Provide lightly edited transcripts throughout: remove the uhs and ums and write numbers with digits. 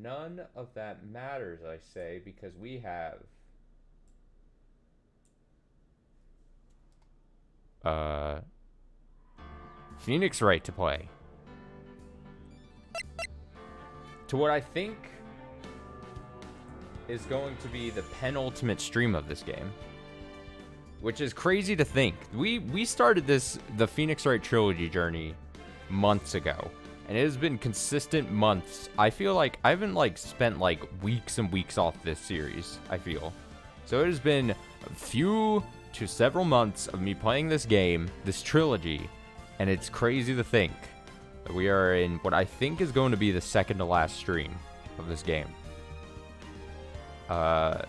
none of that matters, I say, because we have uh Phoenix Wright to play. To what I think is going to be the penultimate stream of this game. Which is crazy to think. We started the Phoenix Wright trilogy journey months ago. And it has been consistent months. I feel like I haven't spent weeks and weeks off this series, I feel. So it has been a few to several months of me playing this game, this trilogy, and it's crazy to think that we are in what I think is going to be the second to last stream of this game. I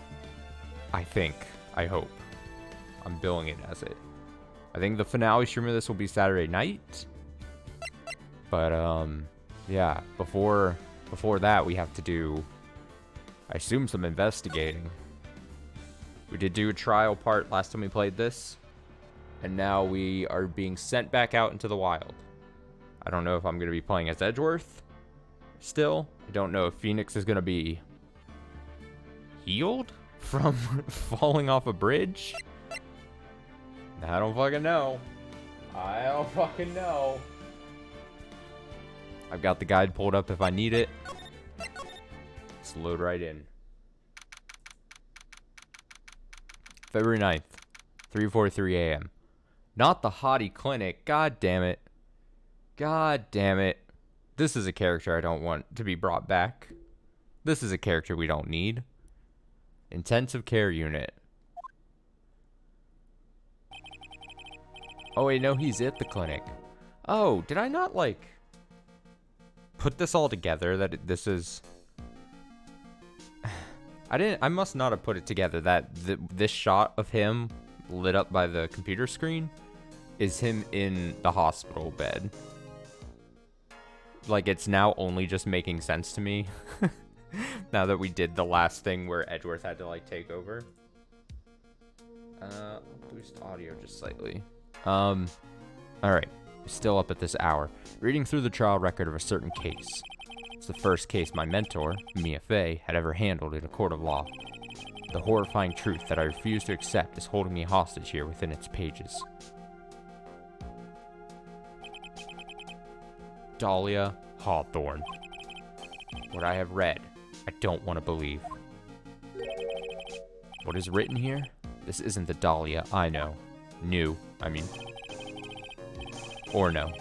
hope. I'm billing it as it. I think the finale stream of this will be Saturday night. But, yeah, before that, we have to do, I assume, some investigating. We did do a trial part last time we played this. And now we are being sent back out into the wild. I don't know if I'm going to be playing as Edgeworth still. I don't know if Phoenix is going to be healed from falling off a bridge. I don't fucking know. I don't fucking know. I've got the guide pulled up if I need it. Let's load right in. February 9th, 3:43 a.m. Not the Hottie Clinic. God damn it. God damn it. This is a character I don't want to be brought back. This is a character we don't need. Intensive care unit. Oh wait, no, he's at the clinic. Oh, did I not put this all together that this is... I must not have put it together that this shot of him lit up by the computer screen is him in the hospital bed. It's now only just making sense to me. Now that we did the last thing where Edgeworth had to take over. Boost audio just slightly. Alright. Still up at this hour, reading through the trial record of a certain case. It's the first case my mentor, Mia Fey, had ever handled in a court of law. The horrifying truth that I refuse to accept is holding me hostage here within its pages. Dahlia Hawthorne. What I have read, I don't want to believe. What is written here? This isn't the Dahlia I know. Or no.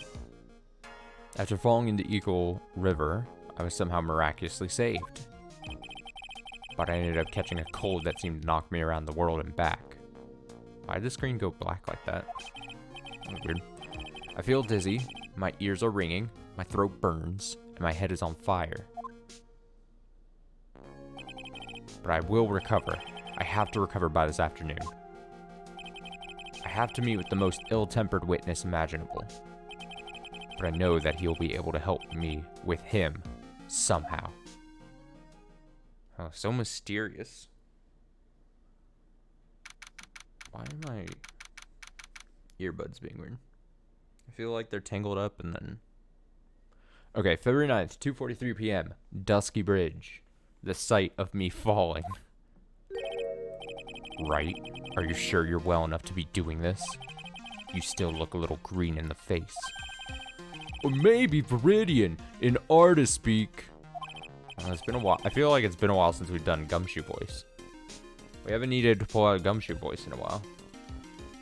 After falling into Eagle River, I was somehow miraculously saved. But I ended up catching a cold that seemed to knock me around the world and back. Why did the screen go black like that? Weird. I feel dizzy, my ears are ringing, my throat burns, and my head is on fire. But I will recover. I have to recover by this afternoon. I have to meet with the most ill-tempered witness imaginable. But I know that he'll be able to help me with him somehow. Oh, so mysterious. Why are my earbuds being weird? I feel like they're tangled up and then... Okay, February 9th, 2:43 p.m. Dusky Bridge. The site of me falling. Right? Are you sure you're well enough to be doing this? You still look a little green in the face. Or maybe Viridian, in artist speak. It's been a while. I feel like it's been a while since we've done Gumshoe Voice. We haven't needed to pull out a Gumshoe Voice in a while.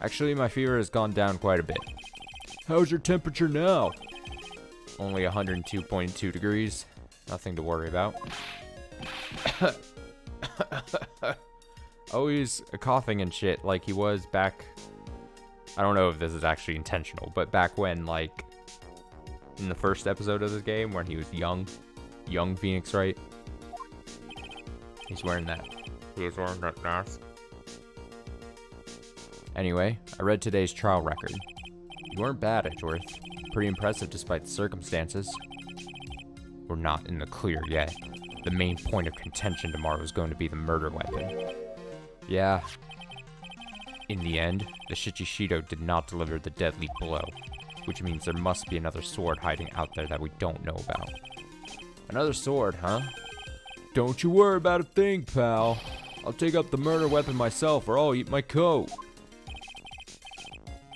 Actually, my fever has gone down quite a bit. How's your temperature now? Only 102.2 degrees. Nothing to worry about. Always coughing and shit like he was back... I don't know if this is actually intentional, but back when, like, in the first episode of this game, when he was young Phoenix Wright. He's wearing that. He was wearing that mask. Anyway, I read today's trial record. You weren't bad, Edgeworth. Pretty impressive despite the circumstances. We're not in the clear yet. The main point of contention tomorrow is going to be the murder weapon. Yeah. In the end, the Shichishido did not deliver the deadly blow, which means there must be another sword hiding out there that we don't know about. Another sword, huh? Don't you worry about a thing, pal. I'll take up the murder weapon myself, or I'll eat my coat.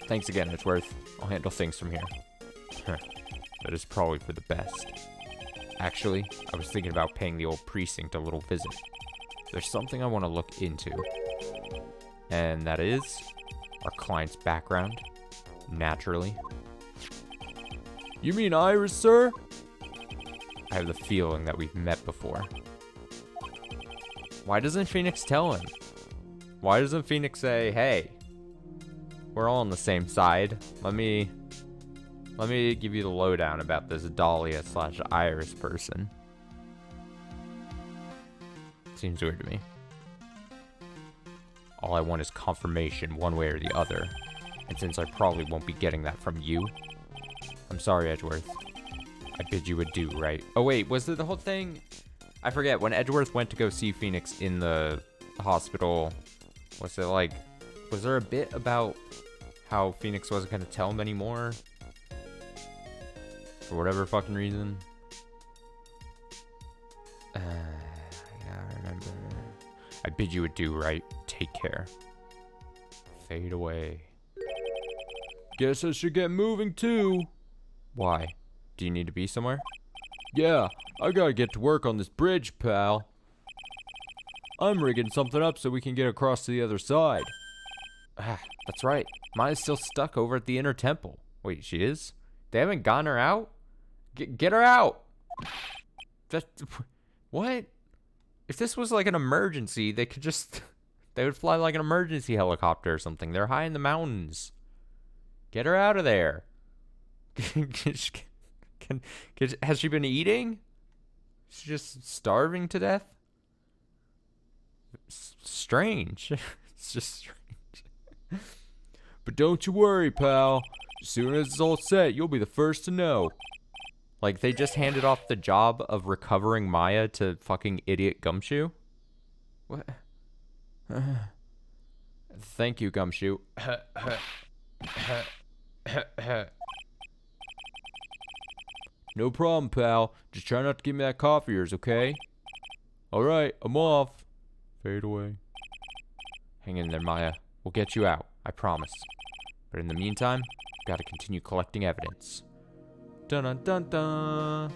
Thanks again, Edgeworth. I'll handle things from here. That is probably for the best. Actually, I was thinking about paying the old precinct a little visit. There's something I want to look into. And that is our client's background. Naturally. You mean Iris, sir? I have the feeling that we've met before. Why doesn't Phoenix tell him? Why doesn't Phoenix say, hey, we're all on the same side. Let me give you the lowdown about this Dahlia / Iris person. Seems weird to me. All I want is confirmation one way or the other. And since I probably won't be getting that from you, I'm sorry, Edgeworth. I bid you adieu, right? Oh wait, was it the whole thing? I forget, when Edgeworth went to go see Phoenix in the hospital, was it like, was there a bit about how Phoenix wasn't going to tell him anymore? For whatever fucking reason. I remember. I bid you adieu, right? Take care. Fade away. Guess I should get moving too. Why? Do you need to be somewhere? Yeah, I gotta get to work on this bridge, pal. I'm rigging something up so we can get across to the other side. Ah, that's right. Maya's still stuck over at the inner temple. Wait, she is? They haven't gotten her out? Get her out! What? If this was like an emergency, they could just... They would fly like an emergency helicopter or something. They're high in the mountains. Get her out of there. Has she been eating? She's just starving to death? Strange. It's just strange. But don't you worry, pal. As soon as it's all set, you'll be the first to know. Like, they just handed off the job of recovering Maya to fucking idiot Gumshoe? What? Thank you, Gumshoe. No problem, pal. Just try not to give me that cough of yours, okay? Alright, I'm off. Fade away. Hang in there, Maya. We'll get you out, I promise. But in the meantime, gotta continue collecting evidence. Dun dun dun dun.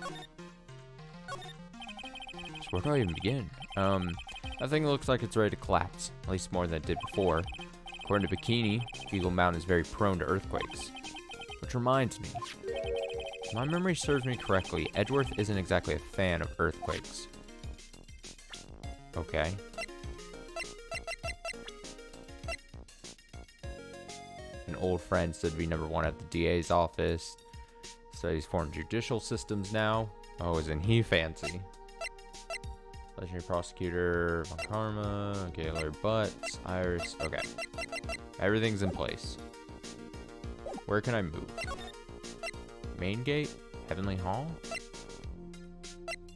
So where do I even begin? That thing looks like it's ready to collapse, at least more than it did before. According to Bikini, Eagle Mountain is very prone to earthquakes. Which reminds me, if my memory serves me correctly, Edgeworth isn't exactly a fan of earthquakes. Okay. An old friend said to be #1 at the DA's office. Studies foreign judicial systems now. Oh, isn't he fancy? Legendary prosecutor, Von Karma, Gaylor Butts, Iris. Okay. Everything's in place. Where can I move? Main gate? Heavenly Hall?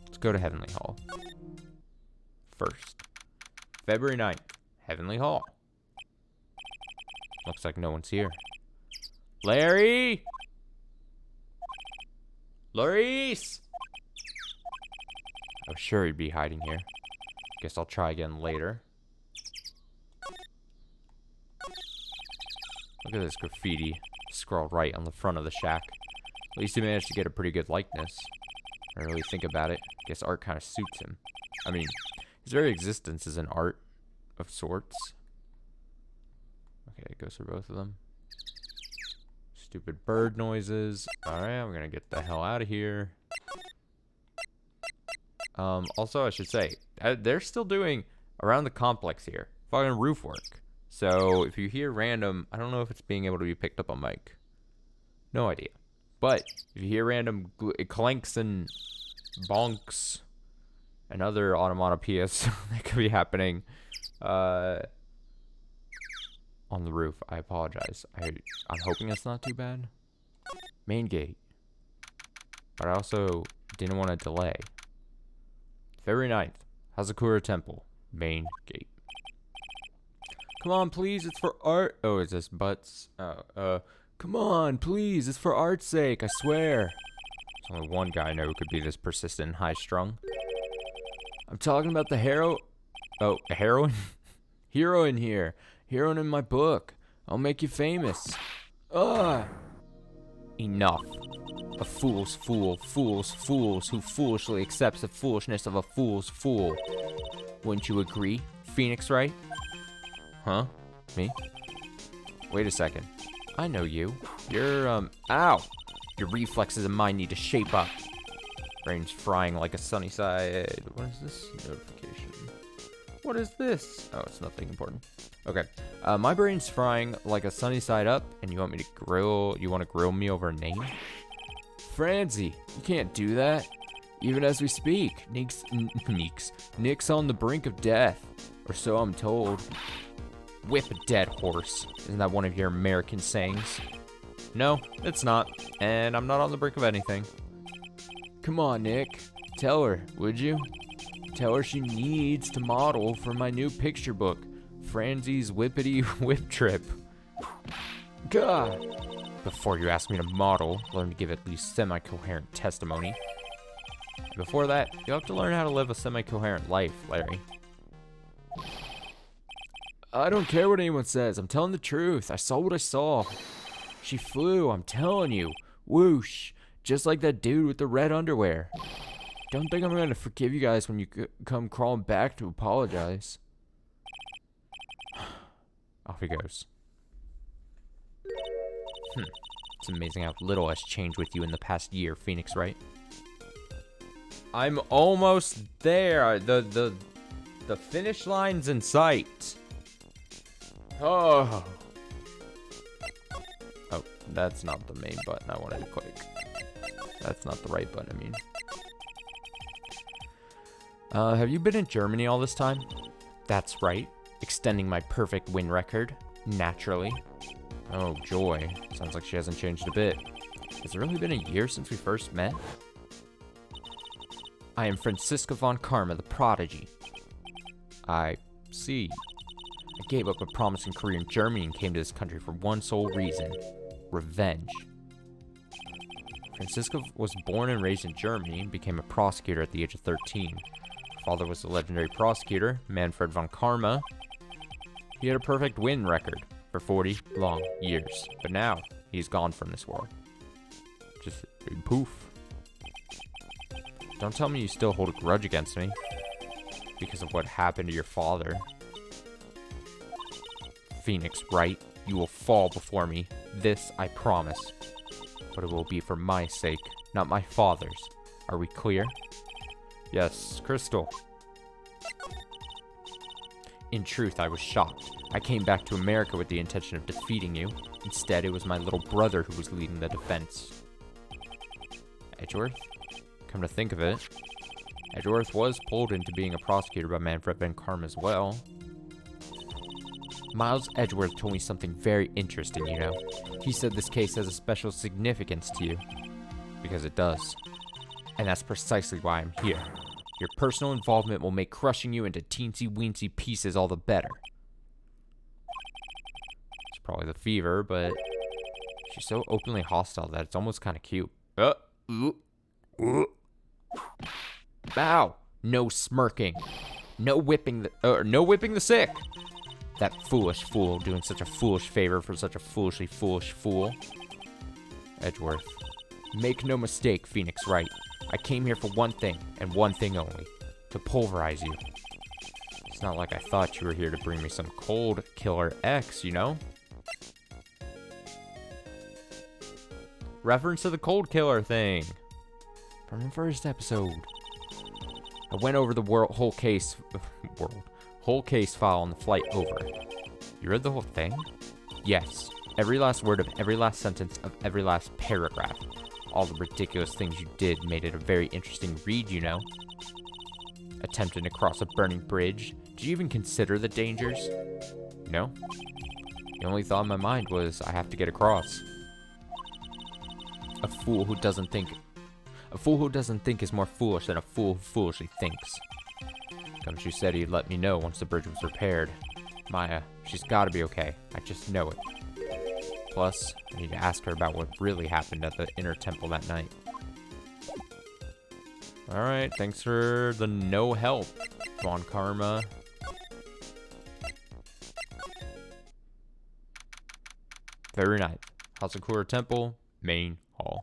Let's go to Heavenly Hall. First. February 9th. Heavenly Hall. Looks like no one's here. Larry! Laurice! I was sure he'd be hiding here. Guess I'll try again later. Look at this graffiti scrawled right on the front of the shack. At least he managed to get a pretty good likeness. I don't really think about it. Guess art kind of suits him. I mean, his very existence is an art of sorts. Okay, it goes for both of them. Stupid bird noises. Alright, I'm gonna get the hell out of here. Also, I should say, they're still doing, around the complex here, fucking roof work. So, if you hear random, I don't know if it's being able to be picked up on mic. No idea. But, if you hear random clanks and bonks and other onomatopoeias that could be happening on the roof, I apologize. I'm hoping it's not too bad. Main gate. But I also didn't want to delay. February 9th, Hazakura Temple, main gate. Come on, please, it's for art. Oh, is this Butts? Oh, come on, please, it's for art's sake, I swear. There's only one guy I know who could be this persistent and high-strung. I'm talking about the heroine? Heroine here. Heroine in my book. I'll make you famous. Ugh. Enough. A fool's fool. Fools who foolishly accepts the foolishness of a fool's fool. Wouldn't you agree, Phoenix Wright? Huh? Me? Wait a second. I know you. You're, ow! Your reflexes and mine need to shape up. Brain's frying like a sunny side. What is this notification? What is this? Oh, it's nothing important. Okay. My brain's frying like a sunny side up, and you want me to grill? You want to grill me over a name? Franzi, you can't do that. Even as we speak, Nick's on the brink of death, or so I'm told. Whip a dead horse. Isn't that one of your American sayings? No, it's not, and I'm not on the brink of anything. Come on, Nick. Tell her, would you? Tell her she needs to model for my new picture book, Franzi's Whippity Whip Trip. God! Before you ask me to model, learn to give at least semi-coherent testimony. Before that, you'll have to learn how to live a semi-coherent life, Larry. I don't care what anyone says. I'm telling the truth. I saw what I saw. She flew, I'm telling you. Whoosh. Just like that dude with the red underwear. Don't think I'm going to forgive you guys when you come crawling back to apologize. Off he goes. It's amazing how little has changed with you in the past year, Phoenix Wright. I'm almost there. The finish line's in sight. Oh, that's not the main button I wanted to click. That's not the right button, I mean. Have you been in Germany all this time? That's right. Extending my perfect win record. Naturally. Oh, joy. Sounds like she hasn't changed a bit. Has it really been a year since we first met? I am Franziska von Karma, the prodigy. I see. I gave up a promising career in Germany and came to this country for one sole reason. Revenge. Franziska was born and raised in Germany and became a prosecutor at the age of 13. Her father was the legendary prosecutor, Manfred von Karma. He had a perfect win record for 40 long years, but now he's gone from this world. Just poof. Don't tell me you still hold a grudge against me because of what happened to your father. Phoenix Wright, you will fall before me. This I promise. But it will be for my sake, not my father's. Are we clear? Yes, Crystal. In truth, I was shocked. I came back to America with the intention of defeating you. Instead, it was my little brother who was leading the defense. Edgeworth? Come to think of it, Edgeworth was pulled into being a prosecutor by Manfred von Karma as well. Miles Edgeworth told me something very interesting, you know. He said this case has a special significance to you. Because it does. And that's precisely why I'm here. Your personal involvement will make crushing you into teensy-weensy pieces all the better. It's probably the fever, but she's so openly hostile that it's almost kind of cute. Ow! No smirking. No whipping the sick. That foolish fool doing such a foolish favor for such a foolishly foolish fool. Edgeworth. Make no mistake, Phoenix Wright. I came here for one thing, and one thing only. To pulverize you. It's not like I thought you were here to bring me some cold killer X, you know? Reference to the cold killer thing. From the first episode. I went over the whole case file on the flight over. You read the whole thing? Yes. Every last word of every last sentence of every last paragraph. All the ridiculous things you did made it a very interesting read, you know. Attempting to cross a burning bridge. Did you even consider the dangers? No. The only thought in my mind was, I have to get across. A fool who doesn't think is more foolish than a fool who foolishly thinks. Gumshoe said he'd let me know once the bridge was repaired. Maya, she's gotta be okay. I just know it. Plus, I need to ask her about what really happened at the inner temple that night. Alright, thanks for the no help, Von Karma. Very nice. Hazakura Temple, main hall.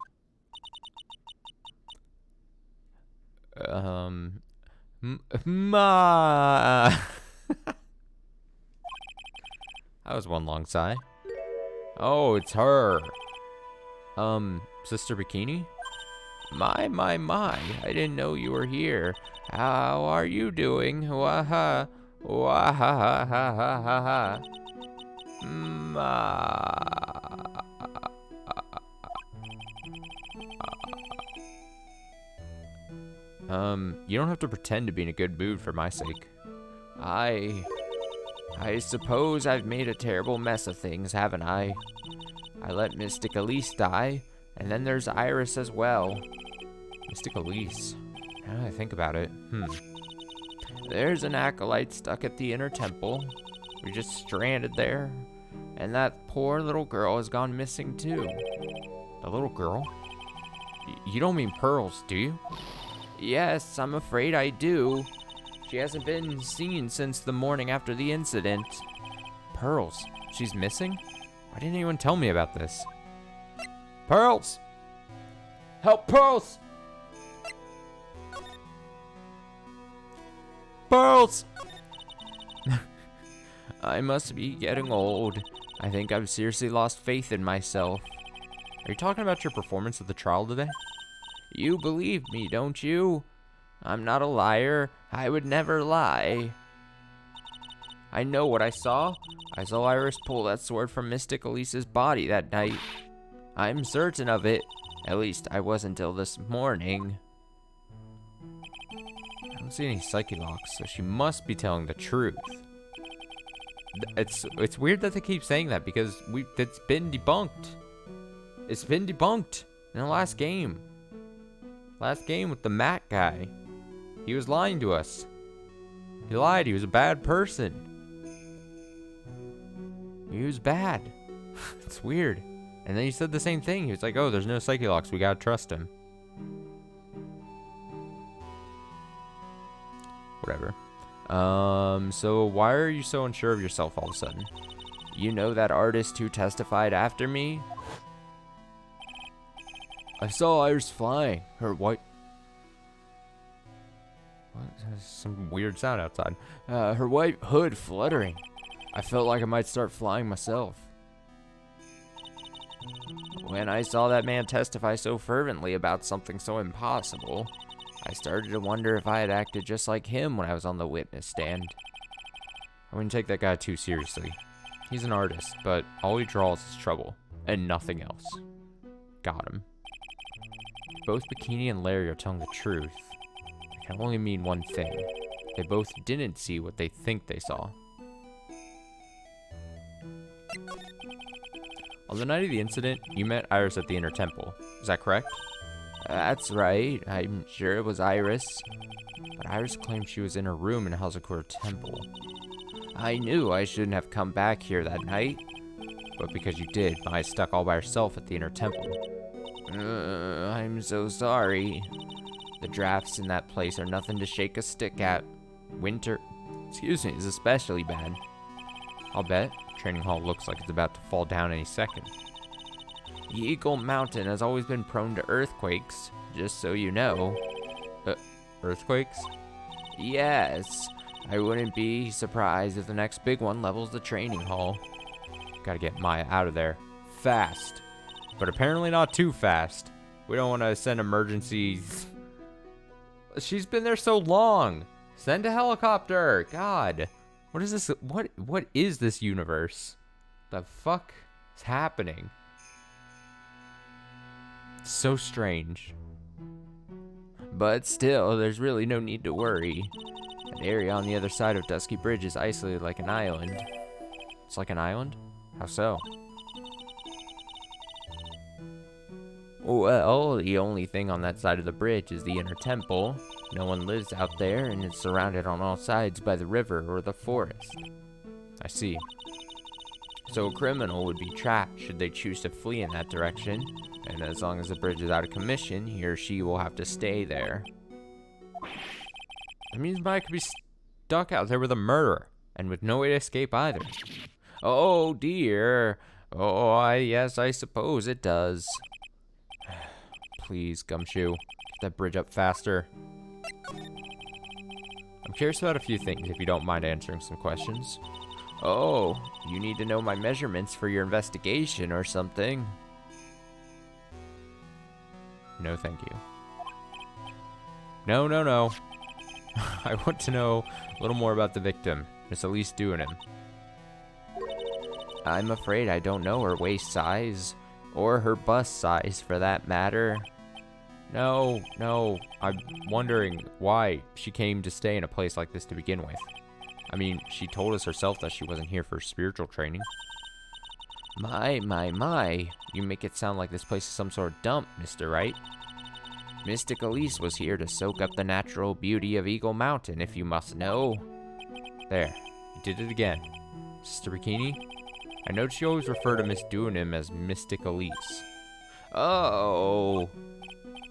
Ma. That was one long sigh. Oh, it's her. Sister Bikini? My. I didn't know you were here. How are you doing? Waha. Waha ha ha ha ha ha. You don't have to pretend to be in a good mood for my sake. I suppose I've made a terrible mess of things, haven't I? I let Mystic Elise die, and then there's Iris as well. Mystic Elise? Now that I think about it, There's an acolyte stuck at the inner temple. We're just stranded there. And that poor little girl has gone missing too. The little girl? You don't mean Pearls, do you? Yes, I'm afraid I do. She hasn't been seen since the morning after the incident. Pearls? She's missing? Why didn't anyone tell me about this? Pearls! Help, Pearls! Pearls! I must be getting old. I think I've seriously lost faith in myself. Are you talking about your performance at the trial today? You believe me, don't you? I'm not a liar. I would never lie. I know what I saw. I saw Iris pull that sword from Mystic Elise's body that night. I'm certain of it. At least I was until this morning. I don't see any psyche locks, so she must be telling the truth. It's weird that they keep saying that because it's been debunked. It's been debunked in the last game. Last game with the Matt guy. He was lying to us. He lied. He was a bad person. He was bad. It's weird. And then he said the same thing. He was like, oh, there's no psyche locks. We gotta trust him. Whatever. So why are you so unsure of yourself all of a sudden? You know that artist who testified after me? I saw Iris flying. Her white... What? There's some weird sound outside. Her white hood fluttering. I felt like I might start flying myself. When I saw that man testify so fervently about something so impossible, I started to wonder if I had acted just like him when I was on the witness stand. I wouldn't take that guy too seriously. He's an artist, but all he draws is trouble, and nothing else. Got him. Both Bikini and Larry are telling the truth. It can only mean one thing. They both didn't see what they think they saw. On the night of the incident, you met Iris at the inner temple. Is that correct? That's right. I'm sure it was Iris. But Iris claimed she was in her room in Hazakura Temple. I knew I shouldn't have come back here that night. But because you did, Maya stuck all by herself at the inner temple. I'm so sorry. The drafts in that place are nothing to shake a stick at. Winter, is especially bad. I'll bet. Training hall looks like it's about to fall down any second. Eagle Mountain has always been prone to earthquakes, just so you know. Earthquakes? Yes. I wouldn't be surprised if the next big one levels the training hall. Gotta get Maya out of there. Fast. But apparently not too fast. We don't want to send emergencies. She's been there so long. Send a helicopter. God. What is this? What is this universe? The fuck is happening? It's so strange. But still, there's really no need to worry. That area on the other side of Dusky Bridge is isolated like an island. It's like an island? How so? Well, the only thing on that side of the bridge is the inner temple. No one lives out there, and it's surrounded on all sides by the river or the forest. I see. So a criminal would be trapped should they choose to flee in that direction, and as long as the bridge is out of commission, he or she will have to stay there. That means Maya could be stuck out there with a murderer, and with no way to escape either. Oh dear. Oh, yes, I suppose it does. Please, Gumshoe, get that bridge up faster. I'm curious about a few things, if you don't mind answering some questions. Oh, you need to know my measurements for your investigation or something? No, thank you. No, no, no. I want to know a little more about the victim, Miss Elise Duanim. I'm afraid I don't know her waist size, or her bust size for that matter. No, I'm wondering why she came to stay in a place like this to begin with. I mean, she told us herself that she wasn't here for spiritual training. My. You make it sound like this place is some sort of dump, Mr. Wright. Mystic Elise was here to soak up the natural beauty of Eagle Mountain, if you must know. There, you did it again. Sister Bikini? I noticed you always refer to Miss Duanim as Mystic Elise. Oh.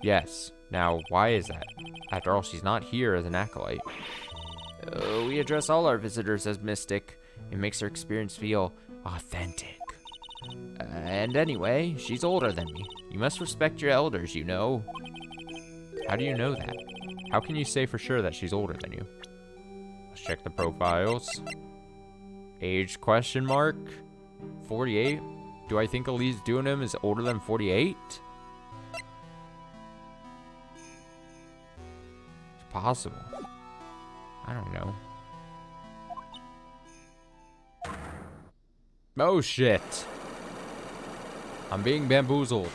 Yes. Now, why is that? After all, she's not here as an acolyte. We address all our visitors as mystic. It makes our experience feel authentic. And anyway, she's older than me. You must respect your elders, you know. How do you know that? How can you say for sure that she's older than you? Let's check the profiles. Age question mark? 48? Do I think Elise Duanim is older than 48? It's possible. I don't know. Oh shit. I'm being bamboozled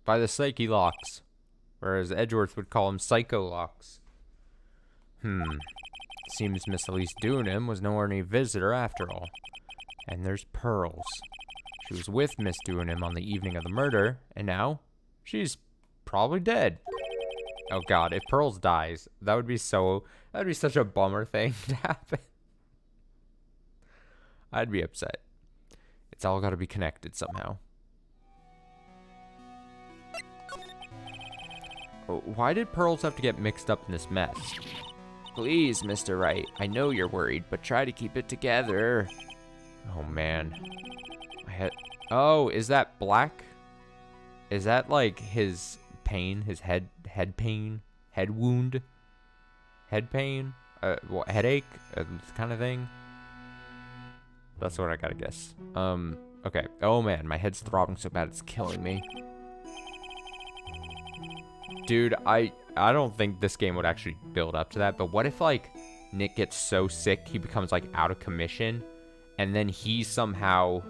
by the psyche locks. Or as Edgeworth would call them, psycho locks. Seems Miss Elise Duanim was no ordinary visitor after all. And there's Pearls. She was with Miss Duanim on the evening of the murder, and now she's probably dead. Oh god, if Pearls dies, that would be such a bummer thing to happen. I'd be upset. It's all gotta be connected somehow. Why did Pearls have to get mixed up in this mess? Please, Mr. Wright, I know you're worried, but try to keep it together. Oh man. My head. Oh, is that black? Is that like his pain? His head pain? Head wound? Head pain? Headache? Kind of thing? That's what I gotta guess. Okay. Oh man, my head's throbbing so bad it's killing me. Dude, I don't think this game would actually build up to that, but what if, like, Nick gets so sick he becomes, like, out of commission, and then he somehow,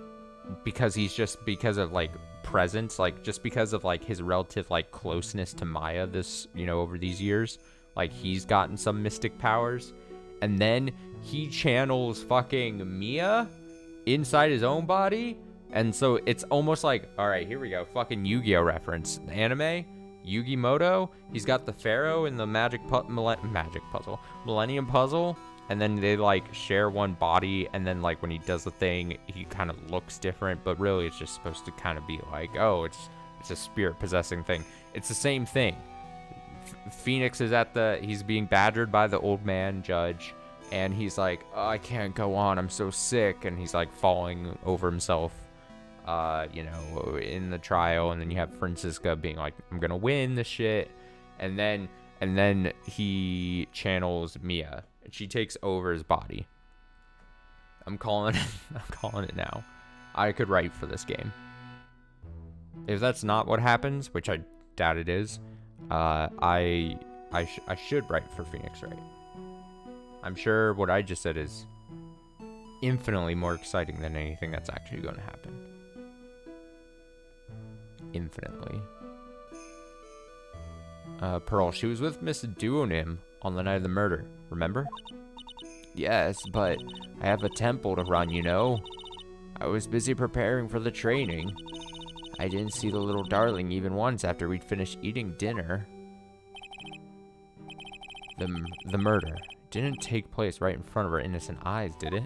because of, like, presence, like, just because of, like, his relative, like, closeness to Maya this, you know, over these years, like, he's gotten some mystic powers, and then he channels fucking Mia inside his own body, and so it's almost like, alright, here we go, fucking Yu-Gi-Oh reference, anime, Yugi Moto, he's got the Pharaoh in the Millennium Puzzle, and then they like share one body, and then like when he does the thing, he kind of looks different, but really it's just supposed to kind of be like, oh, it's a spirit possessing thing. It's the same thing. Phoenix is he's being badgered by the old man judge, and he's like, oh, I can't go on, I'm so sick, and he's like falling over himself. You know, in the trial, and then you have Francisca being like, I'm gonna win this shit, and then he channels Mia, and she takes over his body. I'm calling it now. I could write for this game. If that's not what happens, which I doubt it is, I should write for Phoenix Wright. I'm sure what I just said is infinitely more exciting than anything that's actually going to happen. Infinitely. Pearl, she was with Miss Duanim on the night of the murder, remember? Yes, but I have a temple to run, you know. I was busy preparing for the training. I didn't see the little darling even once after we'd finished eating dinner. The murder didn't take place right in front of her innocent eyes, did it?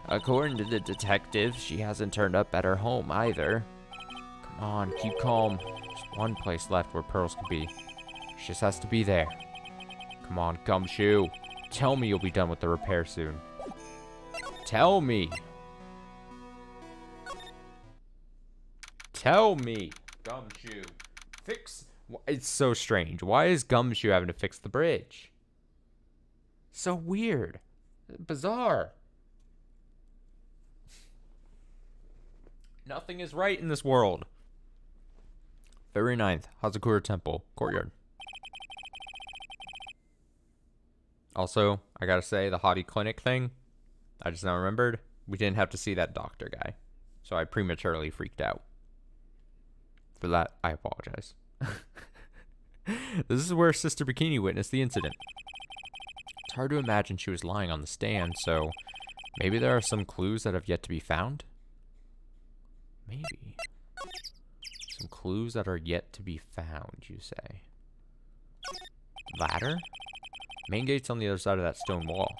According to the detective, she hasn't turned up at her home either. Come on, keep calm. Just one place left where pearls can be. She just has to be there. Come on, Gumshoe. Tell me you'll be done with the repair soon. Tell me. Tell me, Gumshoe. Fix. It's so strange. Why is Gumshoe having to fix the bridge? So weird. Bizarre. Nothing is right in this world. February 9th, Hazakura Temple, courtyard. Also, I gotta say, the Hottie Clinic thing, I just now remembered, we didn't have to see that doctor guy. So I prematurely freaked out. For that, I apologize. This is where Sister Bikini witnessed the incident. It's hard to imagine she was lying on the stand, so maybe there are some clues that have yet to be found? Maybe. Some clues that are yet to be found, you say? Ladder? Main gate's on the other side of that stone wall.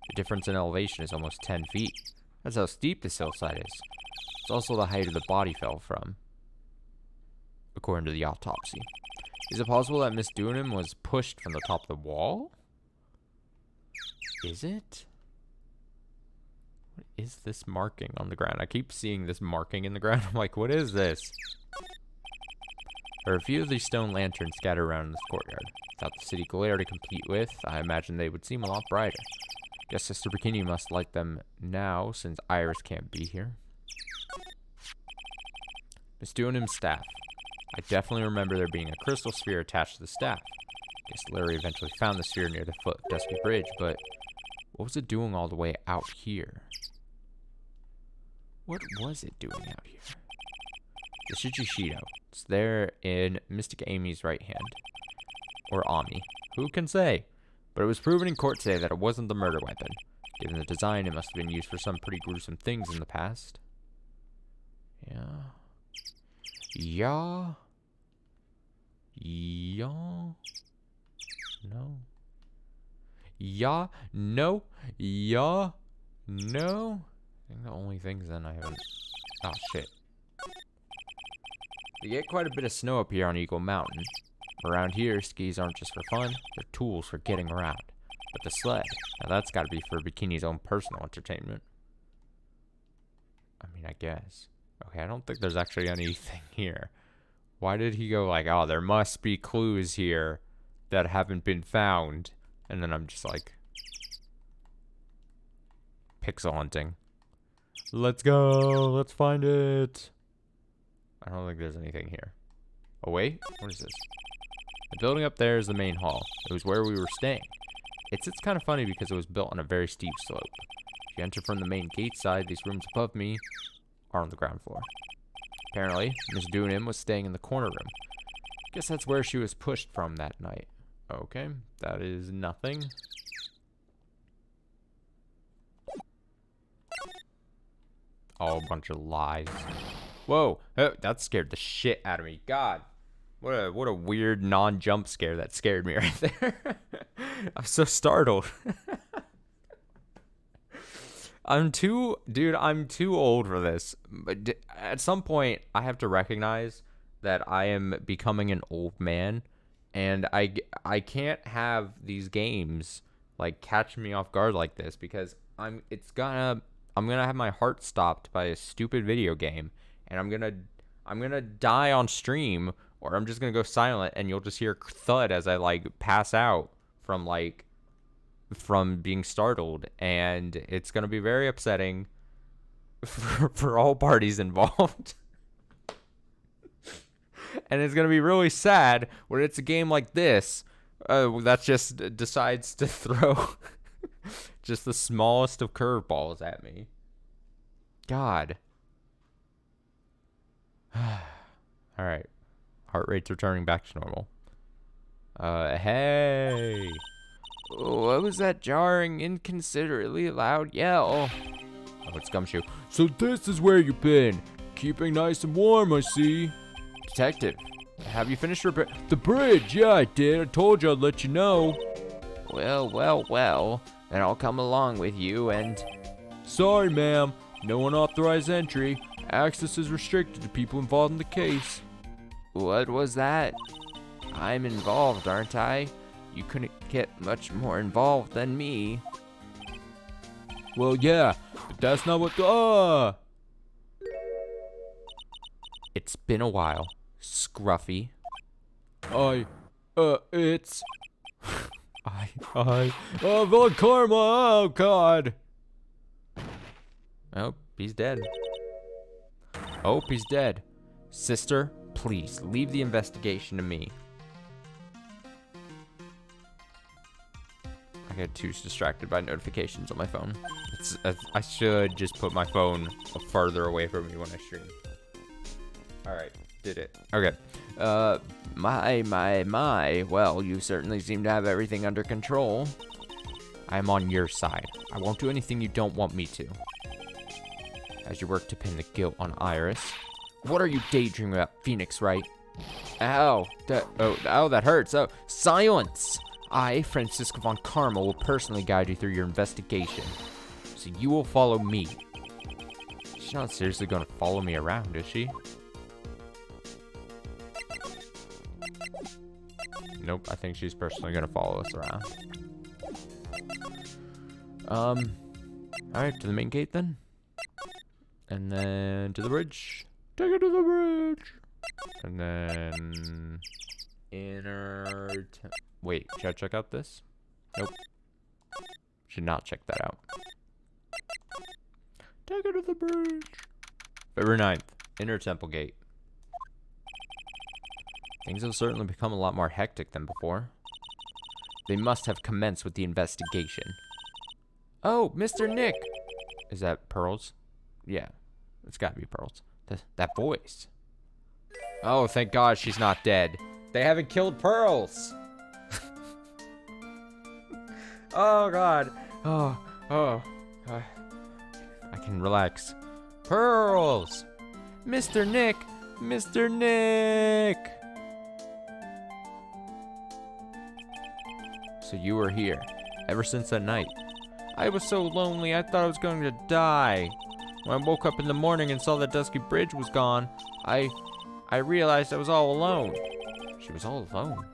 The difference in elevation is almost 10 feet. That's how steep this hillside is. It's also the height of the body fell from, according to the autopsy. Is it possible that Miss Dunham was pushed from the top of the wall? Is it? What is this marking on the ground? I keep seeing this marking in the ground. I'm like, what is this? There are a few of these stone lanterns scattered around in this courtyard. Without the city glare to compete with, I imagine they would seem a lot brighter. Guess Sister Bikini must light them now, since Iris can't be here. Miss Dunham's staff. I definitely remember there being a crystal sphere attached to the staff. Guess Larry eventually found the sphere near the foot of Dusky Bridge, but what was it doing all the way out here? What was it doing out here? The Shichishido. It's there in Mystic Amy's right hand. Or Ami. Who can say? But it was proven in court today that it wasn't the murder weapon. Given the design, it must have been used for some pretty gruesome things in the past. Yeah. Yeah. Yeah. No. Yeah. No. Yeah. No. I think the only things then I haven't... Oh, shit. You get quite a bit of snow up here on Eagle Mountain. Around here, skis aren't just for fun, they're tools for getting around. But the sled, now that's gotta be for Bikini's own personal entertainment. I mean, I guess. Okay, I don't think there's actually anything here. Why did he go like, oh, there must be clues here that haven't been found? And then I'm just like... pixel hunting. Let's go, let's find it. I don't think there's anything here. Oh wait, what is this? The building up there is the main hall. It was where we were staying. It's kind of funny because it was built on a very steep slope. If you enter from the main gate side, these rooms above me are on the ground floor. Apparently, Miss Dunham was staying in the corner room. Guess that's where she was pushed from that night. Okay, that is nothing. Oh, a bunch of lies. Whoa, oh, that scared the shit out of me. God. What a weird non-jump scare that scared me right there. I'm so startled. I'm too old for this. But at some point, I have to recognize that I am becoming an old man, and I can't have these games like catch me off guard like this because I'm gonna have my heart stopped by a stupid video game, and I'm gonna die on stream. Or I'm just going to go silent and you'll just hear thud as I like pass out from being startled. And it's going to be very upsetting for all parties involved. And it's going to be really sad when it's a game like this that just decides to throw just the smallest of curveballs at me. God. All right. Heart rate's returning back to normal. Hey. What was that jarring, inconsiderately loud yell? Oh, it's Gumshoe. So this is where you've been. Keeping nice and warm, I see. Detective, have you finished repair? The bridge, yeah, I did. I told you I'd let you know. Well. Then I'll come along with you and... Sorry, ma'am. No unauthorized entry. Access is restricted to people involved in the case. What was that? I'm involved, aren't I? You couldn't get much more involved than me. Well, yeah, but that's not what It's been a while, Scruffy. It's... Von Karma, oh God. Oh, he's dead. Oh, he's dead. Sister, please, leave the investigation to me. I get too distracted by notifications on my phone. I should just put my phone farther away from me when I stream. Alright, did it. Okay. My. Well, you certainly seem to have everything under control. I'm on your side. I won't do anything you don't want me to. As you work to pin the guilt on Iris. What are you daydreaming about, Phoenix Wright? Ow. That hurts. Oh, silence! I, Francisco von Karma, will personally guide you through your investigation. So you will follow me. She's not seriously going to follow me around, is she? Nope, I think she's personally going to follow us around. Alright, to the main gate then. And then to the bridge. Take it to the bridge. And then... Wait, should I check out this? Nope. Should not check that out. Take it to the bridge. February 9th, Inner Temple Gate. Things have certainly become a lot more hectic than before. They must have commenced with the investigation. Oh, Mr. Nick! Is that Pearls? Yeah, it's gotta be Pearls. That voice. Oh, thank God she's not dead. They haven't killed Pearls! Oh, God. I can relax. Pearls! Mr. Nick! Mr. Nick! So you were here, ever since that night. I was so lonely, I thought I was going to die. When I woke up in the morning and saw the dusky bridge was gone, I realized I was all alone. She was all alone.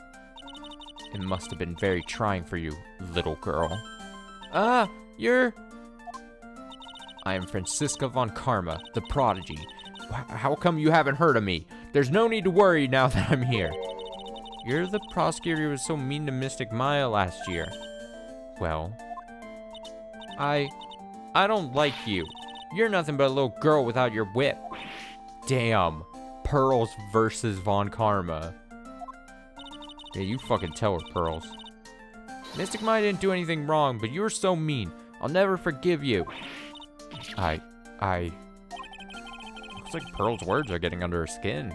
It must have been very trying for you, little girl. You're... I am Francisca von Karma, the prodigy. How come you haven't heard of me? There's no need to worry now that I'm here. You're the prosecutor who was so mean to Mystic Maya last year. Well, I don't like you. You're nothing but a little girl without your whip. Damn. Pearls versus Von Karma. Yeah, you fucking tell her, Pearls. Mystic Maya didn't do anything wrong, but you were so mean. I'll never forgive you. Looks like Pearl's words are getting under her skin.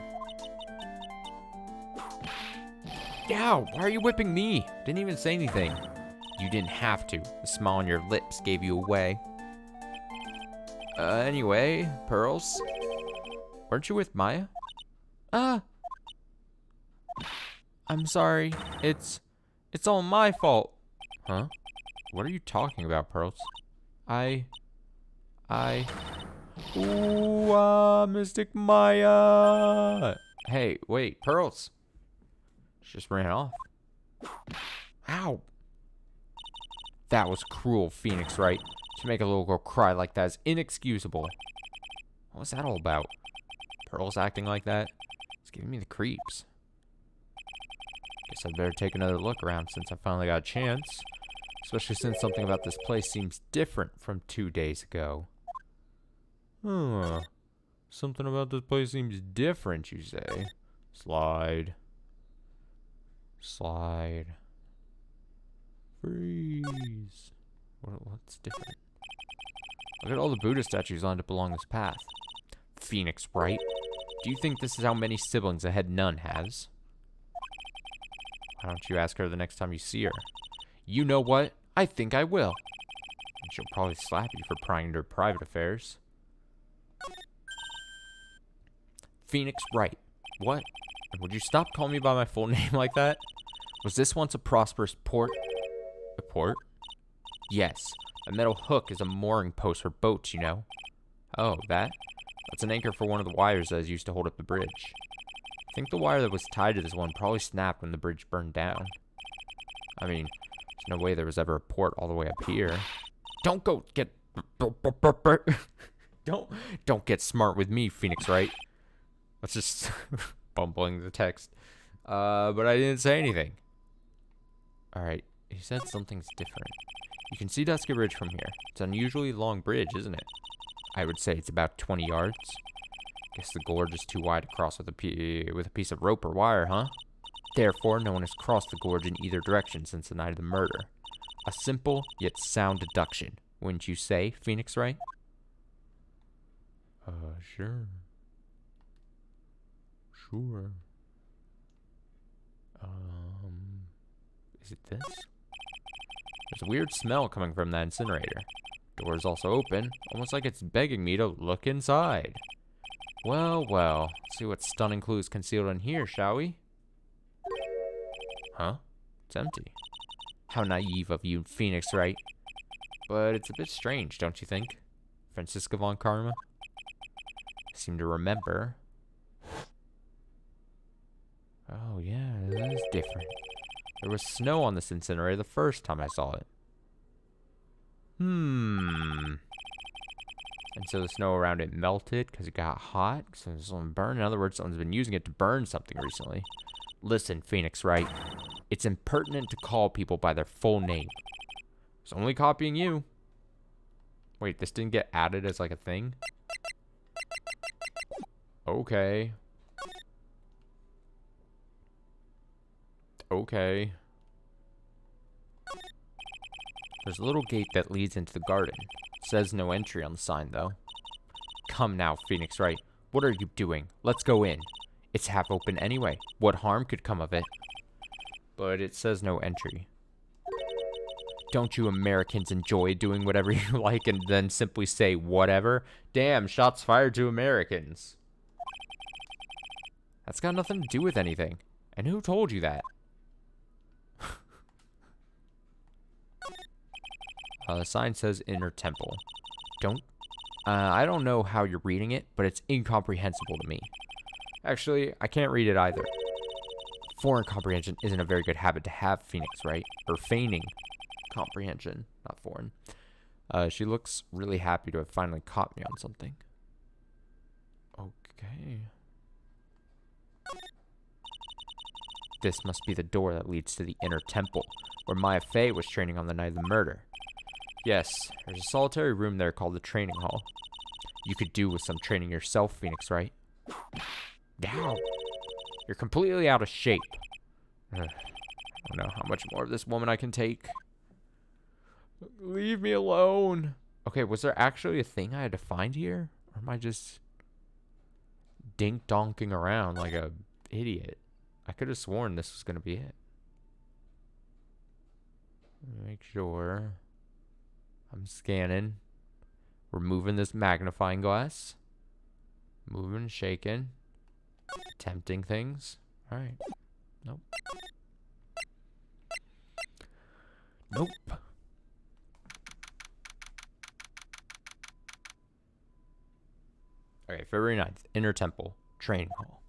Ow, why are you whipping me? Didn't even say anything. You didn't have to. The smile on your lips gave you away. Anyway, Pearls. Weren't you with Maya? I'm sorry. It's all my fault. Huh? What are you talking about, Pearls? Mystic Maya. Hey, wait, Pearls. She just ran off. Ow. That was cruel, Phoenix Wright. To make a little girl cry like that is inexcusable. What was that all about? Pearls acting like that? It's giving me the creeps. Guess I'd better take another look around since I finally got a chance. Especially since something about this place seems different from 2 days ago. Huh. Something about this place seems different, you say? Slide. Slide. Freeze. What's different? Look at all the Buddha statues lined up along this path. Phoenix Wright, do you think this is how many siblings a head nun has? Why don't you ask her the next time you see her? You know what? I think I will. And she'll probably slap you for prying into her private affairs. Phoenix Wright. What? Would you stop calling me by my full name like that? Was this once a prosperous port? A port? Yes. A metal hook is a mooring post for boats, you know. Oh, that? That's an anchor for one of the wires that is used to hold up the bridge. I think the wire that was tied to this one probably snapped when the bridge burned down. I mean, there's no way there was ever a port all the way up here. Don't go get... Don't get smart with me, Phoenix Wright. That's just bumbling the text. But I didn't say anything. Alright, he said something's different. You can see Dusky Ridge from here. It's an unusually long bridge, isn't it? I would say it's about 20 yards. Guess the gorge is too wide to cross with a piece of rope or wire, huh? Therefore, no one has crossed the gorge in either direction since the night of the murder. A simple, yet sound deduction, wouldn't you say, Phoenix Wright? Sure. Sure. Is it this? There's a weird smell coming from that incinerator. Door is also open, almost like it's begging me to look inside. Well, well, let's see what stunning clues concealed in here, shall we? Huh? It's empty. How naive of you, Phoenix Wright. But it's a bit strange, don't you think? Francisca von Karma? I seem to remember. Oh yeah, that is different. There was snow on this incinerator the first time I saw it. And so the snow around it melted because it got hot. So there's something burned. In other words, someone's been using it to burn something recently. Listen, Phoenix Wright. It's impertinent to call people by their full name. It's only copying you. Wait, this didn't get added as like a thing? Okay. Okay. There's a little gate that leads into the garden. It says no entry on the sign, though. Come now, Phoenix Wright. What are you doing? Let's go in. It's half open anyway. What harm could come of it? But it says no entry. Don't you Americans enjoy doing whatever you like and then simply say whatever? Damn, shots fired to Americans. That's got nothing to do with anything. And who told you that? The sign says Inner Temple. I don't know how you're reading it, but it's incomprehensible to me. Actually, I can't read it either. Foreign comprehension isn't a very good habit to have, Phoenix, right? Or feigning comprehension, not foreign. She looks really happy to have finally caught me on something. Okay. This must be the door that leads to the Inner Temple, where Maya Fey was training on the night of the murder. Yes, there's a solitary room there called the training hall. You could do with some training yourself, Phoenix, right? Ow! You're completely out of shape. I don't know how much more of this woman I can take. Leave me alone. Okay, was there actually a thing I had to find here? Or am I just dink-donking around like a idiot? I could have sworn this was going to be it. Make sure. I'm scanning. Removing this magnifying glass. Moving, shaking. Tempting things. Alright. Nope. Nope. Okay, February 9th. Inner Temple. Training Hall.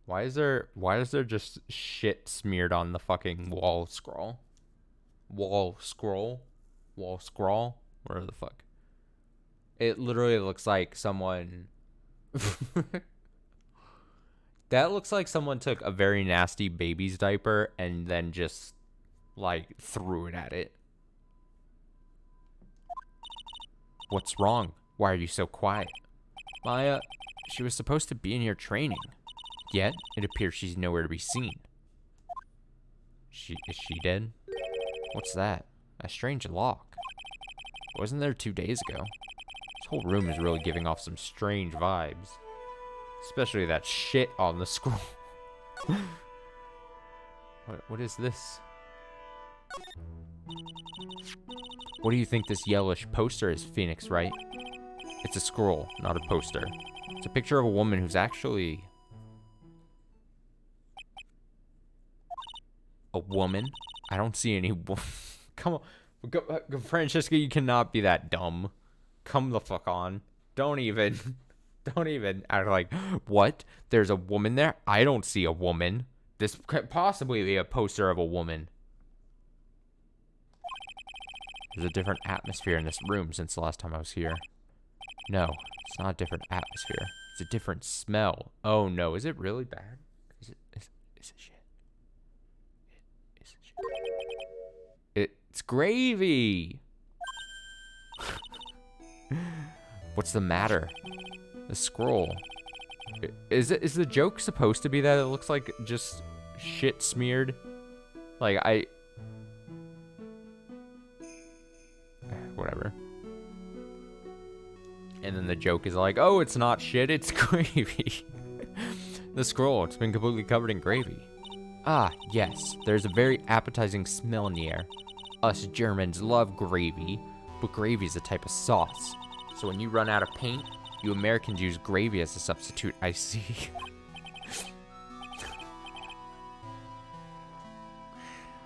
Why is there just shit smeared on the fucking wall scroll? Wall scroll? Wall scroll? Whatever the fuck. It literally looks like someone... That looks like someone took a very nasty baby's diaper and then just, like, threw it at it. What's wrong? Why are you so quiet? Maya, she was supposed to be in here training. Yet, it appears she's nowhere to be seen. Is she dead? What's that? A strange lock. Wasn't there 2 days ago? This whole room is really giving off some strange vibes. Especially that shit on the scroll. What is this? What do you think this yellowish poster is, Phoenix, right? It's a scroll, not a poster. It's a picture of a woman who's actually... A woman? I don't see any... Come on. Francesca, you cannot be that dumb. Come the fuck on. Don't even... Don't even act like, what? There's a woman there? I don't see a woman. This could possibly be a poster of a woman. There's a different atmosphere in this room since the last time I was here. No, it's not a different atmosphere. It's a different smell. Oh no, is it really bad? Is it shit? Is it shit? It's gravy! What's the matter? The scroll. Is the joke supposed to be that it looks like just shit smeared? Like, whatever. And then the joke is like, oh, it's not shit, it's gravy. The scroll, it's been completely covered in gravy. Ah, yes, there's a very appetizing smell in the air. Us Germans love gravy, but gravy is a type of sauce. So when you run out of paint, you Americans use gravy as a substitute, I see.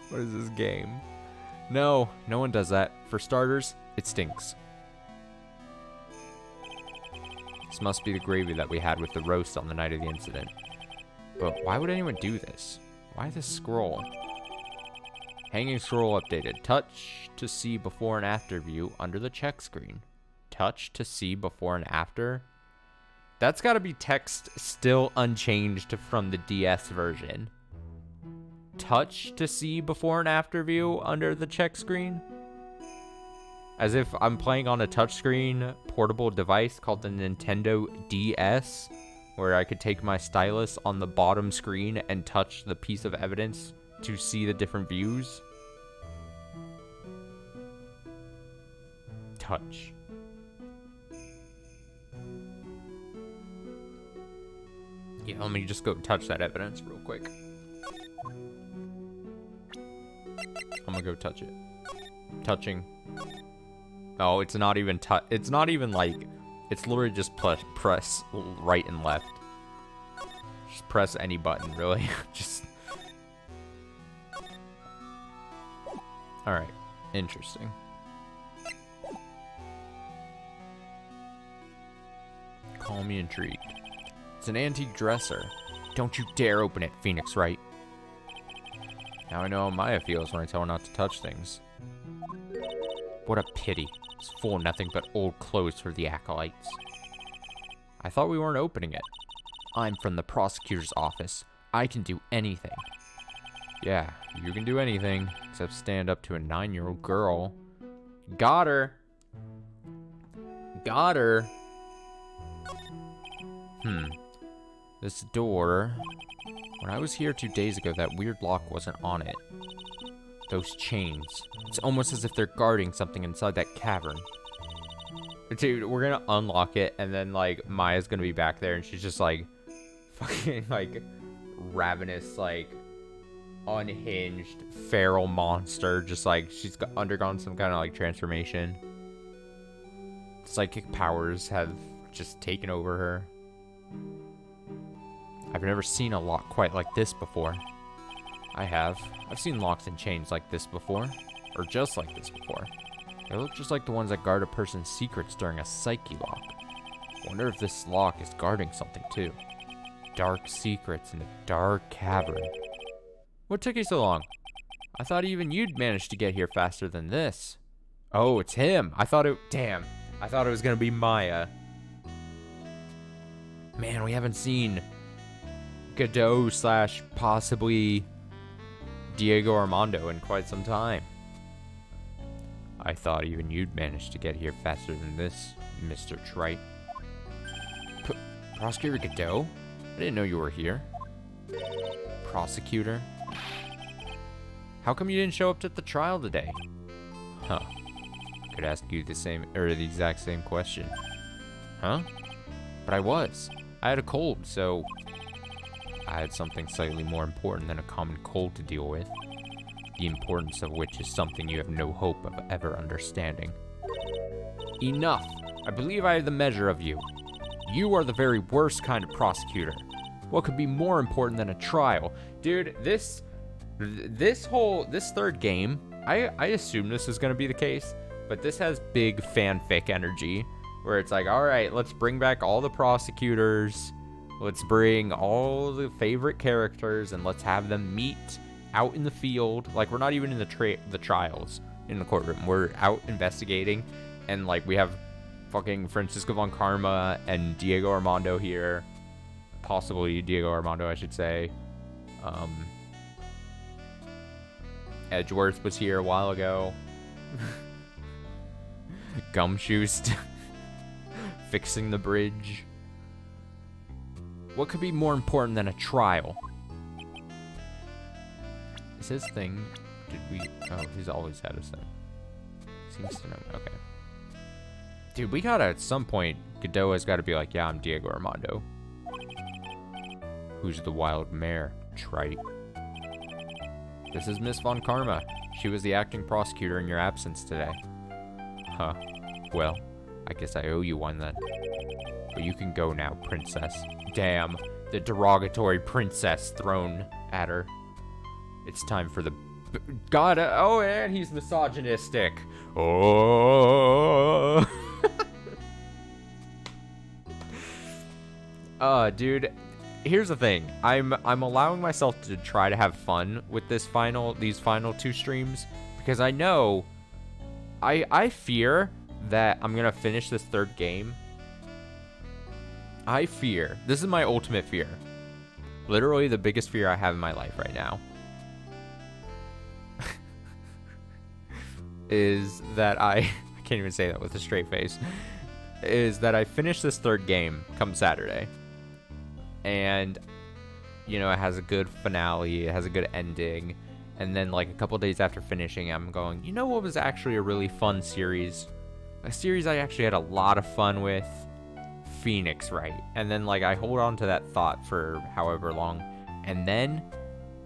What is this game? No, no one does that. For starters, it stinks. This must be the gravy that we had with the roast on the night of the incident. But why would anyone do this? Why this scroll? Hanging scroll updated. Touch to see before and after view under the check screen. Touch to see before and after? That's gotta be text still unchanged from the DS version. Touch to see before and after view under the check screen? As if I'm playing on a touchscreen portable device called the Nintendo DS, where I could take my stylus on the bottom screen and touch the piece of evidence to see the different views. Touch. Yeah, let me just go touch that evidence real quick. I'm gonna go touch it. Touching. Oh, it's not even it's not even like, it's literally just press right and left. Just press any button, really. Just. Alright, interesting. Call me intrigued. It's an antique dresser. Don't you dare open it, Phoenix Wright. Now I know how Maya feels when I tell her not to touch things. What a pity. It's full of nothing but old clothes for the acolytes. I thought we weren't opening it. I'm from the prosecutor's office. I can do anything. Yeah, you can do anything except stand up to a 9-year-old girl. Got her. Got her. This door. When I was here 2 days ago, that weird lock wasn't on it. Those chains. It's almost as if they're guarding something inside that cavern. Dude, we're gonna unlock it, and then, like, Maya's gonna be back there, and she's just, like, fucking, like, ravenous, like, unhinged, feral monster. Just, like, she's undergone some kind of, like, transformation. Psychic powers have just taken over her. I've never seen a lock quite like this before. I have. I've seen locks and chains like this before. Or just like this before. They look just like the ones that guard a person's secrets during a psyche lock. Wonder if this lock is guarding something too. Dark secrets in a dark cavern. What took you so long? I thought even you'd managed to get here faster than this. Oh, it's him. Damn. I thought it was gonna be Maya. Man, we haven't seen Godot / possibly Diego Armando in quite some time. I thought even you'd managed to get here faster than this, Mr. Trite. Prosecutor Godot? I didn't know you were here. Prosecutor? How come you didn't show up at the trial today? Huh. Could ask you the exact same question. Huh? But I was. I had a cold, so I had something slightly more important than a common cold to deal with. The importance of which is something you have no hope of ever understanding. Enough! I believe I have the measure of you. You are the very worst kind of prosecutor. What could be more important than a trial? Dude, this third game, I assume this is gonna be the case, but this has big fanfic energy. where it's like, all right, let's bring back all the prosecutors. Let's bring all the favorite characters and let's have them meet out in the field. Like, we're not even in the trials in the courtroom. We're out investigating, and like we have fucking Francisco von Karma and Diego Armando here. Possibly Diego Armando, I should say. Edgeworth was here a while ago. Gumshoe fixing the bridge. What could be more important than a trial? Is his thing... Did we... Oh, he's always had his thing. Seems to know... Okay. Dude, we gotta, at some point, Godot has gotta be like, yeah, I'm Diego Armando. Who's the wild mare? Trite. This is Miss Von Karma. She was the acting prosecutor in your absence today. Huh. Well, I guess I owe you one then. But you can go now, princess. Damn, the derogatory princess thrown at her. It's time for the... God, oh, and he's misogynistic. Oh. Dude, here's the thing. I'm allowing myself to try to have fun with these final 2 streams, because I know I fear that I'm gonna finish this 3rd game. I fear, this is my ultimate fear, literally the biggest fear I have in my life right now, is that I can't even say that with a straight face, is that I finish this 3rd game come Saturday, and you know, it has a good finale, it has a good ending, and then like a couple days after finishing, I'm going, you know what was actually a really fun series? A series I actually had a lot of fun with? Phoenix Wright. And then like I hold on to that thought for however long, and then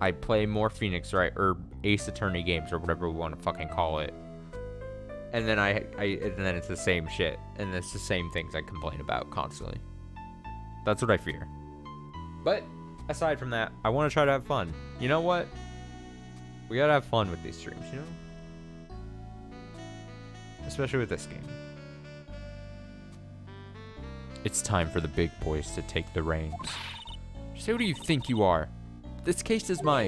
I play more Phoenix Wright or Ace Attorney games or whatever we want to fucking call it. And then and then it's the same shit, and it's the same things I complain about constantly. That's what I fear. But aside from that, I want to try to have fun. You know what? We gotta have fun with these streams, you know? Especially with this game. It's time for the big boys to take the reins. So who do you think you are? This case is my...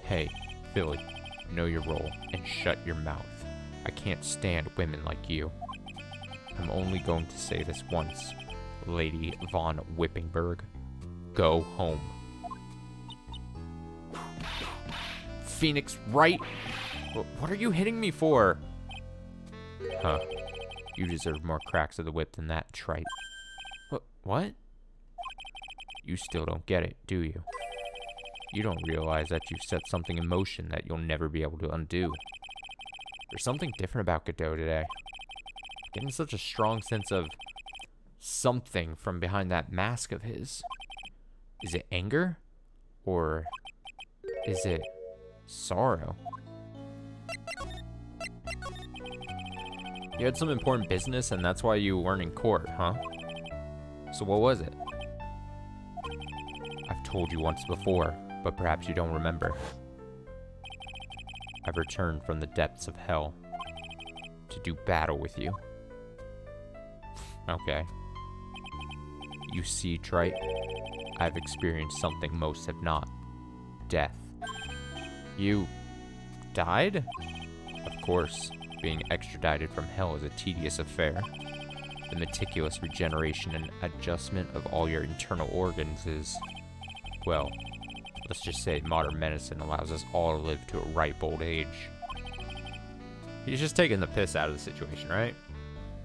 Hey, Philly, know your role and shut your mouth. I can't stand women like you. I'm only going to say this once, Lady Von Whippingberg. Go home. Phoenix Wright? What are you hitting me for? Huh. You deserve more cracks of the whip than that, trite. What? You still don't get it, do you? You don't realize that you've set something in motion that you'll never be able to undo. There's something different about Godot today. Getting such a strong sense of something from behind that mask of his. Is it anger? Or is it sorrow? You had some important business and that's why you weren't in court, huh? So what was it? I've told you once before, but perhaps you don't remember. I've returned from the depths of hell to do battle with you. Okay. You see, Trite, I've experienced something most have not. Death. You died? Of course, being extradited from hell is a tedious affair. The meticulous regeneration and adjustment of all your internal organs is, well, let's just say modern medicine allows us all to live to a ripe old age. He's just taking the piss out of the situation, right?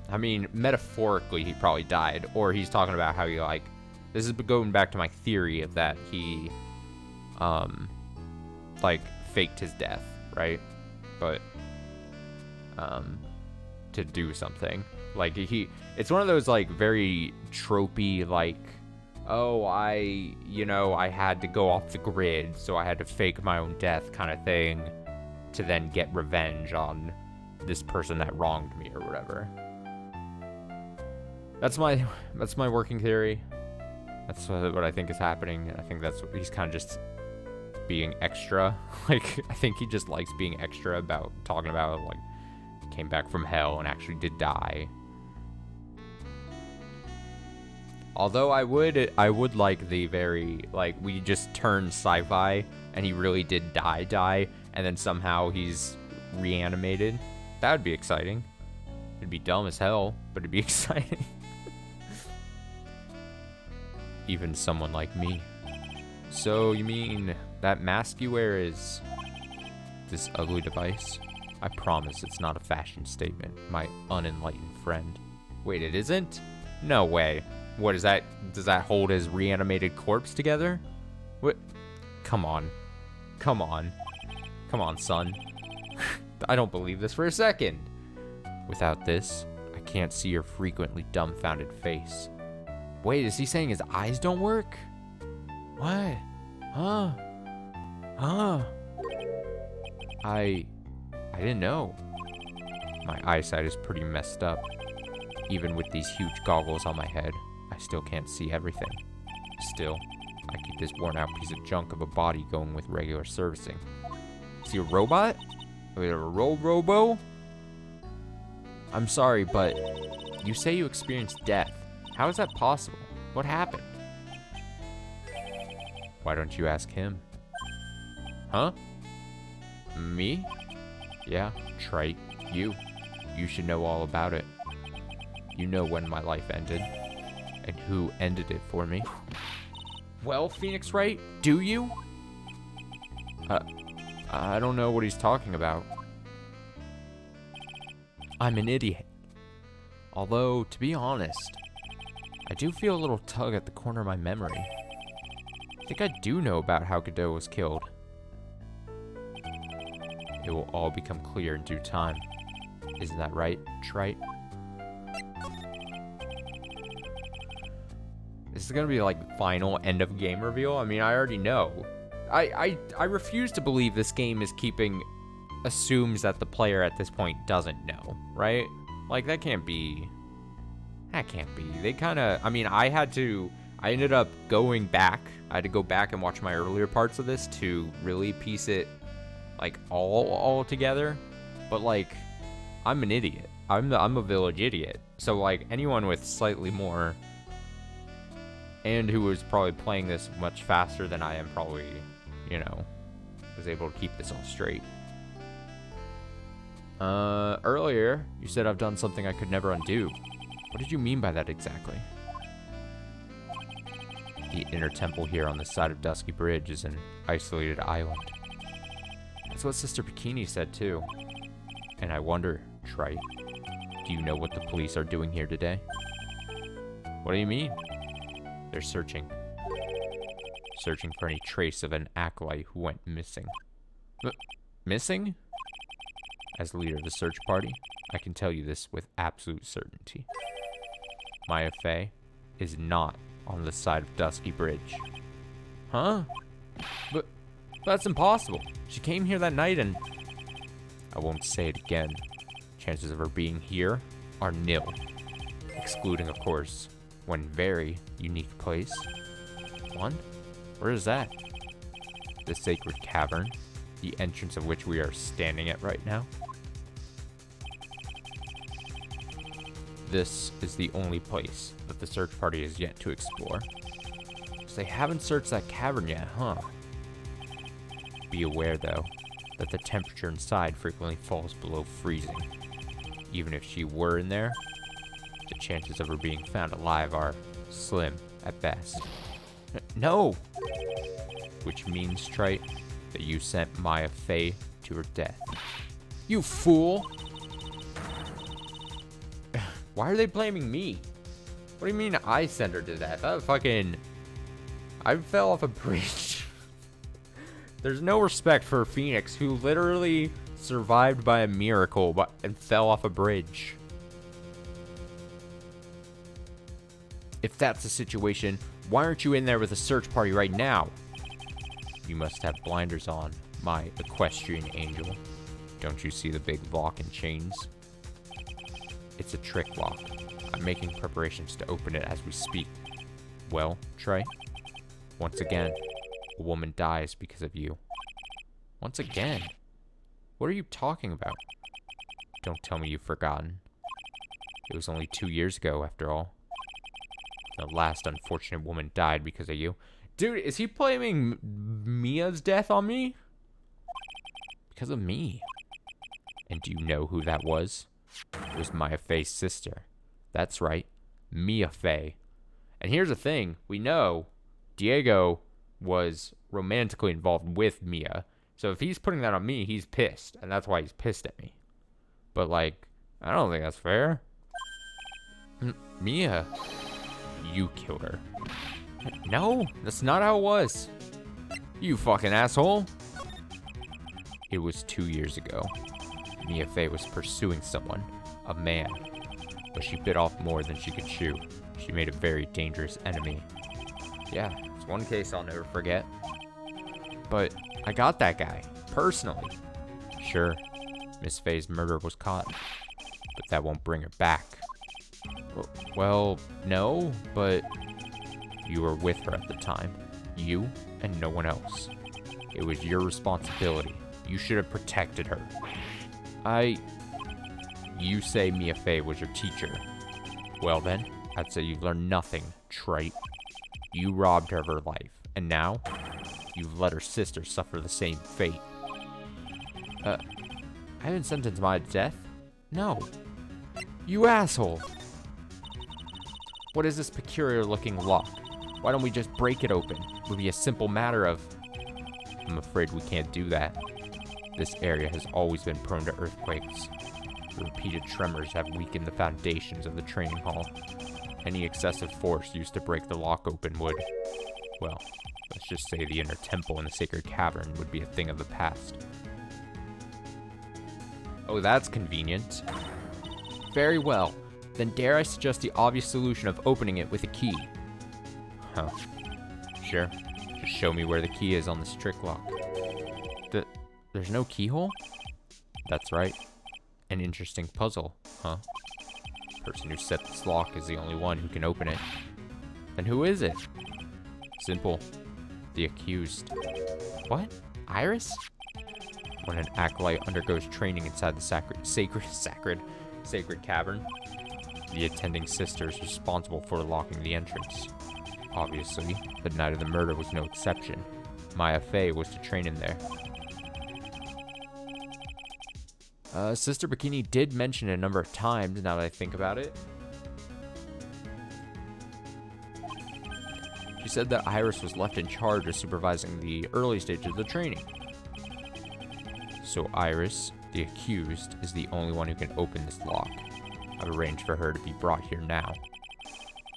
I mean, metaphorically, he probably died, or he's talking about how he, like, this is going back to my theory of that he, like, faked his death, right? But, to do something. Like, it's one of those, like, very tropey, like, oh, I had to go off the grid, so I had to fake my own death kind of thing to then get revenge on this person that wronged me or whatever. That's my working theory. That's what I think is happening. I think that's what he's kind of just being extra. Like, I think he just likes being extra about talking about, like, came back from hell and actually did die. Although I would like the very, like, we just turned sci-fi and he really did die, and then somehow he's reanimated. That would be exciting. It'd be dumb as hell, but it'd be exciting. Even someone like me. So you mean that mask you wear is this ugly device? I promise it's not a fashion statement, my unenlightened friend. Wait, it isn't? No way. What is that? Does that hold his reanimated corpse together? What? Come on. Come on. Come on, son. I don't believe this for a second. Without this, I can't see your frequently dumbfounded face. Wait, is he saying his eyes don't work? What? Huh? I didn't know. My eyesight is pretty messed up. Even with these huge goggles on my head, I still can't see everything. Still, I keep this worn out piece of junk of a body going with regular servicing. Is he a robot? Wait, a robo? I'm sorry, but you say you experienced death. How is that possible? What happened? Why don't you ask him? Huh? Me? Yeah, trite. You should know all about it. You know when my life ended, and who ended it for me. Well, Phoenix Wright, do you? I don't know what he's talking about. I'm an idiot. Although, to be honest, I do feel a little tug at the corner of my memory. I think I do know about how Godot was killed. It will all become clear in due time. Isn't that right, Trite? This is gonna be like final end of game reveal. I mean, I already know. I refuse to believe this game is assumes that the player at this point doesn't know, right? Like, that can't be. They kind of, I mean, I ended up going back. I had to go back and watch my earlier parts of this to really piece it, like, all together. But, like, I'm an idiot. I'm a village idiot. So, like, anyone with slightly more, and who was probably playing this much faster than I am, probably, you know, was able to keep this all straight. Earlier, you said I've done something I could never undo. What did you mean by that exactly? The inner temple here on the side of Dusky Bridge is an isolated island. That's what Sister Bikini said too. And I wonder, Trite, do you know what the police are doing here today? What do you mean? They're searching. Searching for any trace of an acolyte who went missing. Missing? As leader of the search party, I can tell you this with absolute certainty. Maya Fey is not on the side of Dusky Bridge. Huh? But that's impossible. She came here that night and... I won't say it again. Chances of her being here are nil. Excluding, of course, one very unique place. One? Where is that? The sacred cavern, the entrance of which we are standing at right now. This is the only place that the search party has yet to explore. So they haven't searched that cavern yet, huh? Be aware, though, that the temperature inside frequently falls below freezing. Even if she were in there, the chances of her being found alive are slim at best. No! Which means, Trite, that you sent Maya Fey to her death. You fool! Why are they blaming me? What do you mean I sent her to death? I fell off a bridge. There's no respect for Phoenix, who literally survived by a miracle and fell off a bridge. If that's the situation, why aren't you in there with a search party right now? You must have blinders on, my equestrian angel. Don't you see the big lock and chains? It's a trick lock. I'm making preparations to open it as we speak. Well, Trey, once again, a woman dies because of you. Once again? What are you talking about? Don't tell me you've forgotten. It was only 2 years ago, after all. The last unfortunate woman died because of you. Dude, is he blaming Mia's death on me? Because of me. And do you know who that was? It was Maya Faye's sister. That's right, Mia Faye. And here's the thing. We know Diego was romantically involved with Mia. So if he's putting that on me, he's pissed. And that's why he's pissed at me. But, like, I don't think that's fair. Mia, you killed her. No, that's not how it was. You fucking asshole. It was 2 years ago. Mia Faye was pursuing someone, a man. But she bit off more than she could chew. She made a very dangerous enemy. Yeah, it's one case I'll never forget. But I got that guy, personally. Sure, Miss Faye's murder was caught, but that won't bring her back. Well, no, but you were with her at the time. You and no one else. It was your responsibility. You should have protected her. You say Mia Faye was your teacher. Well then, I'd say you've learned nothing, trite. You robbed her of her life, and now, you've let her sister suffer the same fate. I haven't sentenced Maya to death. No. You asshole. What is this peculiar-looking lock? Why don't we just break it open? It would be a simple matter of... I'm afraid we can't do that. This area has always been prone to earthquakes. The repeated tremors have weakened the foundations of the training hall. Any excessive force used to break the lock open would... Well, let's just say the inner temple in the sacred cavern would be a thing of the past. Oh, that's convenient. Very well. Then dare I suggest the obvious solution of opening it with a key? Huh. Sure. Just show me where the key is on this trick lock. There's no keyhole? That's right. An interesting puzzle, huh? The person who set this lock is the only one who can open it. Then who is it? Simple. The accused. What? Iris? When an acolyte undergoes training inside the sacred cavern, the attending sister is responsible for locking the entrance. Obviously, the night of the murder was no exception. Maya Faye was to train in there. Sister Bikini did mention it a number of times, now that I think about it. She said that Iris was left in charge of supervising the early stages of the training. So Iris, the accused, is the only one who can open this lock. I've arranged for her to be brought here now.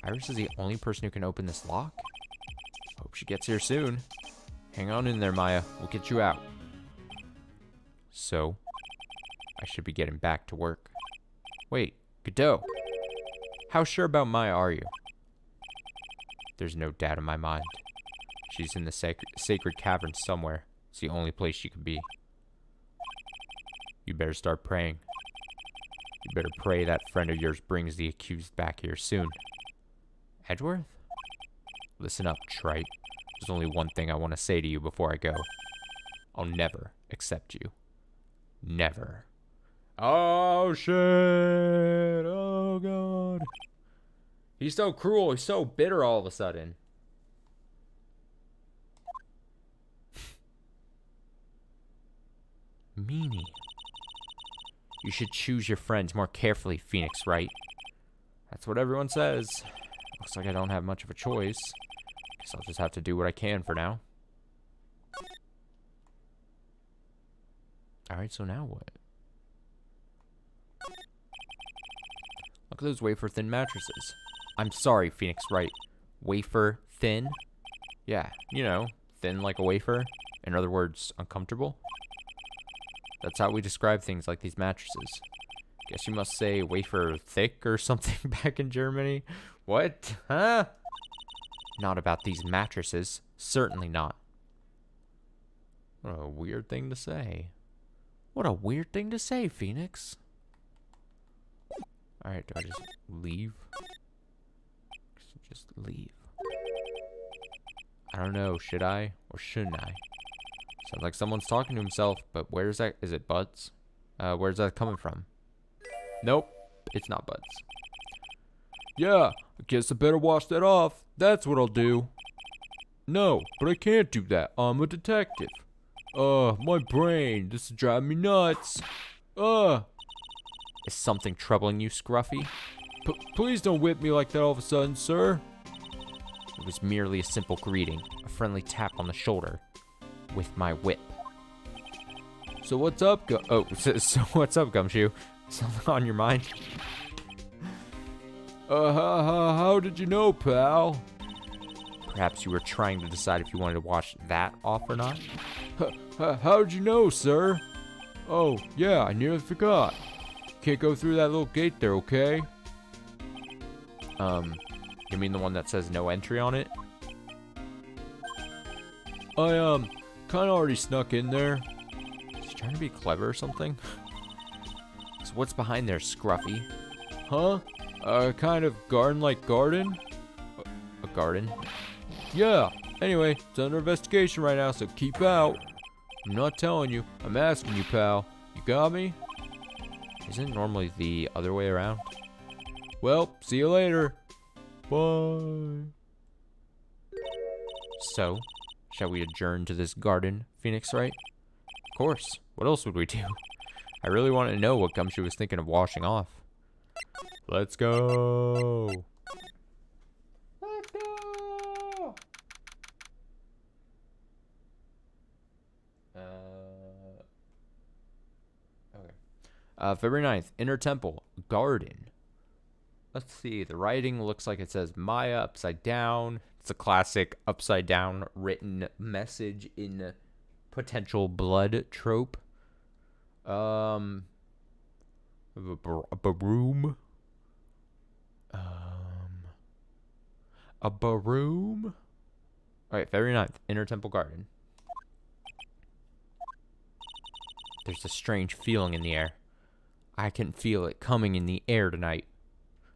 Iris is the only person who can open this lock? Hope she gets here soon. Hang on in there, Maya. We'll get you out. So, I should be getting back to work. Wait, Godot. How sure about Maya are you? There's no doubt in my mind. She's in the sacred cavern somewhere. It's the only place she could be. You better start praying. You better pray that friend of yours brings the accused back here soon. Edgeworth? Listen up, trite. There's only one thing I want to say to you before I go. I'll never accept you. Never. Oh, shit. Oh, God. He's so cruel. He's so bitter all of a sudden. Meanie. You should choose your friends more carefully, Phoenix Wright. That's what everyone says. Looks like I don't have much of a choice. Guess I'll just have to do what I can for now. Alright, so now what? Look at those wafer-thin mattresses. I'm sorry, Phoenix Wright. Wafer-thin? Yeah, you know, thin like a wafer. In other words, uncomfortable. That's how we describe things like these mattresses. Guess you must say wafer thick or something back in Germany. What? Huh? Not about these mattresses. Certainly not. What a weird thing to say. What a weird thing to say, Phoenix. Alright, do I just leave? Just leave. I don't know, should I or shouldn't I? Sounds like someone's talking to himself, but where's that? Is it Buds? Where's that coming from? Nope, it's not Buds. Yeah, I guess I better wash that off. That's what I'll do. No, but I can't do that. I'm a detective. My brain. This is driving me nuts. Is something troubling you, Scruffy? Please don't whip me like that all of a sudden, sir. It was merely a simple greeting, a friendly tap on the shoulder with my whip. So what's up, So what's up, Gumshoe? Something on your mind? How did you know, pal? Perhaps you were trying to decide if you wanted to wash that off or not? How'd you know, sir? Oh, yeah, I nearly forgot. Can't go through that little gate there, okay? You mean the one that says no entry on it? I, kinda already snuck in there. Is he trying to be clever or something? So what's behind there, Scruffy? Huh? Kind of garden-like garden? A garden? Yeah. Anyway, it's under investigation right now, so keep out. I'm not telling you. I'm asking you, pal. You got me? Isn't it normally the other way around? Well, see you later. Bye. So, shall we adjourn to this garden, Phoenix Wright? Of course. What else would we do? I really want to know what Gumshoe was thinking of washing off. Let's go. Let's go. Okay. February 9th, Inner Temple, Garden. Let's see, the writing looks like it says Maya upside down. It's a classic upside down written message in potential blood trope. A baroom. A baroom? Alright, February 9th, Inner Temple Garden. There's a strange feeling in the air. I can feel it coming in the air tonight.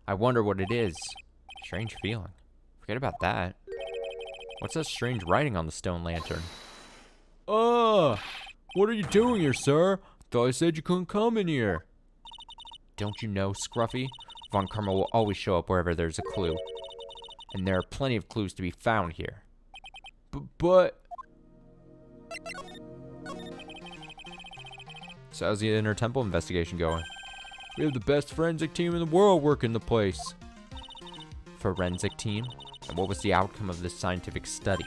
I wonder what it is. Strange feeling. Forget about that. What's that strange writing on the stone lantern? What are you doing here, sir? Thought I said you couldn't come in here. Don't you know, Scruffy? Von Karma will always show up wherever there's a clue. And there are plenty of clues to be found here. But... So how's the Inner Temple investigation going? We have the best forensic team in the world working the place. Forensic team? And what was the outcome of this scientific study?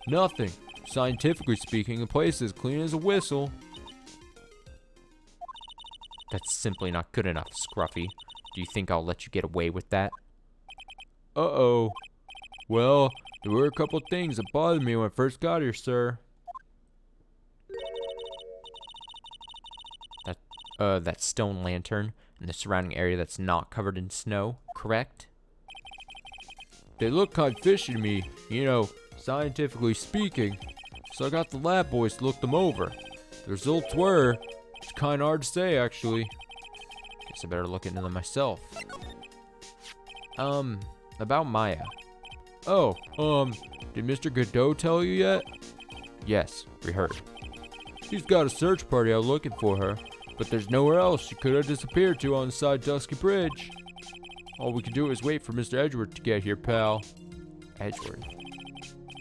Nothing. Scientifically speaking, the place is clean as a whistle. That's simply not good enough, Scruffy. Do you think I'll let you get away with that? Uh-oh. Well, there were a couple things that bothered me when I first got here, sir. That stone lantern and the surrounding area that's not covered in snow, correct? They look kind of fishy to me, you know, scientifically speaking. So I got the lab boys to look them over. The results were, it's kind of hard to say, actually. Guess I better look into them myself. About Maya. Oh, did Mr. Godot tell you yet? Yes, we heard. He's got a search party out looking for her, but there's nowhere else she could have disappeared to on the side Dusky Bridge. All we can do is wait for Mr. Edgeworth to get here, pal. Edgeworth?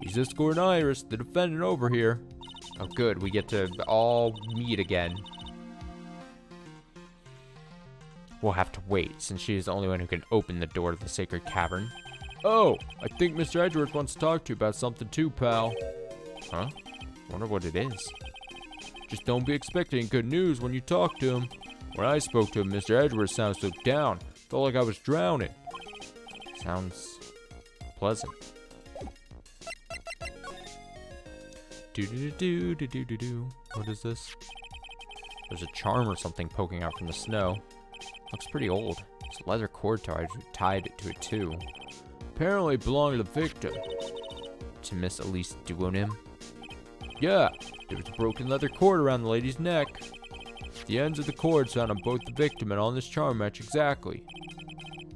He's escorting Iris, the defendant, over here. Oh good, we get to all meet again. We'll have to wait, since she is the only one who can open the door to the sacred cavern. Oh, I think Mr. Edgeworth wants to talk to you about something too, pal. Huh? Wonder what it is. Just don't be expecting good news when you talk to him. When I spoke to him, Mr. Edgeworth sounded so down. Felt like I was drowning. Sounds pleasant. Do-do-do-do-do-do-do. What is this? There's a charm or something poking out from the snow. Looks pretty old. It's a leather cord tied to it too. Apparently it belonged to the victim. To Miss Elise Duonim? Yeah, there was a broken leather cord around the lady's neck. The ends of the cords found on both the victim and on this charm match exactly.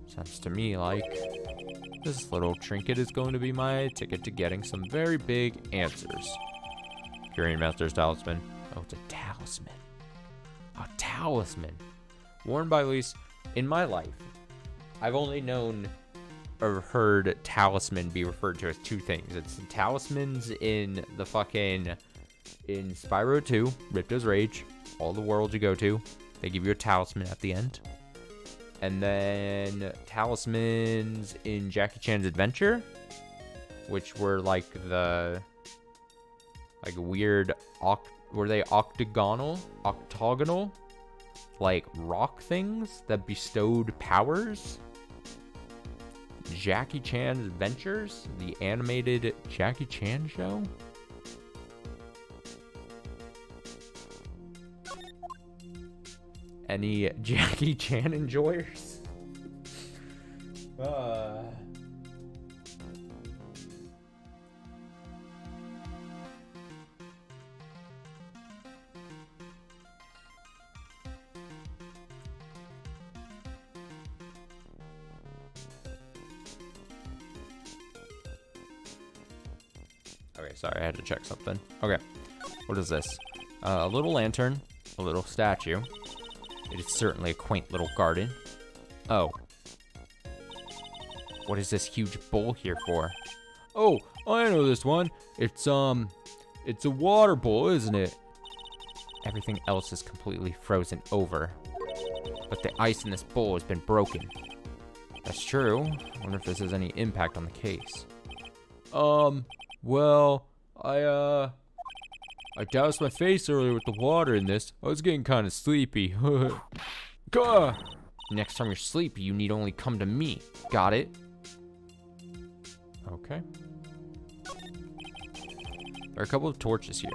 Sounds to me like this little trinket is going to be my ticket to getting some very big answers. Curing Master's talisman. Oh, it's a talisman. A talisman. Worn by Elise in my life. I've only known or heard talisman be referred to as two things. It's talismans in the fucking in Spyro 2, Ripto's Rage, all the worlds you go to, they give you a talisman at the end. And then talismans in Jackie Chan's Adventure, which were like the weird were they octagonal, like rock things that bestowed powers. Jackie Chan's Adventures, the animated Jackie Chan show. Any Jackie Chan enjoyers? Okay, sorry, I had to check something. Okay, what is this? A little lantern, a little statue. It is certainly a quaint little garden. Oh. What is this huge bowl here for? Oh, I know this one. It's a water bowl, isn't it? Everything else is completely frozen over. But the ice in this bowl has been broken. That's true. I wonder if this has any impact on the case. Well, I doused my face earlier with the water in this. I was getting kind of sleepy. Gah! Next time you're sleepy, you need only come to me. Got it? Okay. There are a couple of torches here.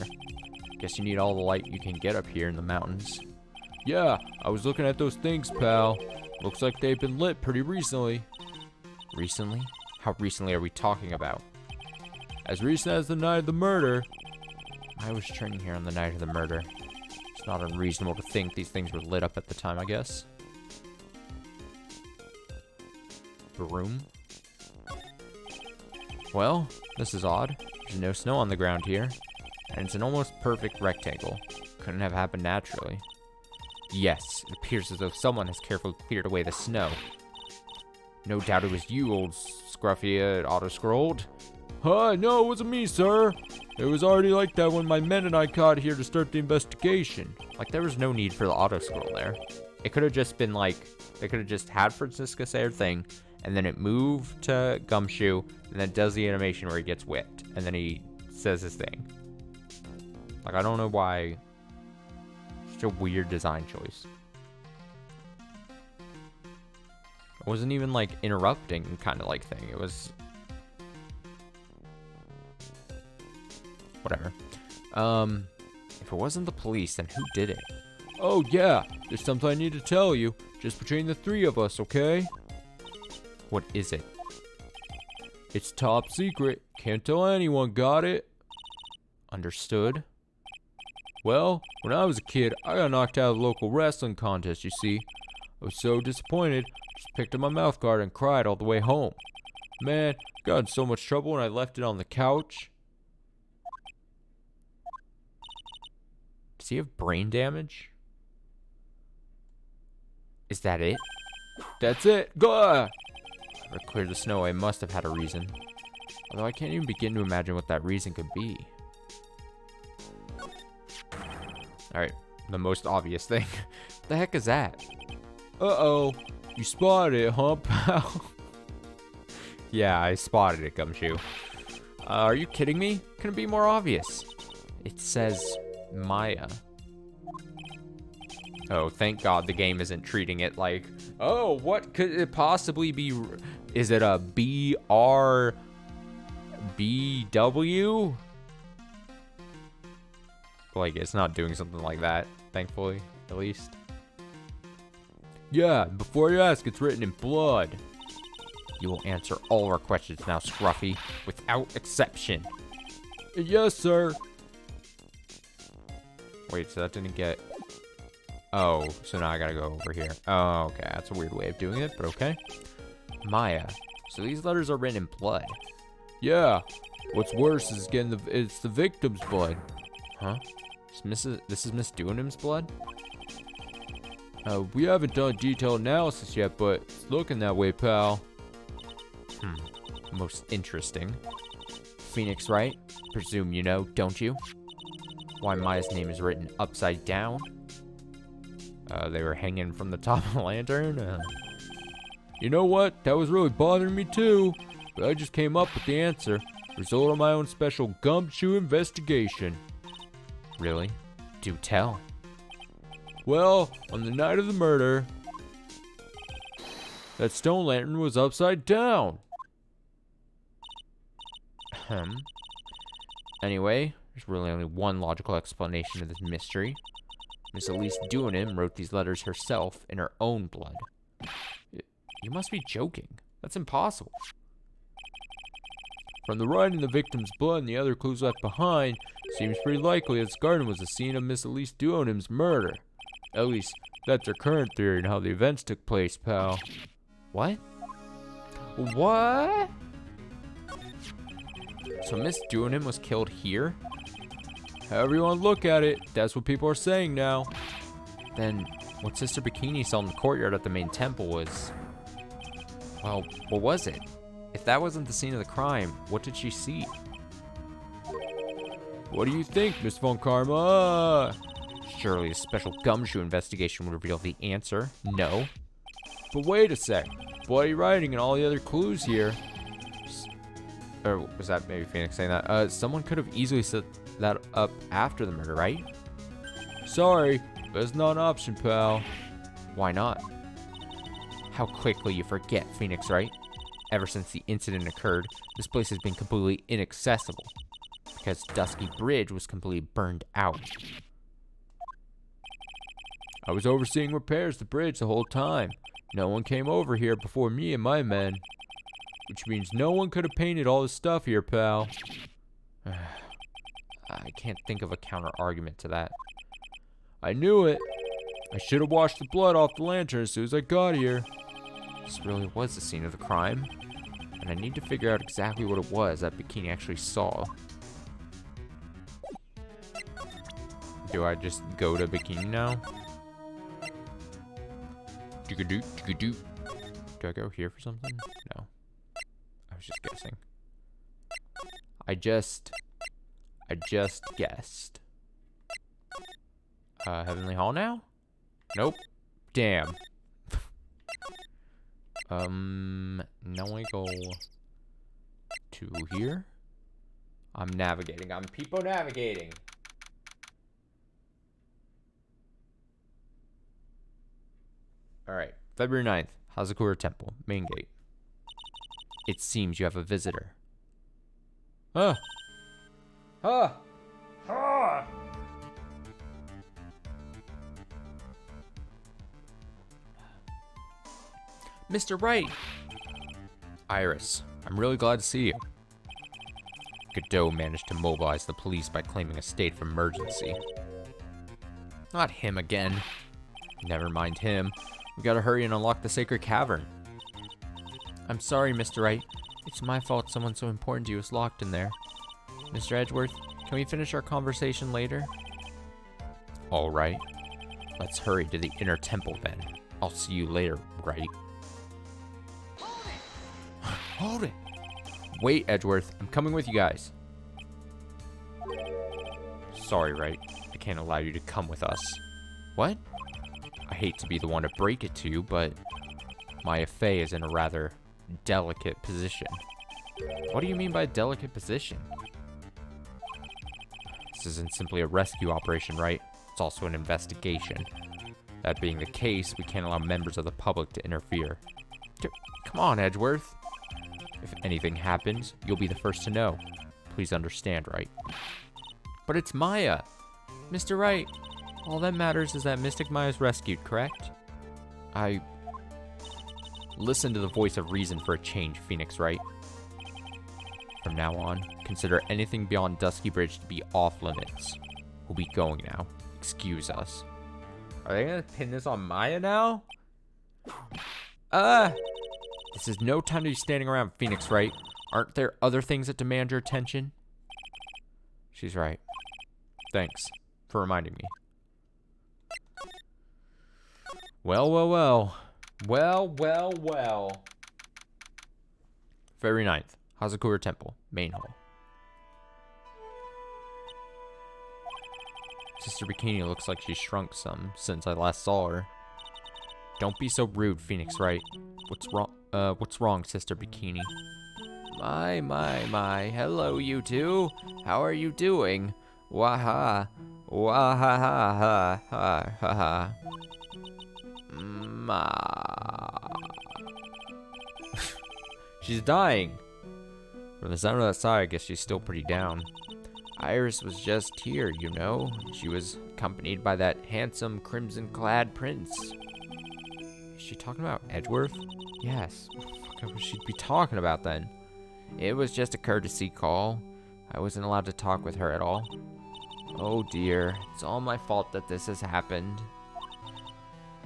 Guess you need all the light you can get up here in the mountains. Yeah, I was looking at those things, pal. Looks like they've been lit pretty recently. Recently? How recently are we talking about? As recent as the night of the murder. I was training here on the night of the murder. It's not unreasonable to think these things were lit up at the time, I guess. Broom? Well, this is odd. There's no snow on the ground here, and it's an almost perfect rectangle. Couldn't have happened naturally. Yes, it appears as though someone has carefully cleared away the snow. No doubt it was you, old scruffy auto-scrolled. No, it wasn't me, sir. It was already like that when my men and I got here to start the investigation. Like, there was no need for the auto-scroll there. It could have just been like, they could have just had Francisco say her thing, and then it moved to Gumshoe, and then does the animation where he gets whipped, and then he says his thing. Like, I don't know why. Such a weird design choice. It wasn't even like interrupting kind of like thing. It was whatever. If it wasn't the police, then who did it? Oh yeah, there's something I need to tell you. Just between the three of us, okay? What is it? It's top secret. Can't tell anyone, got it? Understood. Well, when I was a kid, I got knocked out of the local wrestling contest, you see. I was so disappointed, just picked up my mouth guard and cried all the way home. Man, got in so much trouble when I left it on the couch. Does he have brain damage? Is that it? That's it. Go! Whoever cleared the snow, I must have had a reason. Although I can't even begin to imagine what that reason could be. Alright, the most obvious thing. What the heck is that? Uh-oh. You spotted it, huh, pal? Yeah, I spotted it, Gumshoe. Are you kidding me? Couldn't be more obvious. It says Maya. Oh, thank God the game isn't treating it like, oh, what could it possibly be? Is it a BRBW? Like, it's not doing something like that, thankfully, at least. Yeah, before you ask, it's written in blood. You will answer all our questions now, Scruffy, without exception. Yes, sir. Wait, so that didn't get... Oh, so now I gotta go over here. Oh, okay, that's a weird way of doing it, but okay. Maya. So these letters are written in blood. Yeah. What's worse is getting it's the victim's blood. Huh? This is Miss Doonham's blood? We haven't done detailed analysis yet, but it's looking that way, pal. Most interesting. Phoenix Wright? Presume you know, don't you? Why Maya's name is written upside down? They were hanging from the top of the lantern? You know what? That was really bothering me too. But I just came up with the answer. Result of my own special gumshoe investigation. Really? Do tell. Well, on the night of the murder, that stone lantern was upside down. Anyway, there's really only one logical explanation to this mystery. Miss Elise Duanim wrote these letters herself in her own blood. You must be joking. That's impossible. From the writing, the victim's blood, and the other clues left behind, seems pretty likely that this garden was the scene of Miss Elise Duanim's murder. At least, that's her current theory on how the events took place, pal. What? What? So Miss Duanim was killed here? However you want to look at it, that's what people are saying now. Then what Sister Bikini saw in the courtyard at the main temple was... Well, what was it? If that wasn't the scene of the crime, what did she see? What do you think, Miss Von Karma? Surely a special gumshoe investigation would reveal the answer. No. But wait a sec. Bloody writing and all the other clues here. Or was that maybe Phoenix saying that? Someone could have easily set that up after the murder, right? Sorry, but it's not an option, pal. Why not? How quickly you forget, Phoenix Wright. Ever since the incident occurred, this place has been completely inaccessible. Because Dusky Bridge was completely burned out. I was overseeing repairs to the bridge the whole time. No one came over here before me and my men. Which means no one could have painted all this stuff here, pal. I can't think of a counter-argument to that. I knew it. I should have washed the blood off the lantern as soon as I got here. This really was the scene of the crime. And I need to figure out exactly what it was that Bikini actually saw. Do I just go to Bikini now? Do I go here for something? No. I was just guessing. I just guessed. Heavenly Hall now? Nope. Damn. Now I go to here. I'm navigating. I'm people navigating. Alright. February 9th. Hazakura Temple. Main gate. It seems you have a visitor. Huh. Mr. Wright! Iris, I'm really glad to see you. Godot managed to mobilize the police by claiming a state of emergency. Not him again. Never mind him. We gotta hurry and unlock the sacred cavern. I'm sorry, Mr. Wright. It's my fault someone so important to you is locked in there. Mr. Edgeworth, can we finish our conversation later? Alright. Let's hurry to the inner temple then. I'll see you later, Wright. Hold it! Wait, Edgeworth. I'm coming with you guys. Sorry, Wright. I can't allow you to come with us. What? I hate to be the one to break it to you, but Maya Fey is in a rather delicate position. What do you mean by a delicate position? This isn't simply a rescue operation, right? It's also an investigation. That being the case, we can't allow members of the public to interfere. Come on, Edgeworth. If anything happens, you'll be the first to know. Please understand, right? But it's Maya. Mr. Wright, all that matters is that Mystic Maya's rescued, correct? Listen to the voice of reason for a change, Phoenix Wright. From now on, consider anything beyond Dusky Bridge to be off limits. We'll be going now. Excuse us. Are they gonna pin this on Maya now? This is no time to be standing around, Phoenix Wright. Aren't there other things that demand your attention? She's right. Thanks for reminding me. Well, well, well. Well, well, well. February 9th. Hazakura Temple. Main hall. Sister Bikini looks like she's shrunk some since I last saw her. Don't be so rude, Phoenix Wright. What's wrong, Sister Bikini? My. Hello, you two. How are you doing? Waha. Waha ha ha ha ha. Ma. She's dying. From the sound of that sigh, I guess she's still pretty down. Iris was just here, you know. She was accompanied by that handsome crimson-clad prince. Is she talking about Edgeworth? Yes. What would she be talking about then? It was just a courtesy call. I wasn't allowed to talk with her at all. Oh dear, it's all my fault that this has happened.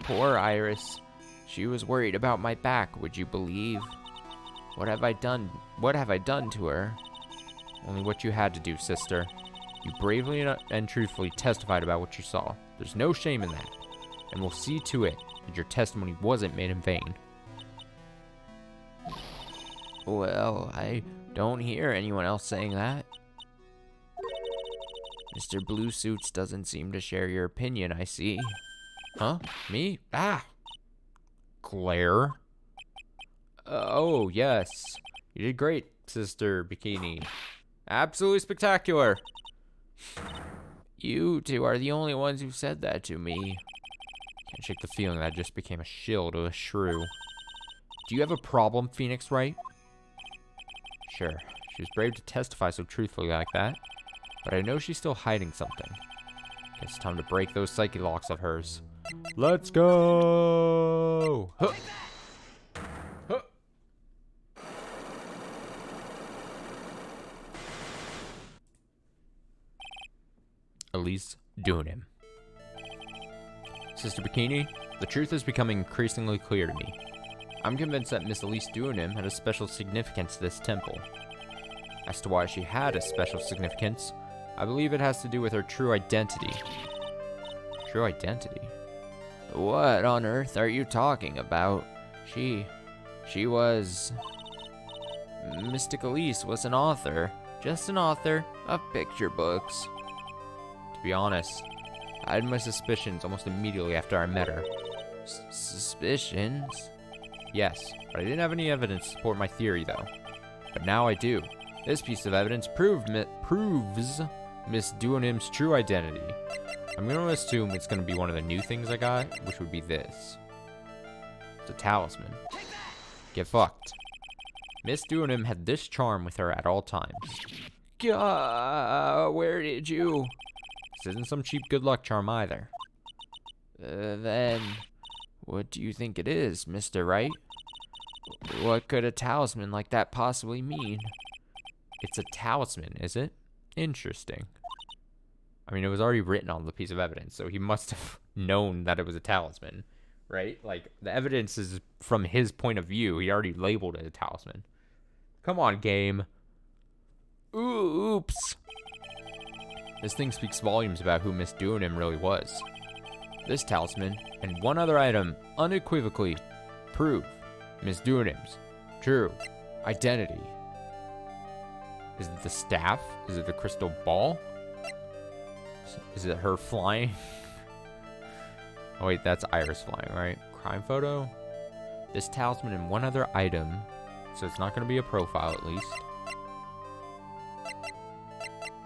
Poor Iris. She was worried about my back, would you believe? What have I done? What have I done to her? Only what you had to do, sister. You bravely and truthfully testified about what you saw. There's no shame in that. And we'll see to it that your testimony wasn't made in vain. Well, I don't hear anyone else saying that. Mr. Blue Suits doesn't seem to share your opinion, I see. Huh? Me? Ah! Claire? Oh, yes. You did great, Sister Bikini. Absolutely spectacular. You two are the only ones who said that to me. Can't shake the feeling that I just became a shill to a shrew. Do you have a problem, Phoenix Wright? Sure. She was brave to testify so truthfully like that. But I know she's still hiding something. It's time to break those psyche locks of hers. Let's go! Huh. Huh. Elise Dunim. Sister Bikini, the truth is becoming increasingly clear to me. I'm convinced that Miss Elise Dunim had a special significance to this temple. As to why she had a special significance, I believe it has to do with her true identity. True identity? What on earth are you talking about? She was... Mystic Elise was an author. Just an author of picture books. To be honest, I had my suspicions almost immediately after I met her. Suspicions? Yes, but I didn't have any evidence to support my theory, though. But now I do. This piece of evidence proves Miss Duonim's true identity. I'm going to assume it's going to be one of the new things I got, which would be this. It's a talisman. Get fucked. Miss Duonim had this charm with her at all times. Gah, where did you... This isn't some cheap good luck charm either. Then, what do you think it is, Mr. Wright? What could a talisman like that possibly mean? It's a talisman, is it? Interesting. I mean, it was already written on the piece of evidence, so he must have known that it was a talisman, right? Like, the evidence is from his point of view. He already labeled it a talisman. Come on, game. Oops. This thing speaks volumes about who Miss Duonim really was. This talisman and one other item unequivocally prove Miss Duonim's true identity. Is it the staff? Is it the crystal ball? Is it her flying? Oh wait, that's Iris flying, right? Crime photo? This talisman and one other item. So it's not going to be a profile at least.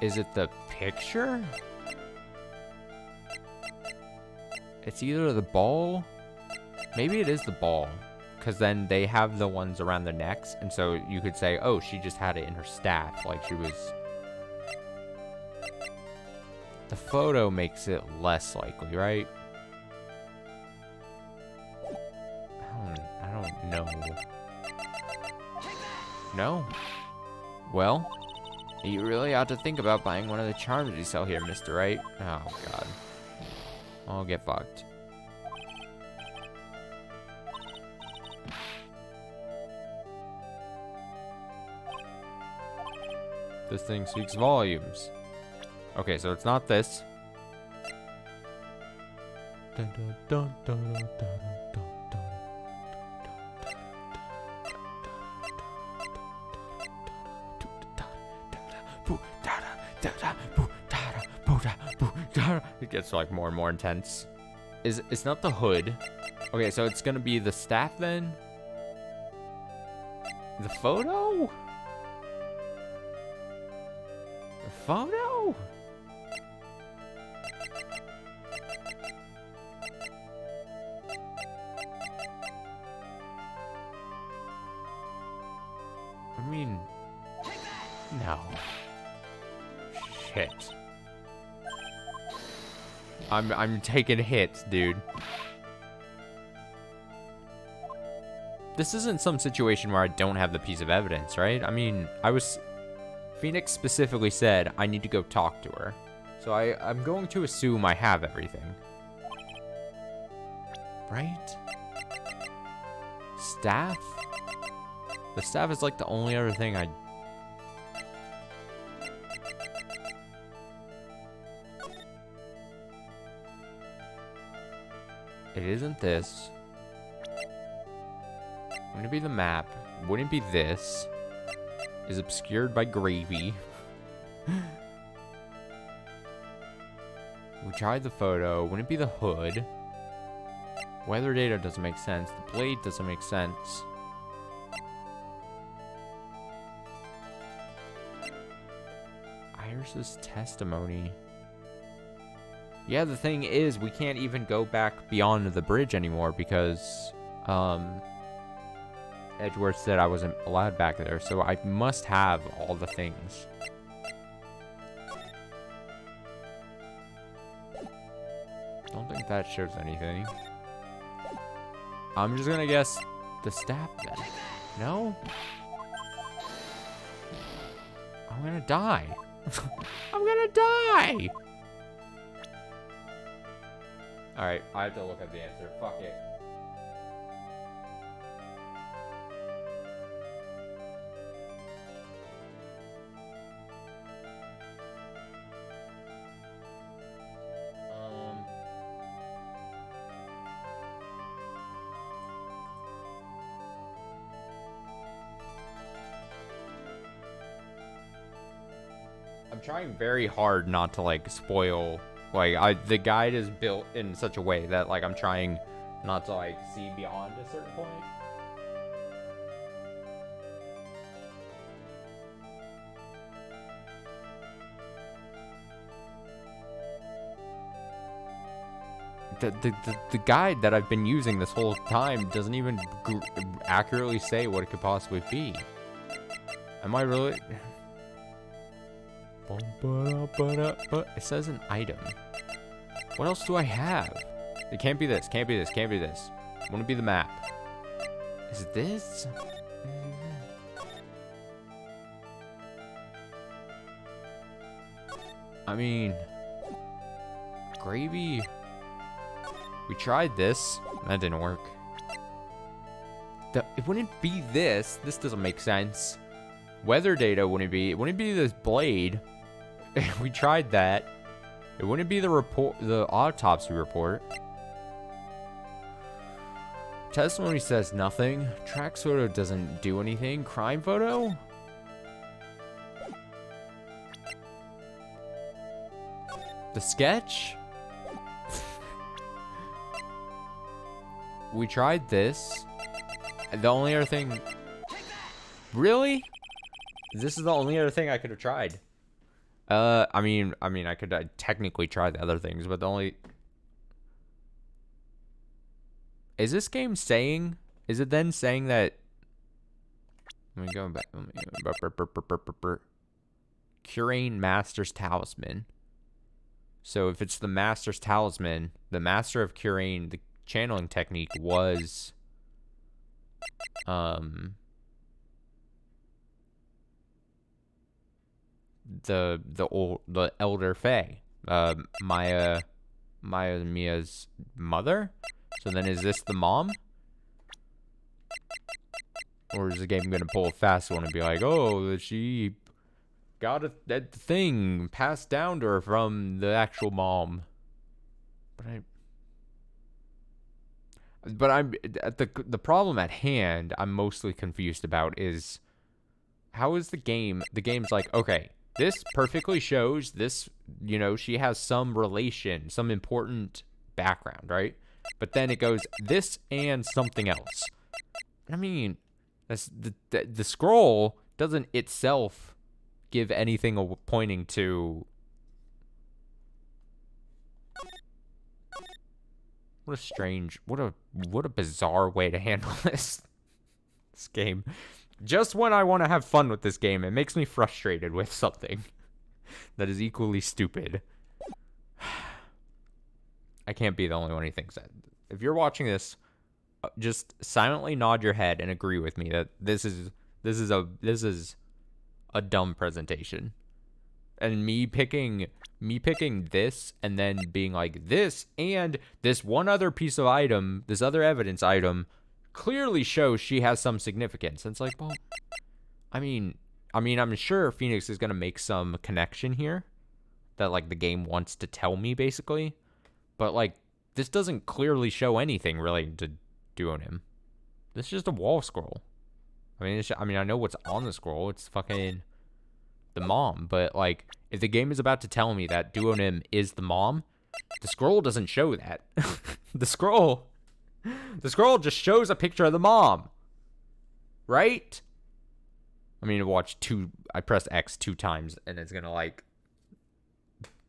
Is it the picture? It's either the ball. Maybe it is the ball. Because then they have the ones around their necks. And so you could say, oh, she just had it in her staff. Like she was... The photo makes it less likely, right? I don't know. No? Well, you really ought to think about buying one of the charms you sell here, Mr. Wright. Oh, God. I'll get fucked. This thing speaks volumes. Okay, so it's not this. It gets like more and more intense. It's not the hood. Okay, so it's gonna be the staff then? The photo? The photo? I mean, no. Shit. I'm taking hits, dude. This isn't some situation where I don't have the piece of evidence, right? I mean, Phoenix specifically said I need to go talk to her. So I'm going to assume I have everything. Right? Staff? The staff is like the only other thing I... It isn't this. Wouldn't it be the map? Wouldn't it be this? Is obscured by gravy. We tried the photo. Wouldn't it be the hood? Weather data doesn't make sense. The blade doesn't make sense. Iris's testimony. Yeah, the thing is, we can't even go back beyond the bridge anymore because, Edgeworth said I wasn't allowed back there, so I must have all the things. Don't think that shows anything. I'm just gonna guess the staff then. No? I'm gonna die. I'm gonna die! Alright, I have to look at the answer. Fuck it. I'm trying very hard not to like spoil. Like the guide is built in such a way that like I'm trying not to like see beyond a certain point. The guide that I've been using this whole time doesn't even accurately say what it could possibly be. Am I really? But it says an item. What else do I have? It can't be this, can't be this, can't be this. Wouldn't it be the map? Is it this? I mean, gravy. We tried this. That didn't work. It wouldn't be this. This doesn't make sense. Weather data wouldn't be. It wouldn't be this blade. We tried that. It wouldn't be the report, the autopsy report. Testimony says nothing. Tracks photo doesn't do anything. Crime photo? The sketch? We tried this. The only other thing... Really? This is the only other thing I could have tried. I mean, I could technically try the other things, but the only... Is this game saying... Is it then saying that... Let me go back. Curane Master's Talisman. So if it's the Master's Talisman, the Master of Curane, the channeling technique was... the Elder Fae, Mia's mother. So then, is this the mom, or is the game gonna pull a fast one and be like, oh, she got that thing passed down to her from the actual mom? But But the problem at hand I'm mostly confused about is how is the game's like, okay, this perfectly shows this, she has some relation, some important background, right? But then it goes this and something else. I mean, that's the scroll doesn't itself give anything pointing to. What a strange, what a bizarre way to handle this game. Just when I want to have fun with this game, it makes me frustrated with something that is equally stupid. I can't be the only one who thinks that. If you're watching this, just silently nod your head and agree with me that this is a dumb presentation. And me picking this and then being like this and this one other piece of item, this other evidence item clearly shows she has some significance. And it's like, well, I mean, I'm sure Phoenix is going to make some connection here that like the game wants to tell me basically. But like this doesn't clearly show anything relating to Duonim. This is just a wall scroll. I know what's on the scroll. It's fucking the mom, but like if the game is about to tell me that Duonim is the mom, the scroll doesn't show that. The scroll just shows a picture of the mom. Right? I press X 2 times and it's going to like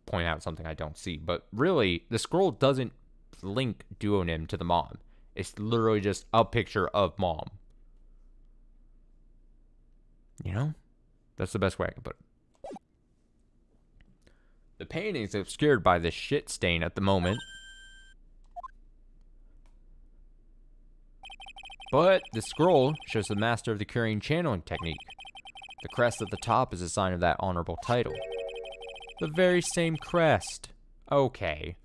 point out something I don't see, but really the scroll doesn't link Duonim to the mom. It's literally just a picture of mom. That's the best way I can put it. The painting is obscured by this shit stain at the moment. But the scroll shows the master of the curing channeling technique. The crest at the top is a sign of that honorable title. The very same crest. Okay.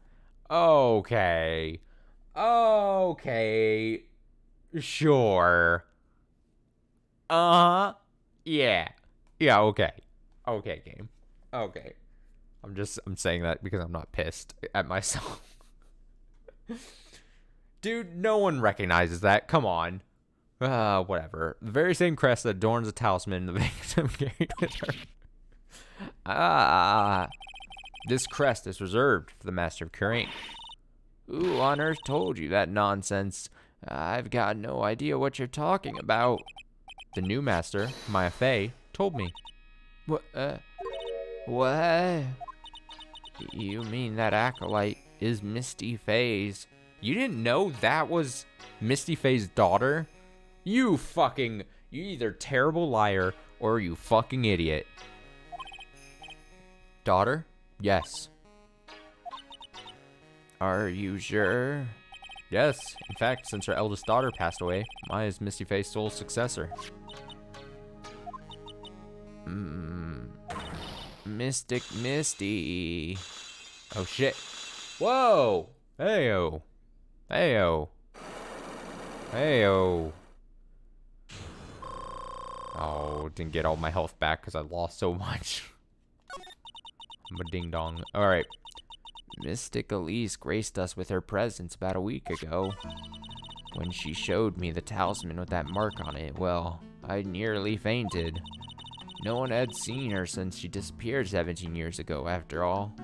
Sure. Yeah. Yeah, okay. Okay, game. Okay. I'm saying that because I'm not pissed at myself. Dude, no one recognizes that. Come on. Whatever. The very same crest that adorns the talisman the victim carried with her. This crest is reserved for the Master of Curing. Who on earth told you that nonsense? I've got no idea what you're talking about. The new master, Maya Fey, told me. What? You mean that acolyte is Misty Fey's? You didn't know that was Misty Fey's daughter? You either terrible liar or you fucking idiot. Daughter? Yes. Are you sure? Yes. In fact, since her eldest daughter passed away, Maya is Misty Fey's sole successor. Mystic Misty. Oh shit. Whoa! Heyo. Heyo. Heyo. Oh, didn't get all my health back because I lost so much. I'm a ding dong. Alright. Mystic Elise graced us with her presence about a week ago. When she showed me the talisman with that mark on it, well, I nearly fainted. No one had seen her since she disappeared 17 years ago, after all.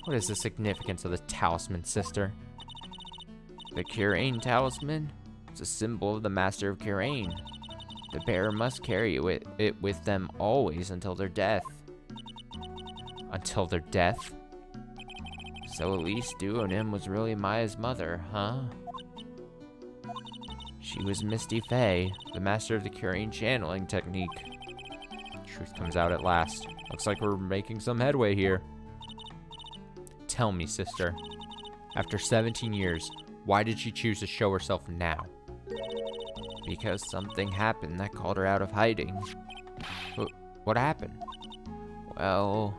What is the significance of the talisman, sister? The Curain talisman? It's a symbol of the Master of Curain. The bearer must carry it with them always until their death. Until their death? So Elise Duonim was really Maya's mother, huh? She was Misty Fey, the master of the Curain channeling technique. Truth comes out at last. Looks like we're making some headway here. Tell me, sister. After 17 years, why did she choose to show herself now? Because something happened that called her out of hiding. What happened? Well...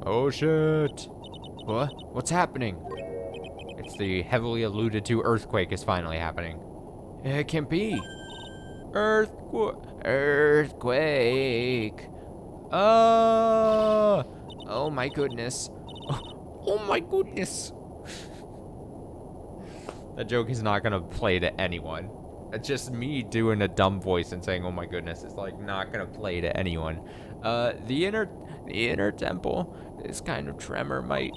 Oh shit! What? What's happening? It's the heavily alluded to earthquake is finally happening. It can't be. Earthquake. Oh my goodness. Oh my goodness. That joke is not gonna play to anyone. It's just me doing a dumb voice and saying, "Oh my goodness," it's like not gonna play to anyone. The inner temple. This kind of tremor might.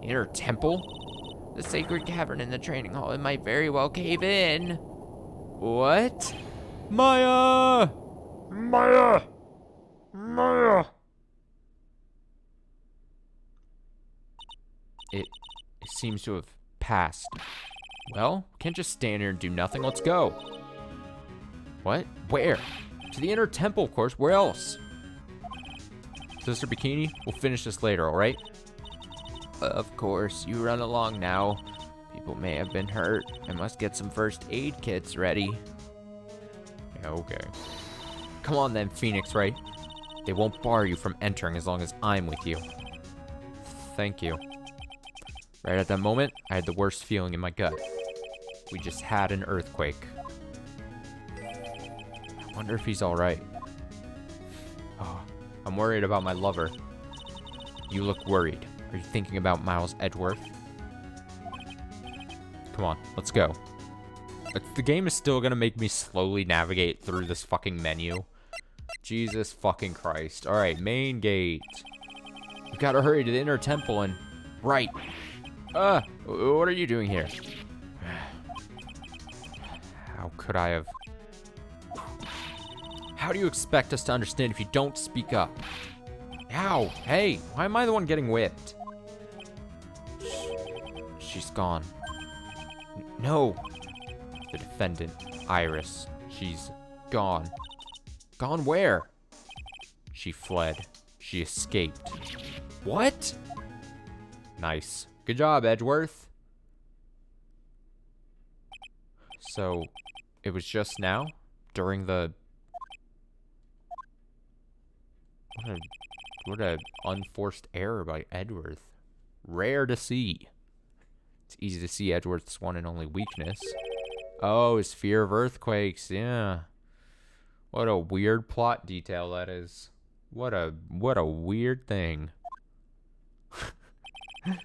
Inner temple? The sacred cavern in the training hall. It might very well cave in. What? Maya! Maya! Maya! It seems to have passed. Well, can't just stand here and do nothing. Let's go. What? Where? To the inner temple, of course. Where else? Sister Bikini, we'll finish this later, all right? Of course. You run along now. People may have been hurt. I must get some first aid kits ready. Yeah, okay. Come on then, Phoenix Wright. They won't bar you from entering as long as I'm with you. Thank you. Right at that moment, I had the worst feeling in my gut. We just had an earthquake. I wonder if he's alright. Oh, I'm worried about my lover. You look worried. Are you thinking about Miles Edgeworth? Come on, let's go. The game is still gonna make me slowly navigate through this fucking menu. Jesus fucking Christ. Alright, main gate. We gotta hurry to the inner temple and... Right. What are you doing here? How could I have... How do you expect us to understand if you don't speak up? Ow! Hey, why am I the one getting whipped? She's gone. No! The defendant, Iris. She's gone. Gone where? She fled. She escaped. What? Nice. Good job, Edgeworth. So, it was just now? During the... What a unforced error by Edgeworth. Rare to see. It's easy to see Edgeworth's one and only weakness. Oh, his fear of earthquakes, yeah. What a weird plot detail that is. What a weird thing. I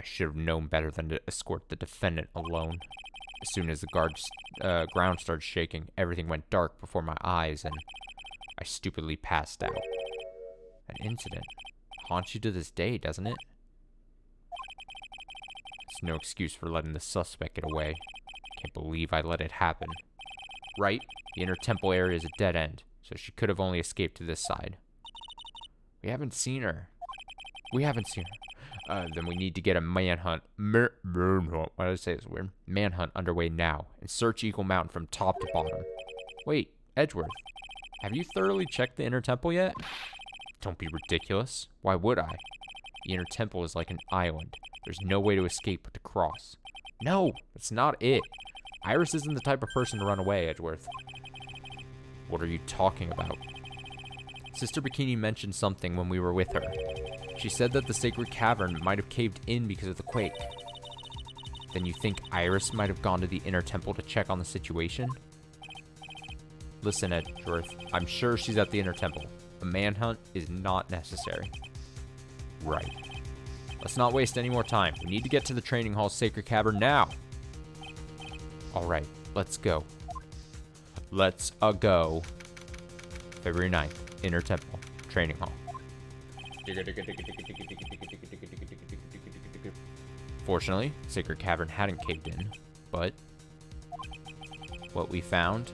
should have known better than to escort the defendant alone. As soon as the ground started shaking, everything went dark before my eyes, and I stupidly passed out. An incident haunts you to this day, doesn't it? It's no excuse for letting the suspect get away. Can't believe I let it happen. Right? The inner temple area is a dead end, so she could have only escaped to this side. We haven't seen her. Then we need to get a manhunt. Why did I say this weird? Manhunt underway now, and search Eagle Mountain from top to bottom. Wait, Edgeworth, have you thoroughly checked the inner temple yet? Don't be ridiculous. Why would I? The inner temple is like an island. There's no way to escape but to cross. No, that's not it. Iris isn't the type of person to run away, Edgeworth. What are you talking about? Sister Bikini mentioned something when we were with her. She said that the sacred cavern might have caved in because of the quake. Then you think Iris might have gone to the inner temple to check on the situation? Listen, Edgeworth, I'm sure she's at the inner temple. A manhunt is not necessary. Right. Let's not waste any more time. We need to get to the training hall's sacred cavern now. Alright, let's go. Let's go. February 9th, Inner Temple, Training Hall. Fortunately, Sacred Cavern hadn't caved in, but what we found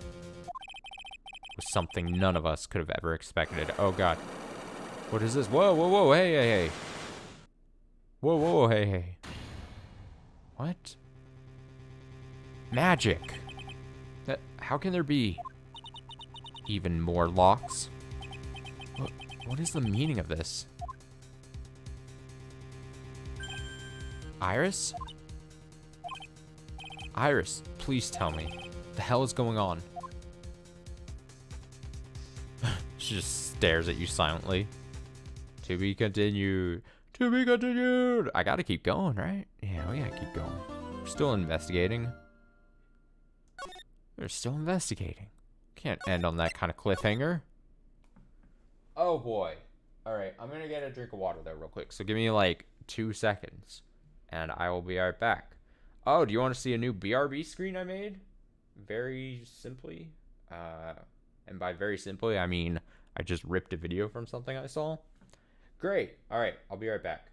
was something none of us could have ever expected. Oh god. What is this? Whoa, whoa, whoa, hey, hey, hey. Whoa, whoa, hey, hey. What? Magic. How can there be even more locks? What is the meaning of this? Iris? Iris, please tell me. What the hell is going on? She just stares at you silently. To be continued. To be continued. I gotta keep going, right? Yeah, we gotta keep going. We're still investigating. We're still investigating. Can't end on that kind of cliffhanger. Oh boy. Alright, I'm gonna get a drink of water there real quick. So give me like 2 seconds. And I will be right back. Oh, do you want to see a new BRB screen I made? Very simply. And by very simply, I mean I just ripped a video from something I saw. Great. All right, I'll be right back.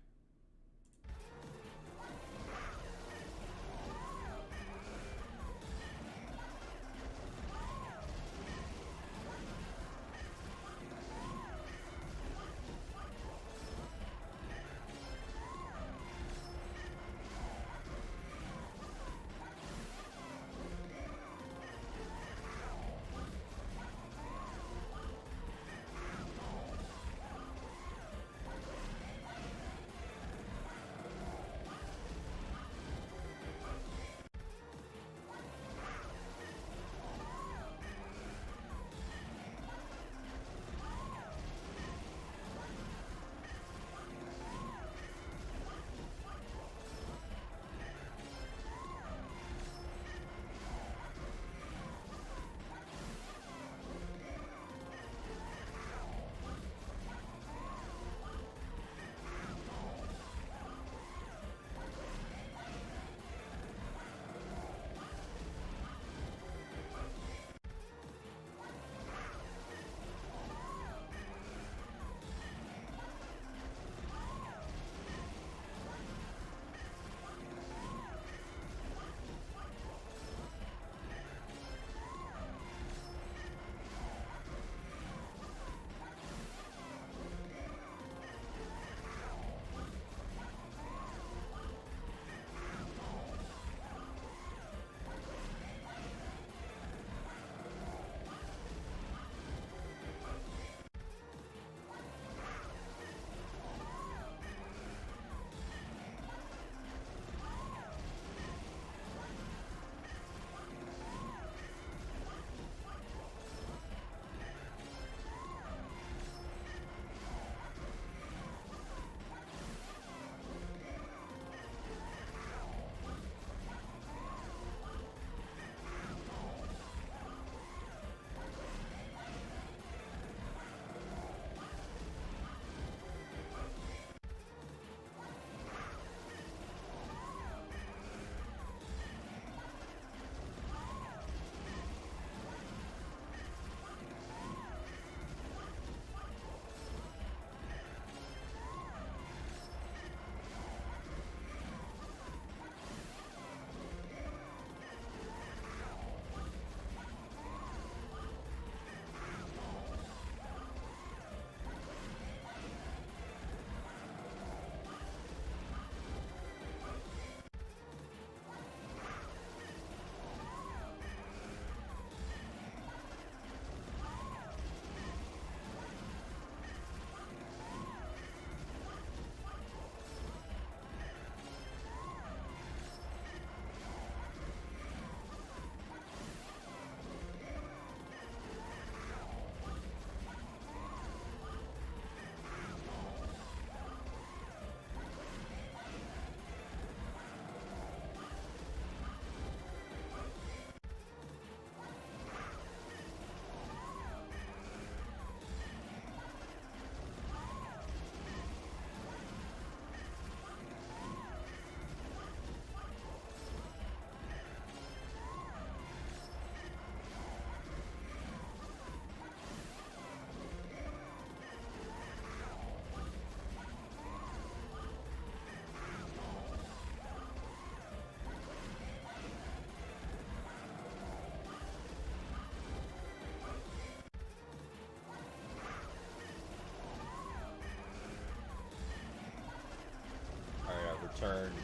Returned.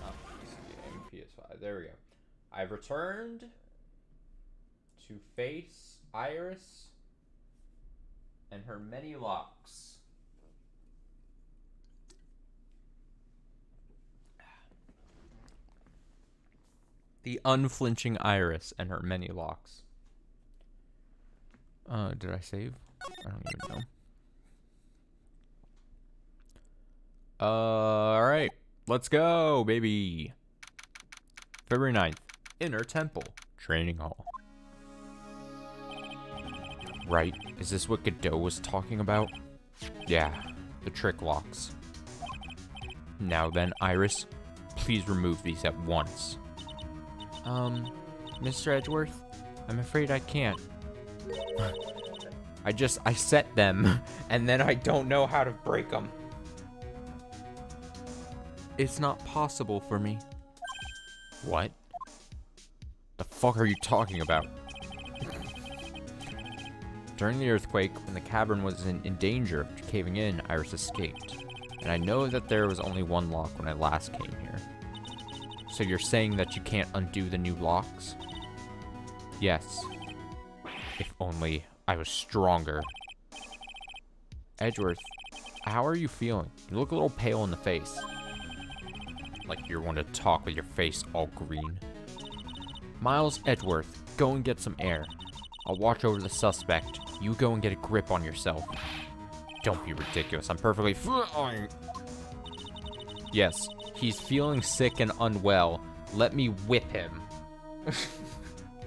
Not PC game, PS5. There we go. I've returned to face Iris and her many locks. The unflinching Iris and her many locks. Did I save? I don't even know. Alright. Let's go, baby. February 9th. Inner Temple. Training Hall. Right. Is this what Godot was talking about? Yeah. The trick locks. Now then, Iris. please remove these at once. Mr. Edgeworth, I'm afraid I can't. I set them, and then I don't know how to break them. It's not possible for me. What? The fuck are you talking about? During the earthquake, when the cavern was in danger of caving in, Iris escaped. And I know that there was only one lock when I last came here. So you're saying that you can't undo the new locks? Yes. If only I was stronger. Edgeworth, how are you feeling? You look a little pale in the face. Like you want to talk with your face all green. Miles Edgeworth, go and get some air. I'll watch over the suspect. You go and get a grip on yourself. Don't be ridiculous. I'm perfectly fine. Yes, he's feeling sick and unwell. Let me whip him.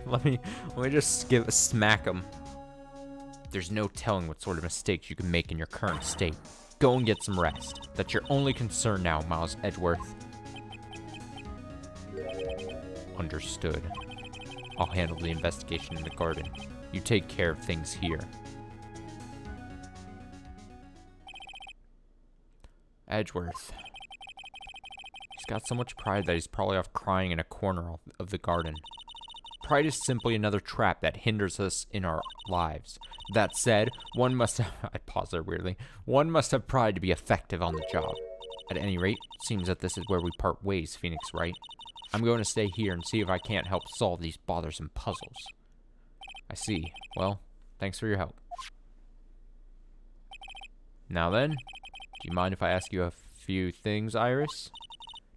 let me just smack him. There's no telling what sort of mistakes you can make in your current state. Go and get some rest. That's your only concern now, Miles Edgeworth. Understood. I'll handle the investigation in the garden. You take care of things here. Edgeworth. He's got so much pride that he's probably off crying in a corner of the garden. Pride is simply another trap that hinders us in our lives. That said, one must have... I pause there weirdly. One must have pride to be effective on the job. At any rate, it seems that this is where we part ways, Phoenix Wright. I'm going to stay here and see if I can't help solve these bothersome puzzles. I see. Well, thanks for your help. Now then, do you mind if I ask you a few things, Iris?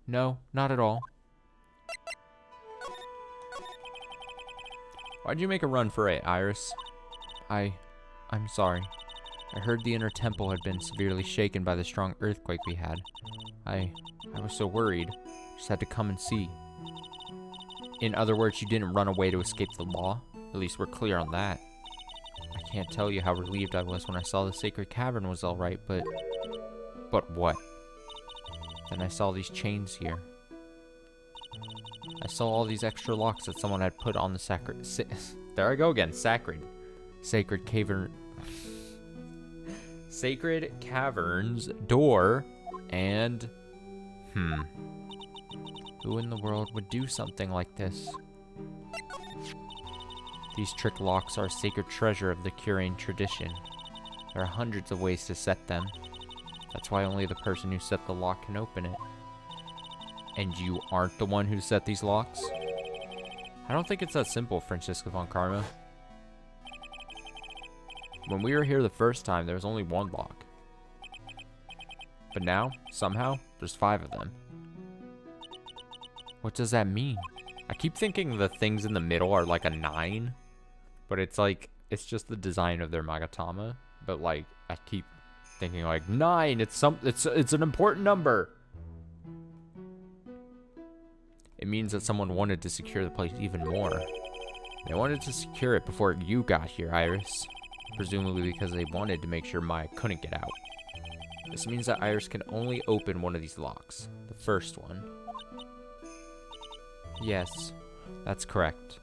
No, not at all. Why'd you make a run for it, Iris? I'm sorry. I heard the inner temple had been severely shaken by the strong earthquake we had. I was so worried. Just had to come and see. In other words, you didn't run away to escape the law? At least we're clear on that. I can't tell you how relieved I was when I saw the sacred cavern was alright, but... But what? Then I saw these chains here. I saw all these extra locks that someone had put on the sacred... there I go again, sacred. Sacred cavern... Sacred Cavern's door, and... Who in the world would do something like this? These trick locks are a sacred treasure of the Curian tradition. There are hundreds of ways to set them. That's why only the person who set the lock can open it. And you aren't the one who set these locks? I don't think it's that simple, Francisca von Karma. When we were here the first time, there was only one lock. But now, somehow, there's 5 of them. What does that mean? I keep thinking the things in the middle are like a 9. But it's like, it's just the design of their Magatama. But like, I keep thinking like 9, it's an important number. It means that someone wanted to secure the place even more. They wanted to secure it before you got here, Iris. Presumably because they wanted to make sure Maya couldn't get out. This means that Iris can only open one of these locks. The first one. Yes, that's correct.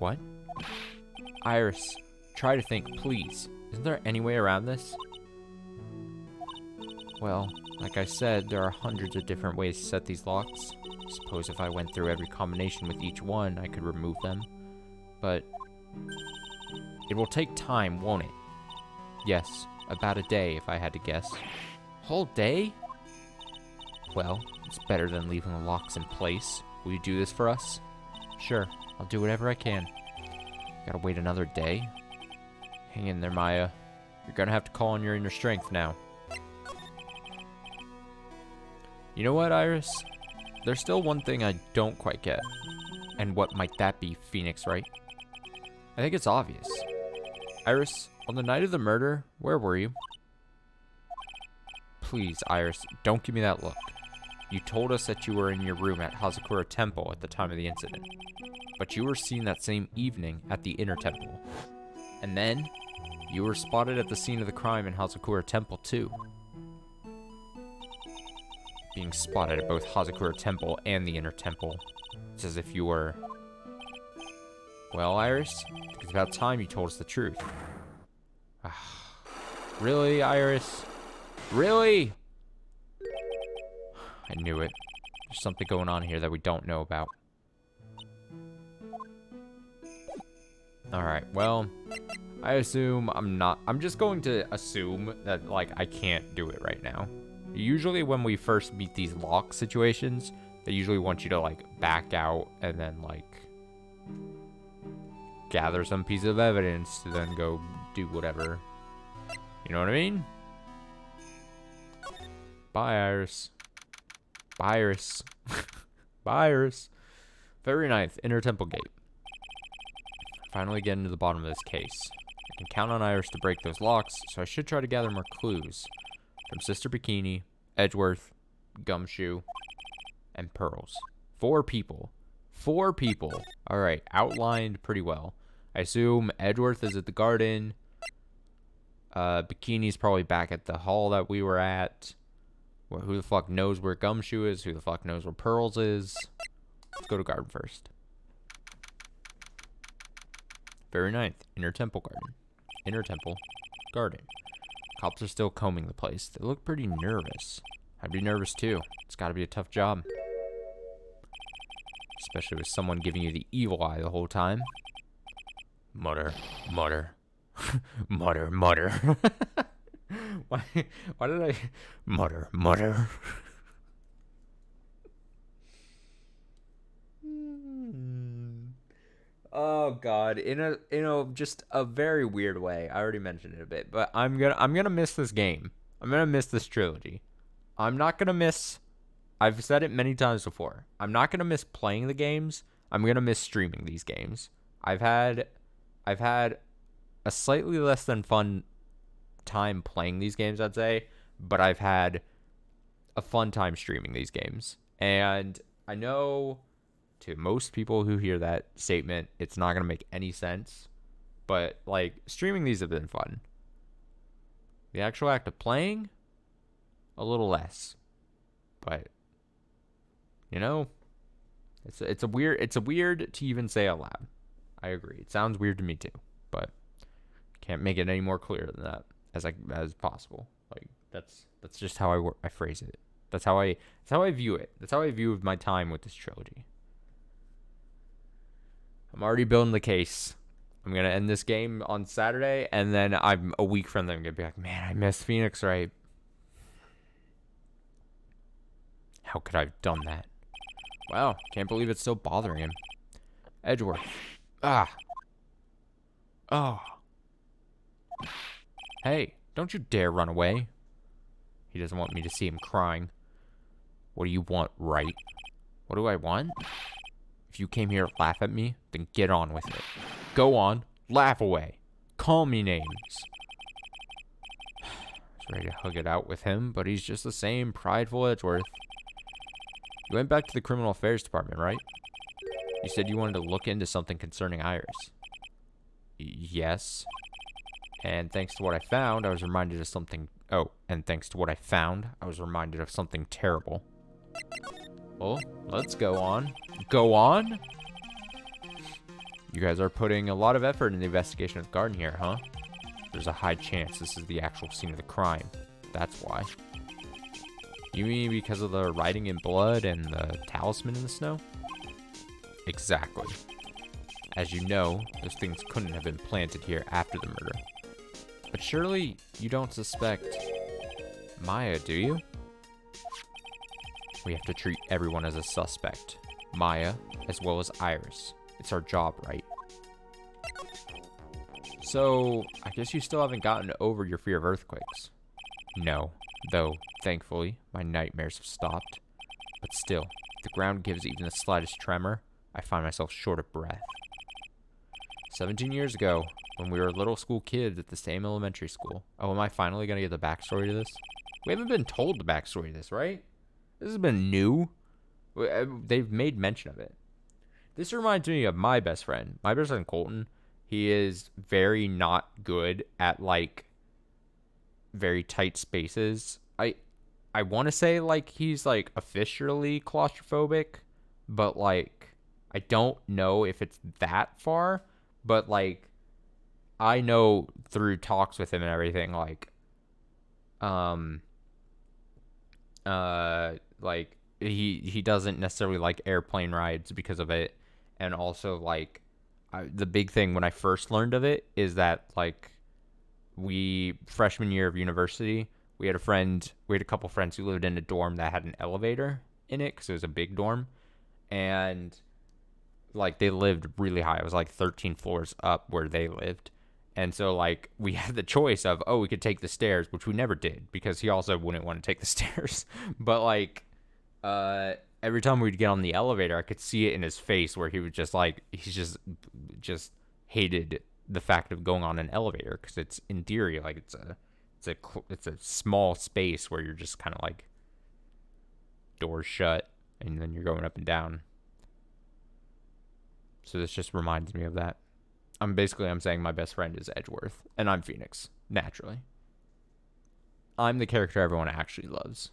What? Iris, try to think, please. Isn't there any way around this? Well, like I said, there are hundreds of different ways to set these locks. Suppose if I went through every combination with each one, I could remove them. But... it will take time, won't it? Yes, about a day if I had to guess. Whole day? Well, it's better than leaving the locks in place. Will you do this for us? Sure, I'll do whatever I can. Gotta wait another day? Hang in there, Maya. You're gonna have to call on your inner strength now. You know what, Iris? There's still one thing I don't quite get. And what might that be, Phoenix Wright? I think it's obvious. Iris, on the night of the murder, where were you? Please, Iris, don't give me that look. You told us that you were in your room at Hazakura Temple at the time of the incident. But you were seen that same evening at the Inner Temple. And then, you were spotted at the scene of the crime in Hazakura Temple too. being spotted at both Hazakura Temple and the Inner Temple. It's as if you were... Well, Iris, it's about time you told us the truth. Really, Iris? Really? I knew it. There's something going on here that we don't know about. Alright, well, I assume I'm just going to assume that, like, I can't do it right now. Usually when we first meet these lock situations, they usually want you to, like, back out and then, like, gather some piece of evidence to then go do whatever. You know what I mean? Bye, Iris. Bye, Iris. Bye, Iris. February 9th, Inner Temple Gate. Finally getting to the bottom of this case. I can count on Iris to break those locks, so I should try to gather more clues. From Sister Bikini, Edgeworth, Gumshoe, and Pearls. 4 people. 4 people. Alright, outlined pretty well. I assume Edgeworth is at the garden. Bikini's probably back at the hall that we were at. Well, who the fuck knows where Gumshoe is? Who the fuck knows where Pearls is? Let's go to garden first. February 9th, Inner Temple Garden. Inner Temple Garden. Cops are still combing the place. They look pretty nervous. I'd be nervous too. It's gotta be a tough job. Especially with someone giving you the evil eye the whole time. Mutter, mutter. Mutter, mutter. Why did I... Mutter, mutter. Oh God, in a just a very weird way. I already mentioned it a bit, but I'm gonna miss this game. I'm gonna miss this trilogy. I'm not gonna miss. I've said it many times before. I'm not gonna miss playing the games. I'm gonna miss streaming these games. I've had a slightly less than fun time playing these games, I'd say, but I've had a fun time streaming these games. And I know to most people who hear that statement, it's not going to make any sense, but like streaming these have been fun. The actual act of playing, a little less, but you know, it's a weird to even say out loud. I agree. It sounds weird to me too, but can't make it any more clear than that as possible. Like that's just how I phrase it. That's how I view it. That's how I view my time with this trilogy. I'm already building the case. I'm going to end this game on Saturday, and then I'm a week from them going to be like, man, I missed Phoenix Wright. How could I have done that? Wow, can't believe it's still bothering him. Edgeworth. Ah. Oh. Hey, don't you dare run away. He doesn't want me to see him crying. What do you want, Wright? What do I want? If you came here to laugh at me, then get on with it. Go on, laugh away. Call me names. I was ready to hug it out with him, but he's just the same prideful Edgeworth. You went back to the Criminal Affairs Department, right? You said you wanted to look into something concerning Iris. Yes. And thanks to what I found, I was reminded of something... Oh, and thanks to what I found, I was reminded of something terrible. Well, let's go on. Go on? You guys are putting a lot of effort in the investigation of the garden here, huh? There's a high chance this is the actual scene of the crime. That's why. You mean because of the writing in blood and the talisman in the snow? Exactly. As you know, those things couldn't have been planted here after the murder. But surely you don't suspect Maya, do you? We have to treat everyone as a suspect. Maya, as well as Iris. It's our job, right? So, I guess you still haven't gotten over your fear of earthquakes. No, though, thankfully, my nightmares have stopped. But still, if the ground gives even the slightest tremor, I find myself short of breath. 17 years ago, when we were little school kids at the same elementary school. Oh, am I finally going to get the backstory to this? We haven't been told the backstory to this, right? This has been new. They've made mention of it. This reminds me of my best friend. My best friend, Colton. He is very not good at, like, very tight spaces. I want to say like he's like officially claustrophobic, but like I don't know if it's that far, but like I know through talks with him and everything, like he doesn't necessarily like airplane rides because of it. And also like the big thing when I first learned of it is that like freshman year of university, we had a couple friends who lived in a dorm that had an elevator in it because it was a big dorm. And like they lived really high. It was like 13 floors up where they lived. And so like we had the choice of, we could take the stairs, which we never did because he also wouldn't want to take the stairs. But like every time we'd get on the elevator, I could see it in his face where he was just like, he's just hated the fact of going on an elevator because it's in theory like it's a small space where you're just kind of like doors shut and then you're going up and down. So this just reminds me of that. I'm saying my best friend is Edgeworth, and I'm Phoenix, naturally. I'm the character everyone actually loves.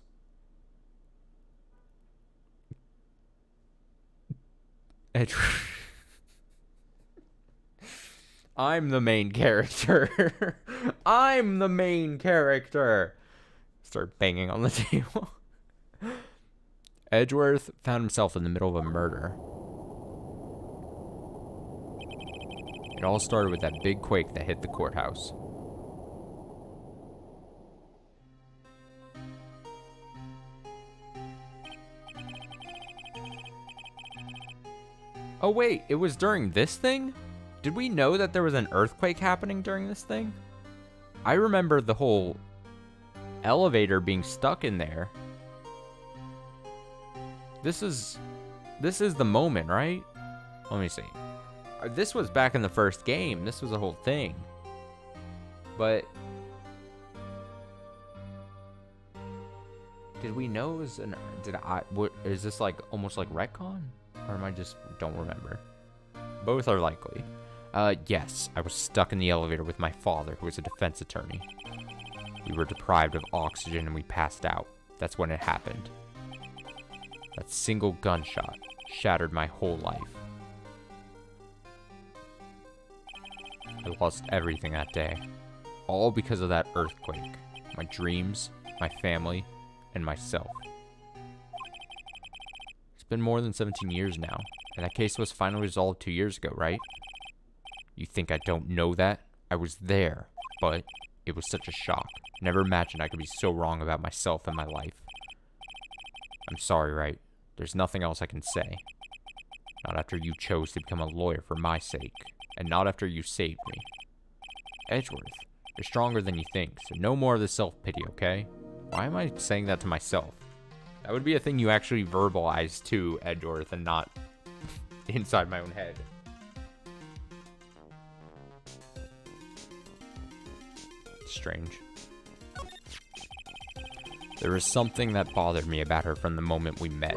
Edgeworth. I'm the main character. I'm the main character. Start banging on the table. Edgeworth found himself in the middle of a murder. It all started with that big quake that hit the courthouse. Oh wait, it was during this thing? Did we know that there was an earthquake happening during this thing? I remember the whole elevator being stuck in there. This is the moment, right? Let me see. This was back in the first game. This was a whole thing. But did we know it was is this like almost like retcon? Or am I just don't remember? Both are likely. Yes, I was stuck in the elevator with my father, who was a defense attorney. We were deprived of oxygen and we passed out. That's when it happened. That single gunshot shattered my whole life. I lost everything that day, all because of that earthquake. My dreams, my family, and myself. It's been more than 17 years now, and that case was finally resolved 2 years ago, right? You think I don't know that? I was there, but it was such a shock. Never imagined I could be so wrong about myself and my life. I'm sorry, right? There's nothing else I can say. Not after you chose to become a lawyer for my sake. And not after you saved me. Edgeworth, you're stronger than you think, so no more of the self-pity, okay? Why am I saying that to myself? That would be a thing you actually verbalize to Edgeworth and not inside my own head. Strange. There was something that bothered me about her from the moment we met.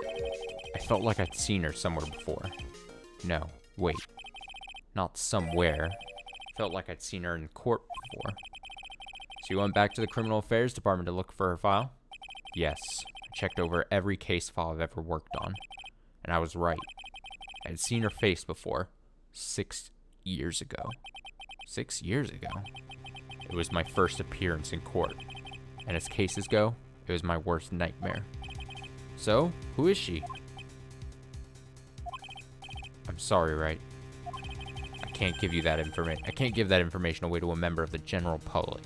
I felt like I'd seen her somewhere before. No, wait. Not somewhere. Felt like I'd seen her in court before. So you went back to the Criminal Affairs Department to look for her file? Yes. I checked over every case file I've ever worked on. And I was right. I had seen her face before. 6 years ago. 6 years ago? It was my first appearance in court. And as cases go, it was my worst nightmare. So, who is she? I'm sorry, right? I can't give you that information. I can't give that information away to a member of the general public.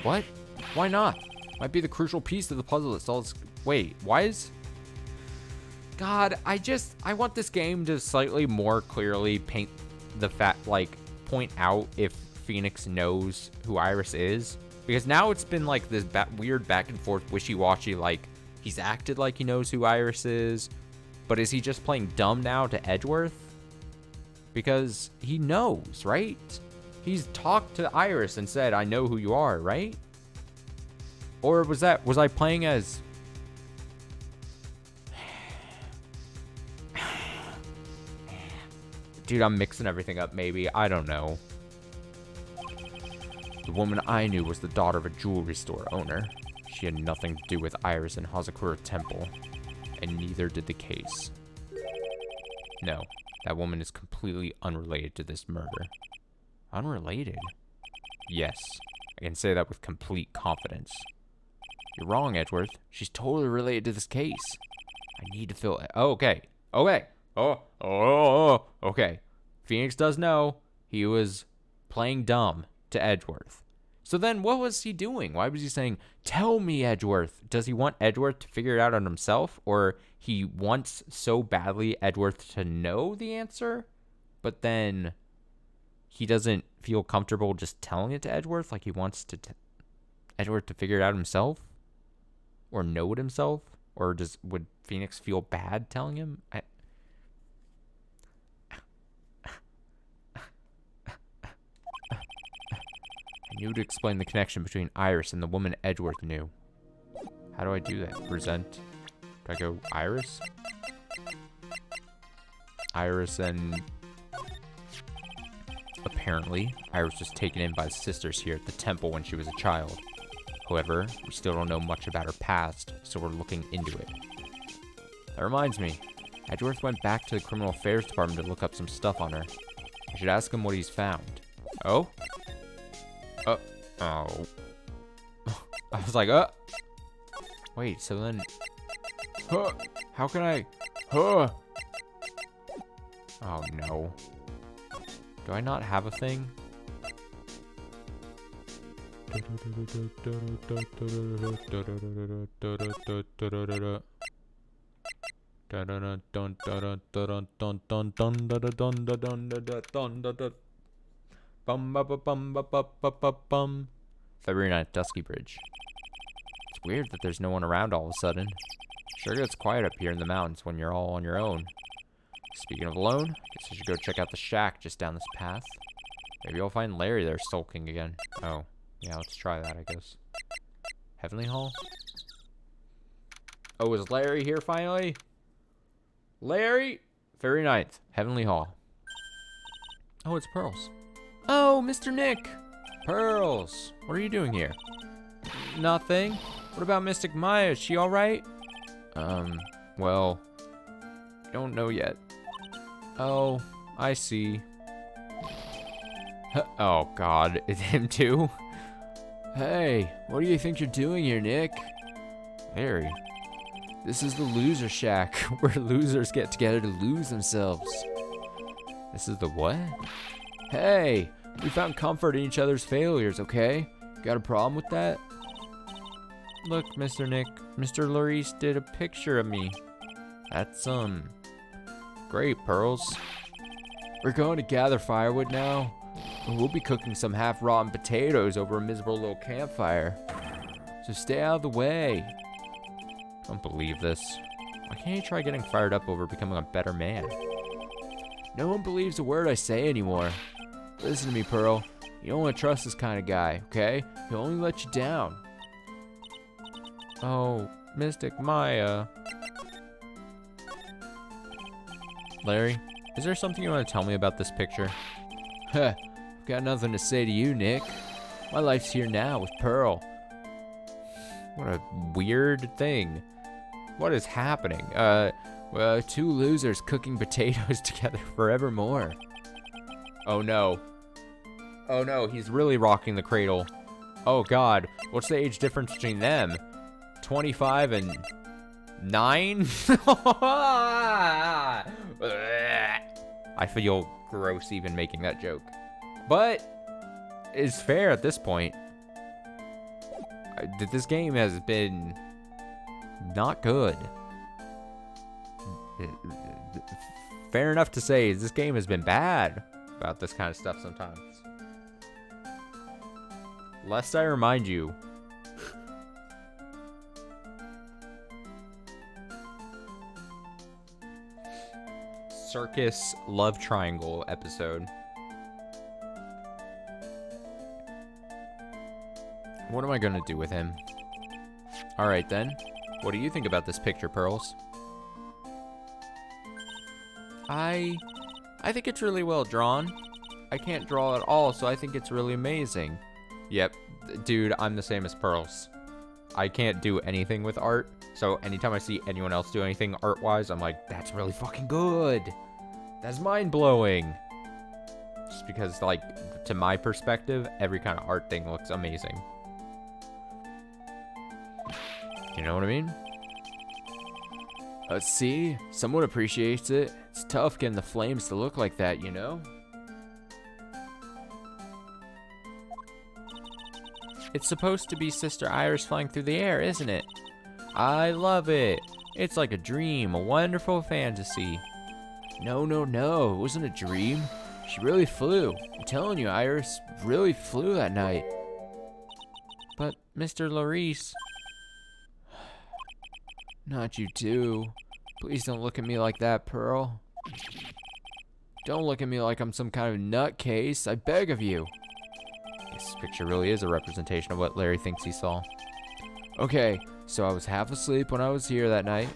What? Why not? Might be the crucial piece of the puzzle that solves. Wait, why is? God, I want this game to slightly more clearly paint the fact, like, point out if Phoenix knows who Iris is, because now it's been like this weird back and forth, wishy-washy. Like he's acted like he knows who Iris is, but is he just playing dumb now to Edgeworth? Because he knows, right? He's talked to Iris and said, I know who you are, right? Or was I playing as... Dude, I'm mixing everything up, maybe. I don't know. The woman I knew was the daughter of a jewelry store owner. She had nothing to do with Iris and Hazakura Temple, and neither did the case. No, that woman is completely unrelated to this murder. Unrelated? Yes, I can say that with complete confidence. You're wrong, Edgeworth. She's totally related to this case. I need to fill it. Oh, okay. Okay. Okay. Phoenix does know he was playing dumb to Edgeworth. So then what was he doing? Why was he saying, tell me, Edgeworth? Does he want Edgeworth to figure it out on himself? Or he wants so badly Edgeworth to know the answer, but then he doesn't feel comfortable just telling it to Edgeworth? Like he wants to Edgeworth to figure it out himself? Or know it himself? Or would Phoenix feel bad telling him? I knew to explain the connection between Iris and the woman Edgeworth knew. How do I do that? Present. Do I go Iris? Iris and... Apparently, Iris was taken in by the sisters here at the temple when she was a child. However, we still don't know much about her past, so we're looking into it. That reminds me, Edgeworth went back to the Criminal Affairs Department to look up some stuff on her. I should ask him what he's found. Oh? Oh. I was like, wait, so then... How can I... Oh, no. Do I not have a thing? February 9th, Dusky Bridge. It's weird that there's no one around all of a sudden. Sure gets quiet up here in the mountains when you're all on your own. Speaking of alone, guess I should go check out the shack just down this path. Maybe I'll find Larry there sulking again. Oh, yeah, let's try that, I guess. Heavenly Hall? Oh, is Larry here finally? Larry? February 9th, Heavenly Hall. Oh, it's Pearls. Oh, Mr. Nick! Pearls! What are you doing here? Nothing. What about Mystic Maya? Is she alright? Well, I don't know yet. Oh, I see. Oh, God. It's him too? Hey, what do you think you're doing here, Nick? Larry. This is the loser shack, where losers get together to lose themselves. This is the what? Hey, we found comfort in each other's failures, okay? Got a problem with that? Look, Mr. Nick, Mr. Larice did a picture of me. That's, great, Pearls. We're going to gather firewood now, and we'll be cooking some half-rotten potatoes over a miserable little campfire. So stay out of the way. I don't believe this. Why can't you try getting fired up over becoming a better man? No one believes a word I say anymore. Listen to me, Pearl. You don't want to trust this kind of guy, okay? He'll only let you down. Oh, Mystic Maya. Larry, is there something you want to tell me about this picture? Huh, I've got nothing to say to you, Nick. My life's here now with Pearl. What a weird thing. What is happening? Well, two losers cooking potatoes together forevermore. Oh no. Oh no, he's really rocking the cradle. Oh God, what's the age difference between them? 25 and 9? I feel gross even making that joke. But it's fair at this point. This game has been not good. Fair enough to say this game has been bad about this kind of stuff sometimes. Lest I remind you, circus love triangle episode. What am I gonna do with him? Alright then. What do you think about this picture, Pearls? I think it's really well drawn. I can't draw at all, so I think it's really amazing. Yep, dude, I'm the same as Pearls. I can't do anything with art. So anytime I see anyone else do anything art-wise, I'm like, that's really fucking good. That's mind-blowing. Just because, like, to my perspective, every kind of art thing looks amazing. You know what I mean? See? Someone appreciates it. It's tough getting the flames to look like that, you know? It's supposed to be Sister Iris flying through the air, isn't it? I love it. It's like a dream, a wonderful fantasy. No, it wasn't a dream. She really flew. I'm telling you, Iris really flew that night. But, Mr. Larice... Not you too. Please don't look at me like that, Pearl. Don't look at me like I'm some kind of nutcase. I beg of you. This picture really is a representation of what Larry thinks he saw. Okay, so I was half asleep when I was here that night.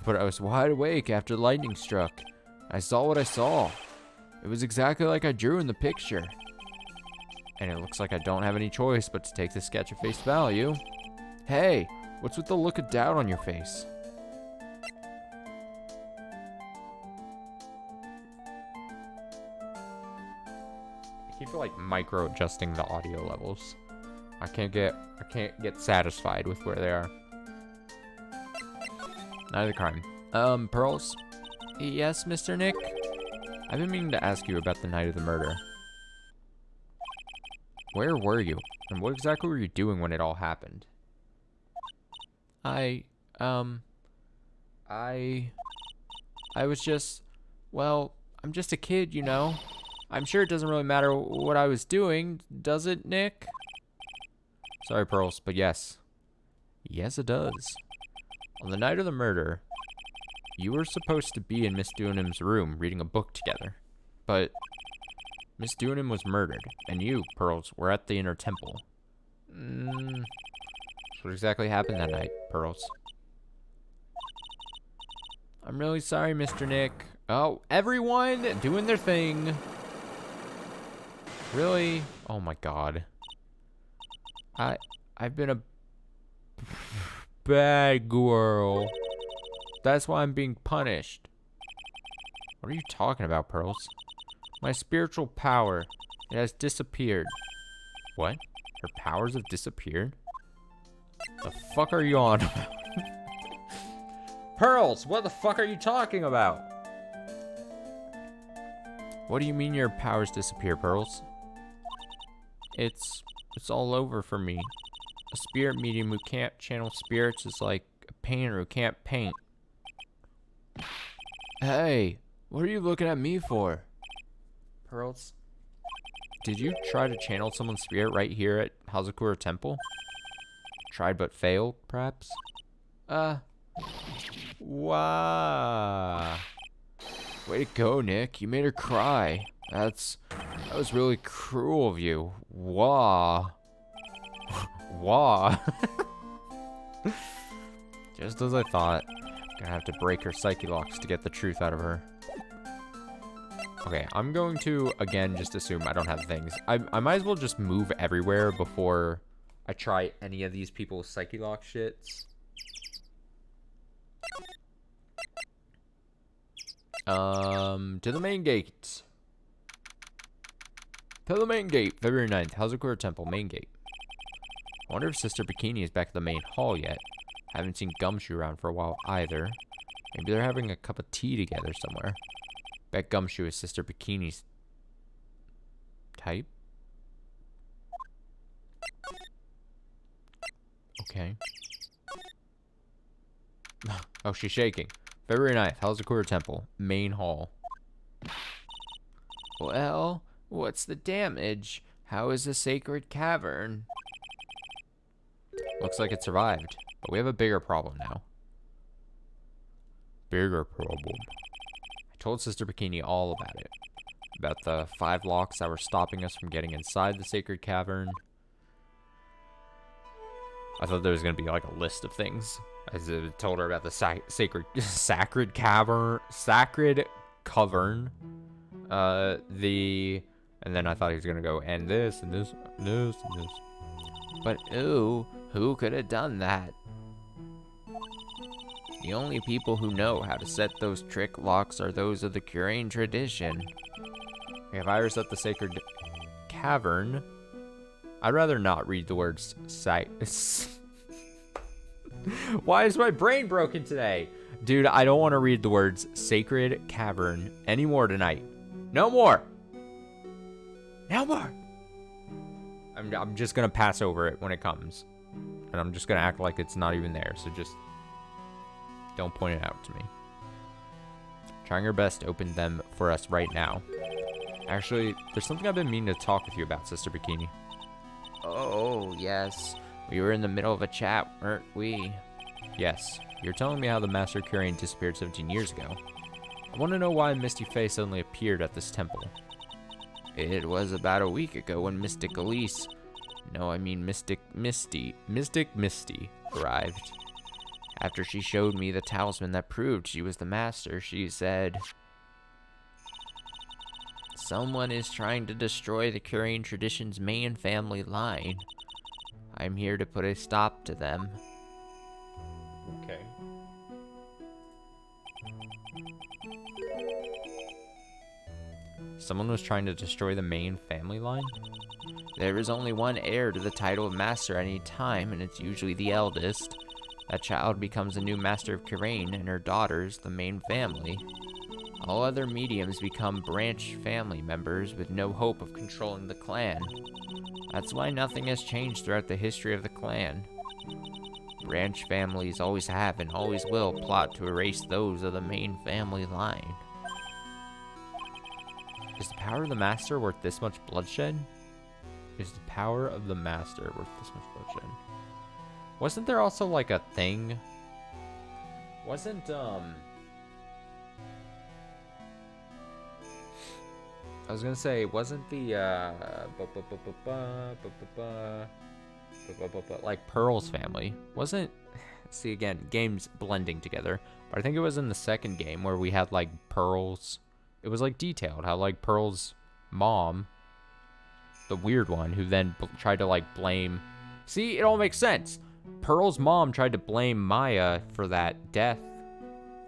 But I was wide awake after the lightning struck. I saw what I saw. It was exactly like I drew in the picture. And it looks like I don't have any choice but to take the sketch at face value. Hey, what's with the look of doubt on your face? I keep like micro adjusting the audio levels. I can't get satisfied with where they are. Neither crime. Pearls? Yes, Mr. Nick? I've been meaning to ask you about the night of the murder. Where were you? And what exactly were you doing when it all happened? I was just, well, I'm just a kid, you know. I'm sure it doesn't really matter what I was doing, does it, Nick? Sorry, Pearls, but yes. Yes, it does. On the night of the murder, you were supposed to be in Miss Dunham's room reading a book together. But Miss Dunham was murdered, and you, Pearls, were at the inner temple. What exactly happened that night, Pearls? I'm really sorry, Mr. Nick. Oh, everyone doing their thing. Really? Oh my god. I've been a bad girl. That's why I'm being punished. What are you talking about, Pearls? My spiritual power, it has disappeared. What? Her powers have disappeared? The fuck are you on about? Pearls, what the fuck are you talking about? What do you mean your powers disappear, Pearls? It's all over for me. A spirit medium who can't channel spirits is like a painter who can't paint. Hey, what are you looking at me for? Pearls, did you try to channel someone's spirit right here at Hazakura Temple? Tried but failed, perhaps? Wow. Way to go, Nick. You made her cry. That was really cruel of you. Wow. Wah. Just as I thought. Gonna have to break her psyche locks to get the truth out of her. Okay, I'm going to, again, just assume I don't have things. I might as well just move everywhere before I try any of these people's psyche lock shits. To the main gate. To the main gate. February 9th, Hazakura Temple, main gate. I wonder if Sister Bikini is back at the main hall yet. Haven't seen Gumshoe around for a while either. Maybe they're having a cup of tea together somewhere. Bet Gumshoe is Sister Bikini's type. Okay. Oh, she's shaking. February 9th, Hazakura Temple, main hall. Well, what's the damage? How is the sacred cavern? Looks like it survived, but we have a bigger problem now. Bigger problem. I told Sister Bikini all about it. About the 5 locks that were stopping us from getting inside the sacred cavern. I thought there was going to be like a list of things. I told her about the sacred cavern, and then I thought he was going to go, and this, and this, and this, and this. But who could have done that? The only people who know how to set those trick locks are those of the Curain tradition. If I reset the sacred cavern, I'd rather not read the words sight. Why is my brain broken today? Dude, I don't want to read the words sacred cavern anymore tonight. No more. No more. I'm just going to pass over it when it comes. And I'm just going to act like it's not even there. So just don't point it out to me. Trying our best to open them for us right now. Actually, there's something I've been meaning to talk with you about, Sister Bikini. Oh, yes. We were in the middle of a chat, weren't we? Yes. You're telling me how the Master Curain disappeared 17 years ago. I want to know why Misty Fae suddenly appeared at this temple. It was about a week ago when Mystic Misty arrived. After she showed me the talisman that proved she was the master, she said, "Someone is trying to destroy the Curain tradition's main family line. I'm here to put a stop to them." Okay. Someone was trying to destroy the main family line? There is only one heir to the title of master at any time, and it's usually the eldest. That child becomes a new master of Curain, and her daughters, the main family. All other mediums become branch family members with no hope of controlling the clan. That's why nothing has changed throughout the history of the clan. Branch families always have and always will plot to erase those of the main family line. Is the power of the Master worth this much bloodshed? Is the power of the Master worth this much bloodshed? Wasn't there also like a thing? Wasn't, I was gonna say, wasn't the, like Pearl's family? Wasn't, see again, games blending together. But I think it was in the second game where we had like Pearl's, it was like detailed how like Pearl's mom, the weird one who then tried to like blame, see, it all makes sense. Pearl's mom tried to blame Maya for that death,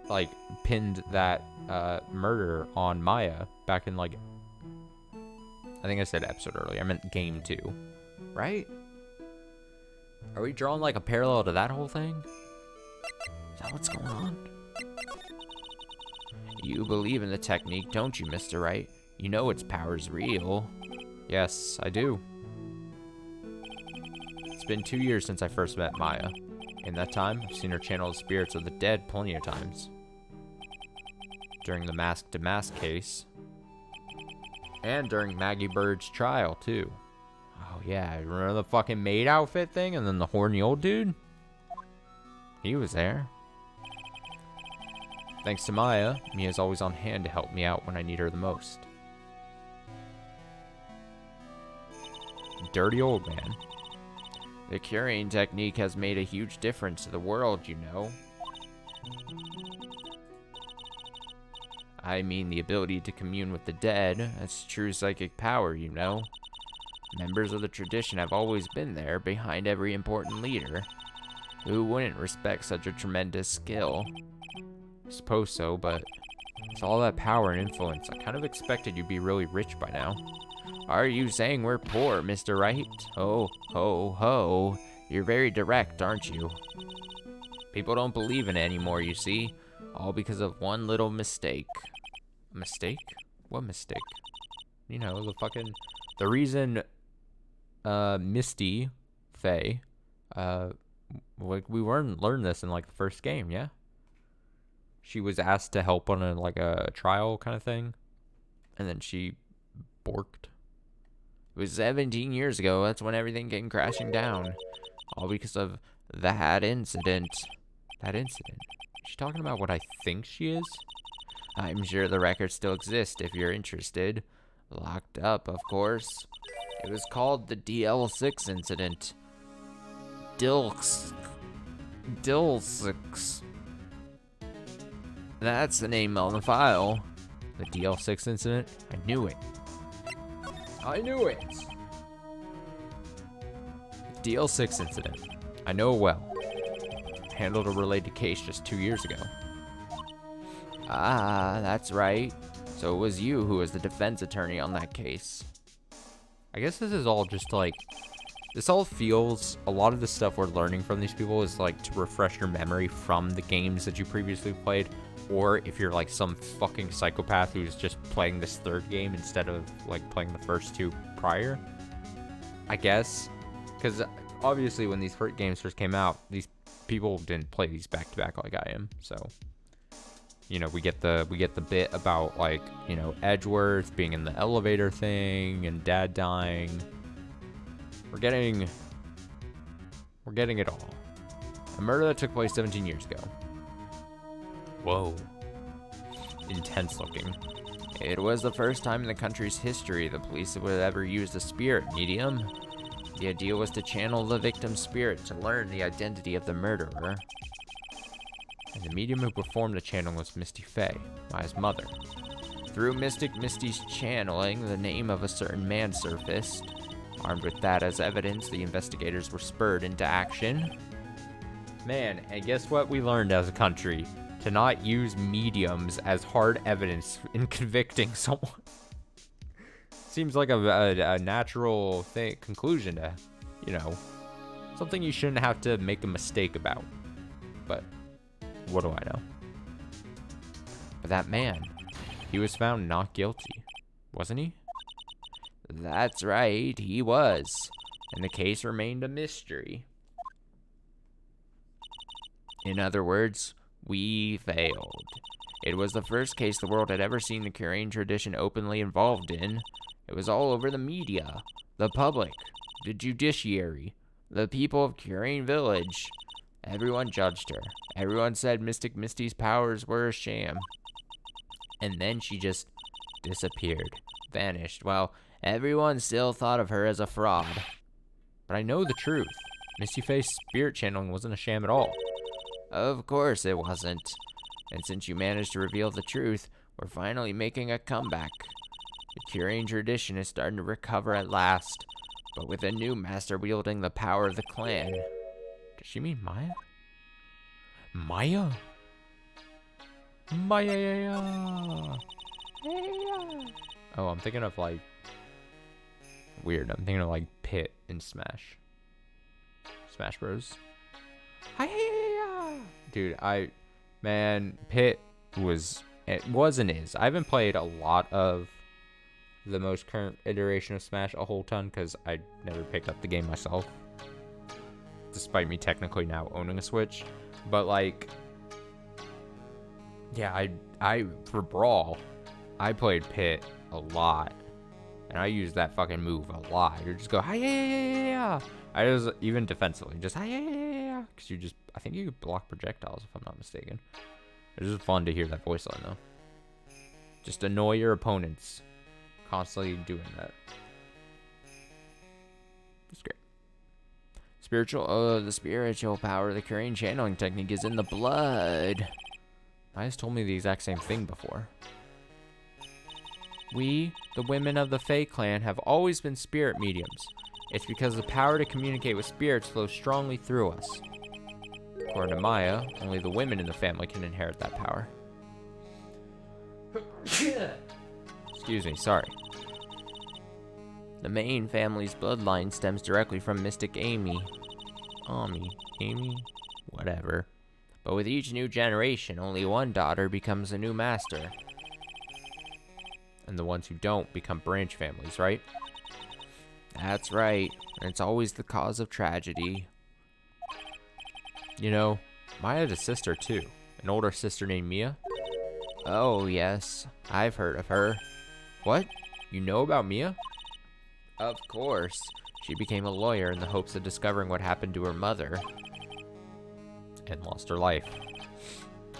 like pinned that murder on Maya back in like, I think I said episode earlier, I meant game 2, right? Are we drawing like a parallel to that whole thing? Is that what's going on? You believe in the technique, don't you, Mr. Wright? You know its power's real. Yes, I do. It's been 2 years since I first met Maya. In that time, I've seen her channel the spirits of the dead plenty of times. During the Mask to Mask case. And during Maggie Bird's trial, too. Oh yeah, remember the fucking maid outfit thing and then the horny old dude? He was there. Thanks to Maya, Mia's always on hand to help me out when I need her the most. Dirty old man. The Curain technique has made a huge difference to the world, you know. I mean the ability to commune with the dead. That's true psychic power, you know. Members of the tradition have always been there, behind every important leader. Who wouldn't respect such a tremendous skill? I suppose so, but with all that power and influence, I kind of expected you'd be really rich by now. Are you saying we're poor, Mr. Wright? Ho, ho, ho. You're very direct, aren't you? People don't believe in it anymore, you see. All because of one little mistake. A mistake? What mistake? You know, the reason, Misty Fae, like, we learned this in, like, the first game, yeah? She was asked to help on a trial kind of thing, and then she borked. It was 17 years ago. That's when everything came crashing down. All because of that incident. That incident? Is she talking about what I think she is? I'm sure the records still exist if you're interested. Locked up, of course. It was called the DL6 incident. Dilks. That's the name on the file. The DL6 incident? I knew it. DL6 incident. I know it well. Handled a related case just 2 years ago. Ah, that's right. So it was you who was the defense attorney on that case. I guess this is all just like, this all feels, a lot of the stuff we're learning from these people is like to refresh your memory from the games that you previously played, or if you're like some fucking psychopath who's just playing this third game instead of like playing the first two prior. I guess, because obviously when these games first came out, these people didn't play these back to back like I am, so you know, we get the bit about like, you know, Edgeworth being in the elevator thing and dad dying. We're getting it all. A murder that took place 17 years ago. Whoa. Intense looking. It was the first time in the country's history the police would ever use a spirit medium. The idea was to channel the victim's spirit to learn the identity of the murderer. And the medium who performed the channeling was Misty Faye, Maya's mother. Through Mystic Misty's channeling, the name of a certain man surfaced. Armed with that as evidence, the investigators were spurred into action. Man, and guess what we learned as a country? To not use mediums as hard evidence in convicting someone. Seems like a natural conclusion to, you know, something you shouldn't have to make a mistake about. But what do I know? But that man, he was found not guilty, wasn't he? that's right, he was. And the case remained a mystery. In other words, we failed. It was the first case the world had ever seen the Curain tradition openly involved in. It was all over the media, the public, the judiciary, the people of Curain Village. Everyone judged her. Everyone said Mystic Misty's powers were a sham. And then she just disappeared, vanished, while everyone still thought of her as a fraud. But I know the truth. Misty Faye's spirit channeling wasn't a sham at all. Of course it wasn't. And since you managed to reveal the truth, we're finally making a comeback. The Curain tradition is starting to recover at last, but with a new master wielding the power of the clan. Does she mean Maya? Maya? Maya! Oh, I'm thinking of like... Weird, I'm thinking of like Pit in Smash. Smash Bros. Dude, man, Pit was and is. I haven't played a lot of the most current iteration of Smash a whole ton because I never picked up the game myself, despite me technically now owning a Switch. But like, yeah, I for Brawl, I played Pit a lot, and I used that fucking move a lot. You just go hi. I was even defensively just hi, because you just, I think you could block projectiles if I'm not mistaken. It was just fun to hear that voice line though. Just annoy your opponents, constantly doing that. It's great. The spiritual power of the Curain channeling technique is in the blood. Maya's told me the exact same thing before. We, the women of the Fae clan, have always been spirit mediums. It's because the power to communicate with spirits flows strongly through us. According to Maya, only the women in the family can inherit that power. Excuse me, sorry. The main family's bloodline stems directly from Mystic Amy. Amy? Whatever. But with each new generation, only one daughter becomes a new master. And the ones who don't become branch families, right? That's right, and it's always the cause of tragedy. You know, Maya had a sister too, an older sister named Mia. Oh yes, I've heard of her. What? You know about Mia? Of course. She became a lawyer in the hopes of discovering what happened to her mother. And lost her life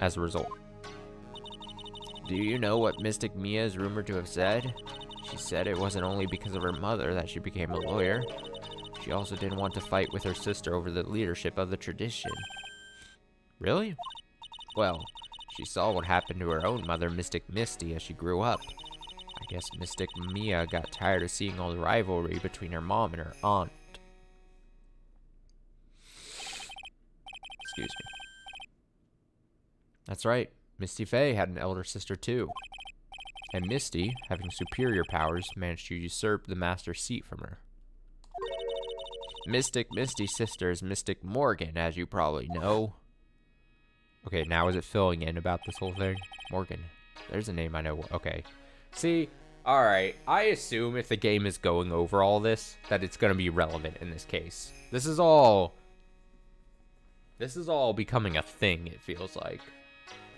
as a result. Do you know what Mystic Mia is rumored to have said? She said it wasn't only because of her mother that she became a lawyer. She also didn't want to fight with her sister over the leadership of the tradition. Really? Well, she saw what happened to her own mother, Mystic Misty, as she grew up. I guess Mystic Mia got tired of seeing all the rivalry between her mom and her aunt. Excuse me. That's right. Misty Faye had an elder sister too. And Misty, having superior powers, managed to usurp the master seat from her. Mystic Misty's sister is Mystic Morgan, as you probably know. Okay, now is it filling in about this whole thing? Morgan. There's a name I know. Okay. See, alright, I assume if the game is going over all this, that it's going to be relevant in this case. This is all becoming a thing, it feels like.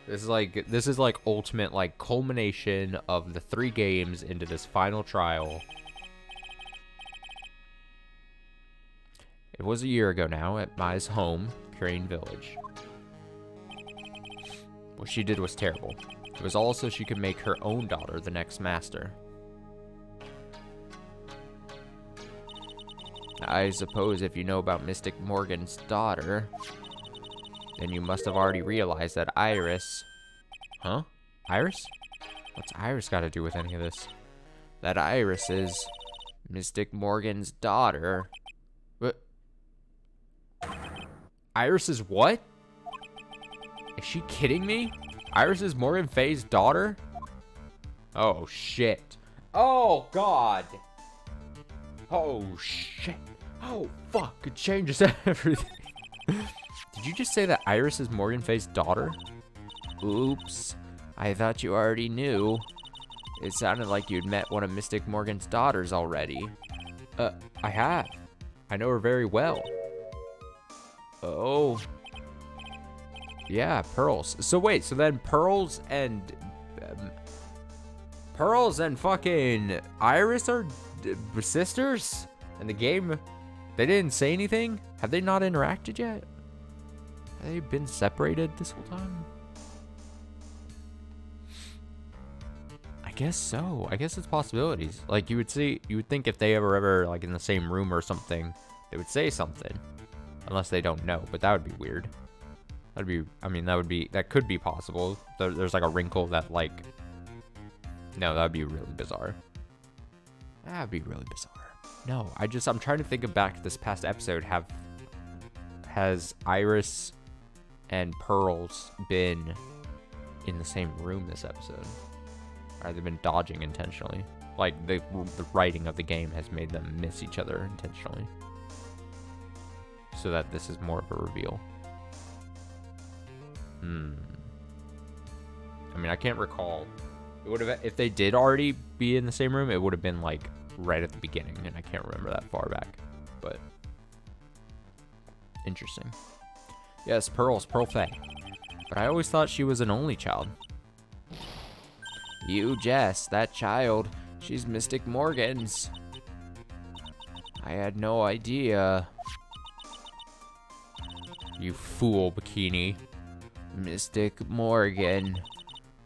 This is like ultimate, like, culmination of the 3 games into this final trial. It was a year ago now at Mai's home, Crane Village. What she did was terrible. It was all so she could make her own daughter the next master. I suppose if you know about Mystic Morgan's daughter, then you must have already realized that Iris... Huh? Iris? What's Iris got to do with any of this? That Iris is Mystic Morgan's daughter. What? Iris is what? Is she kidding me? Iris is Morgan Faye's daughter? Oh, shit. Oh, God. Oh, shit. Oh, fuck. It changes everything. Did you just say that Iris is Morgan Faye's daughter? Oops. I thought you already knew. It sounded like you'd met one of Mystic Morgan's daughters already. I have. I know her very well. Oh. Yeah, Pearls. So wait, so then Pearls and fucking Iris are sisters? In the game, they didn't say anything? Have they not interacted yet? Have they been separated this whole time? I guess so. I guess it's possibilities. Like, you would think if they ever like in the same room or something, they would say something. Unless they don't know, but that would be weird. That could be possible. There's like a wrinkle that, like, no, that'd be really bizarre. That'd be really bizarre. No, I'm trying to think back to this past episode. Has Iris and Pearls been in the same room this episode? Or have they been dodging intentionally? Like, the writing of the game has made them miss each other intentionally. So that this is more of a reveal. I mean, I can't recall. It would have, if they did already be in the same room, it would have been like right at the beginning, and I can't remember that far back. But interesting. Yes, Pearl Faye. But I always thought she was an only child. You jest, that child. She's Mystic Morgan's. I had no idea. You fool, Bikini. Mystic Morgan.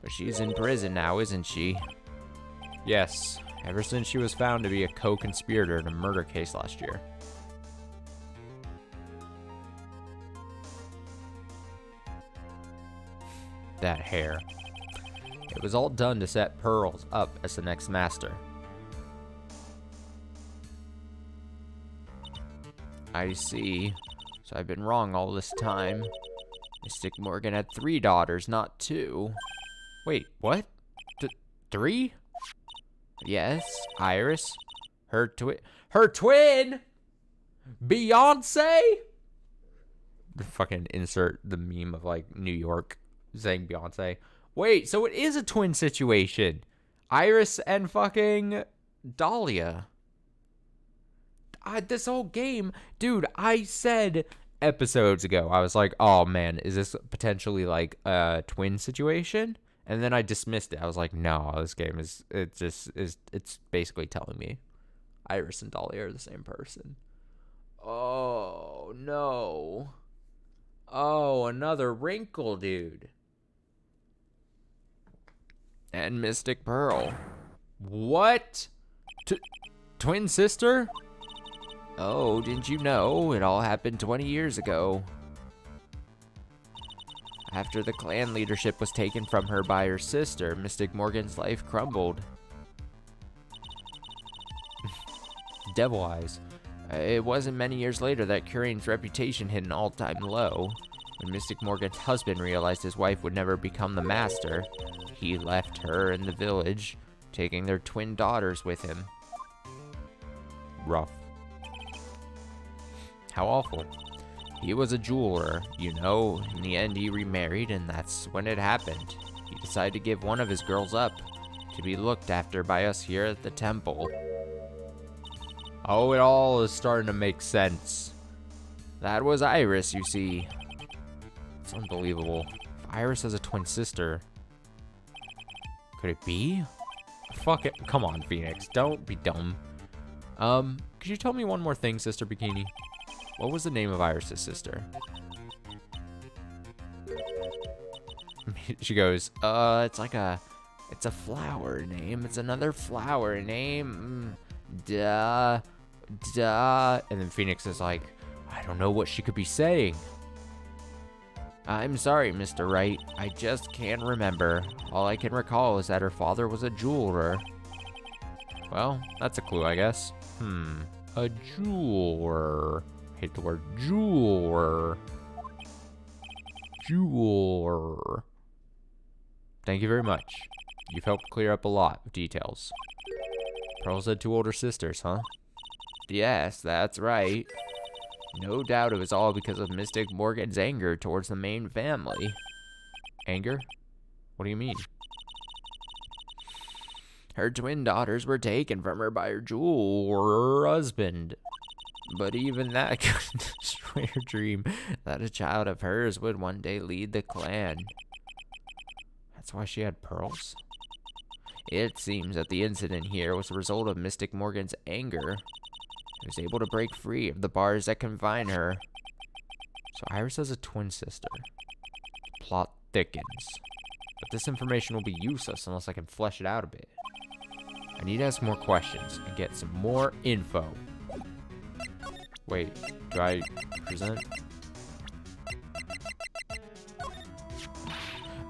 But she's in prison now, isn't she? Yes, ever since she was found to be a co-conspirator in a murder case last year. That hair. It was all done to set Pearls up as the next master. I see. So I've been wrong all this time. Mystic Morgan had 3 daughters, not 2. Wait, what? 3? Yes, Iris. Her twin? Beyonce? The fucking insert the meme of like New York saying Beyonce. Wait, so it is a twin situation. Iris and fucking Dahlia. This whole game, dude, I said episodes ago, I was like, oh man, is this potentially like a twin situation? And then I dismissed it. I was like, no, this game it's basically telling me Iris and Dahlia are the same person. Oh, no. Oh, another wrinkle, dude. And Mystic Pearl. What? Twin sister? Oh, didn't you know? It all happened 20 years ago. After the clan leadership was taken from her by her sister, Mystic Morgan's life crumbled. Devil eyes. It wasn't many years later that Curane's reputation hit an all-time low. When Mystic Morgan's husband realized his wife would never become the master, he left her in the village, taking their twin daughters with him. Rough. How awful. He was a jeweler, you know. In the end, he remarried, and that's when it happened. He decided to give one of his girls up to be looked after by us here at the temple. Oh, it all is starting to make sense. That was Iris, you see. It's unbelievable. If Iris has a twin sister, could it be? Fuck it. Come on, Phoenix. Don't be dumb. Could you tell me one more thing, Sister Bikini? What was the name of Iris' sister? She goes, it's a flower name. It's another flower name. Duh. and then Phoenix is like, I don't know what she could be saying. I'm sorry, Mr. Wright. I just can't remember. All I can recall is that her father was a jeweler. Well, that's a clue, I guess. A jeweler. Hate the word jeweler. Jeweler. Thank you very much. You've helped clear up a lot of details. Pearls had 2 older sisters, huh? Yes, that's right. No doubt it was all because of Mystic Morgan's anger towards the main family. Anger? What do you mean? Her twin daughters were taken from her by her jeweler husband. But even that couldn't destroy her dream that a child of hers would one day lead the clan. That's why she had pearls? It seems that the incident here was the result of Mystic Morgan's anger. He was able to break free of the bars that confine her. So Iris has a twin sister. The plot thickens. But this information will be useless unless I can flesh it out a bit. I need to ask more questions and get some more info. Wait, do I present?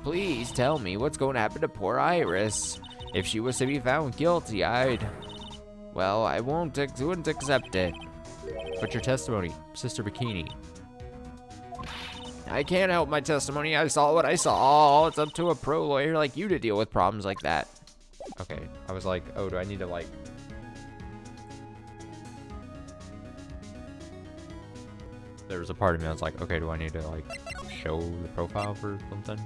Please tell me what's going to happen to poor Iris. If she was to be found guilty, well, I wouldn't accept it. But your testimony, Sister Bikini. I can't help my testimony. I saw what I saw. It's up to a pro lawyer like you to deal with problems like that. Okay, I was like, oh, do I need to like... There was a part of me that was like, okay, do I need to like show the profile for something?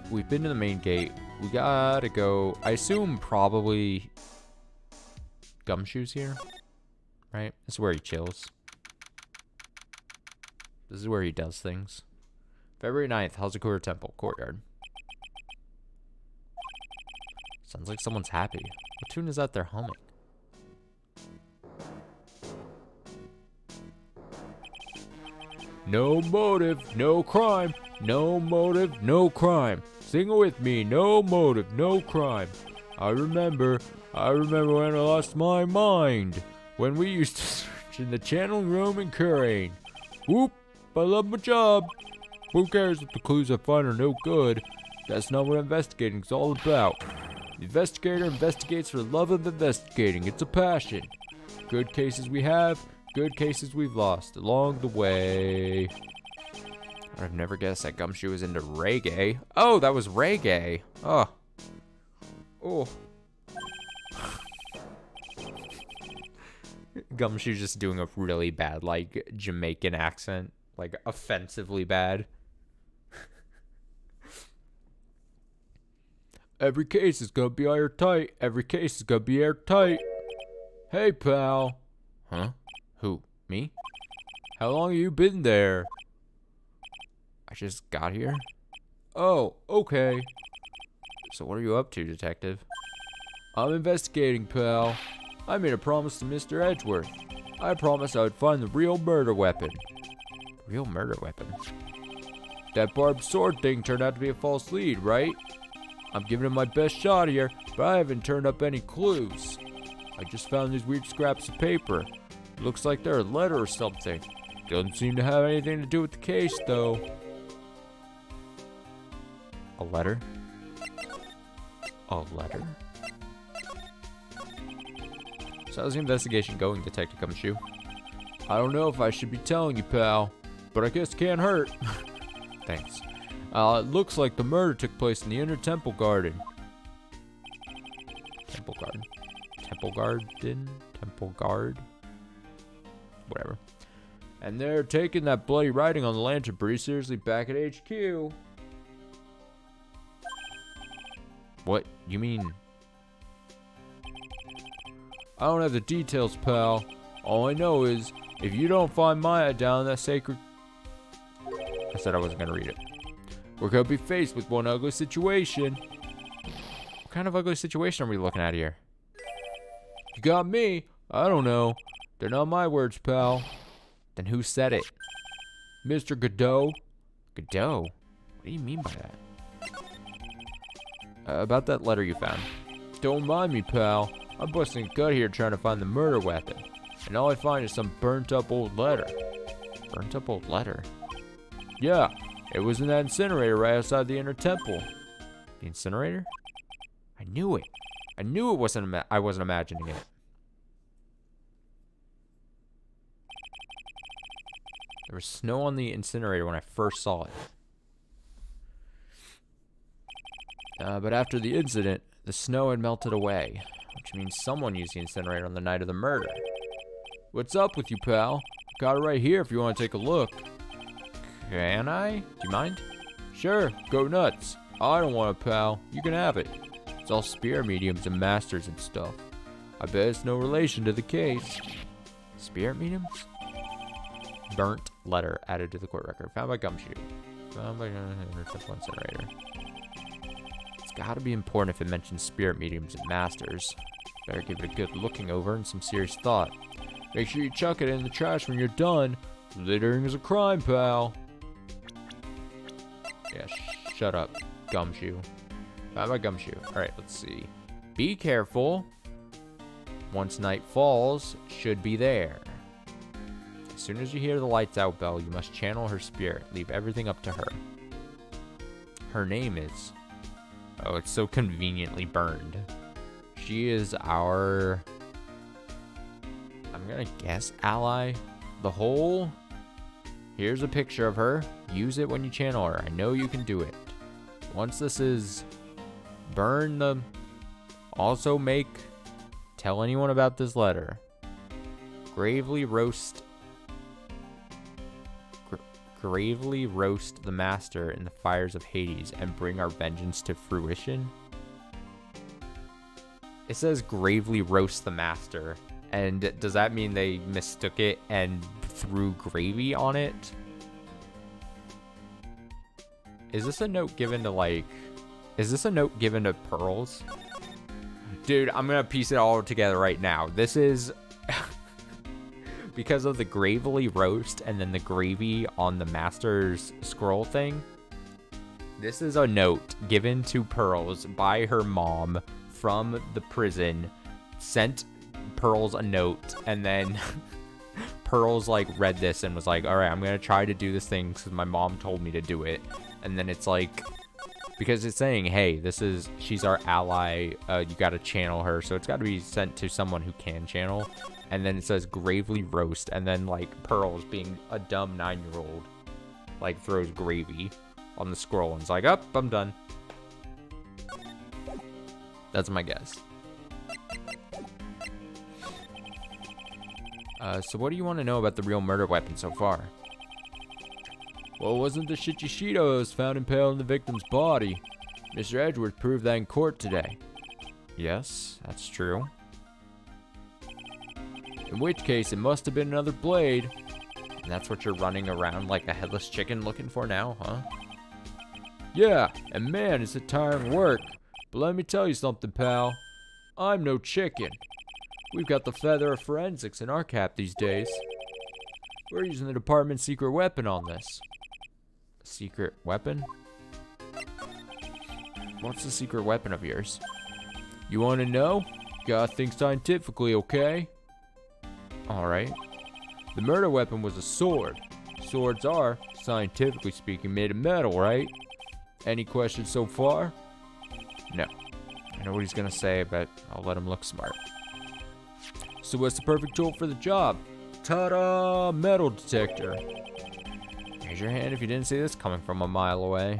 We've been to the main gate. We gotta go, I assume probably Gumshoe's here, right? This is where he chills. This is where he does things. February 9th, Hazakura Temple, courtyard. Sounds like someone's happy. What tune is that they're humming? No motive, no crime. No motive, no crime. Sing it with me. No motive, no crime. I remember when I lost my mind. When we used to search in the channeling room in Kurain. Whoop, I love my job. Who cares if the clues I find are no good? That's not what investigating's all about. The investigator investigates for the love of investigating. It's a passion. Good cases we have, good cases we've lost along the way. I've never guessed that Gumshoe was into reggae. Oh, that was reggae. Oh. Oh. Gumshoe's just doing a really bad, like, Jamaican accent. Like, offensively bad. Every case is gonna be airtight. Every case is gonna be airtight. Hey, pal. Huh? Who? Me? How long have you been there? I just got here. Oh, okay. So what are you up to, detective? I'm investigating, pal. I made a promise to Mr. Edgeworth. I promised I would find the real murder weapon. Real murder weapon? That barbed sword thing turned out to be a false lead, right? I'm giving it my best shot here, but I haven't turned up any clues. I just found these weird scraps of paper. Looks like they're a letter or something. Doesn't seem to have anything to do with the case, though. A letter? A letter? So how's the investigation going, Detective Gumshoe? I don't know if I should be telling you, pal. but I guess can't hurt. Thanks. It looks like the murder took place in the inner temple garden. Temple Garden. Temple Garden? Temple Guard? Whatever. And they're taking that bloody writing on the lantern pretty seriously back at HQ. What? You mean... I don't have the details, pal. All I know is, if you don't find Maya down in that sacred... I said I wasn't going to read it. We're gonna be faced with one ugly situation. What kind of ugly situation are we looking at here? You got me. I don't know. They're not my words, pal. Then who said it? Mr. Godot. Godot? What do you mean by that? About that letter you found. Don't mind me, pal. I'm busting a gut here trying to find the murder weapon. And all I find is some burnt up old letter. Burnt up old letter? Yeah, it was in that incinerator right outside the inner temple. The incinerator? I knew it. I knew it wasn't. I wasn't imagining it. There was snow on the incinerator when I first saw it. But after the incident, The snow had melted away, which means someone used the incinerator on the night of the murder. what's up with you, pal? Got it right here if you want to take a look. Can I? Do you mind? Sure, go nuts. I don't want it, pal. You can have it. It's all spirit mediums and masters and stuff. I bet it's no relation to the case. Spirit mediums? Burnt letter added to the court record. Found by Gumshoe. Found by Temple Incinerator. It's gotta be important if it mentions spirit mediums and masters. Better give it a good looking over and some serious thought. Make sure you chuck it in the trash when you're done. Littering is a crime, pal. Yeah, shut up, Gumshoe. Found by Gumshoe. Alright, let's see. Be careful. Once night falls, should be there. As soon as you hear the lights out bell, you must channel her spirit. Leave everything up to her. Her name is... Oh, it's so conveniently burned. She is our... I'm gonna guess ally. The whole... Here's a picture of her. Use it when you channel her. I know you can do it. Once this is... Burn the... Also make... Tell anyone about this letter. Gravely roast the master in the fires of Hades and bring our vengeance to fruition. It says gravely roast the master. And does that mean they mistook it and threw gravy on it? Is this a note given to like... Is this a note given to Pearls? Dude, I'm gonna piece it all together right now. This is... because of the gravely roast and then the gravy on the master's scroll thing. This is a note given to Pearls by her mom from the prison. Sent Pearls a note, and then Pearls like read this and was like, all right, I'm gonna try to do this thing because my mom told me to do it. And then it's like, because it's saying, hey, she's our ally, you gotta channel her, so it's gotta be sent to someone who can channel. And then it says gravely roast, and then like Pearls, being a dumb 9-year-old, like throws gravy on the scroll and it's like, up, I'm done. That's my guess. So what do you want to know about the real murder weapon so far? Well, it wasn't the Shichishito that was found impaled in the victim's body. Mr. Edgeworth proved that in court today. Yes, that's true. In which case, it must have been another blade. And that's what you're running around like a headless chicken looking for now, huh? Yeah, and man, it's a tiring work. But let me tell you something, pal. I'm no chicken. We've got the feather of forensics in our cap these days. We're using the department's secret weapon on this. Secret weapon? What's the secret weapon of yours? You want to know? Gotta think scientifically, okay? Alright. The murder weapon was a sword. Swords are, scientifically speaking, made of metal, right? Any questions so far? No. I know what he's gonna say, but I'll let him look smart. So what's the perfect tool for the job? Ta-da! Metal detector. Raise your hand if you didn't see this coming from a mile away.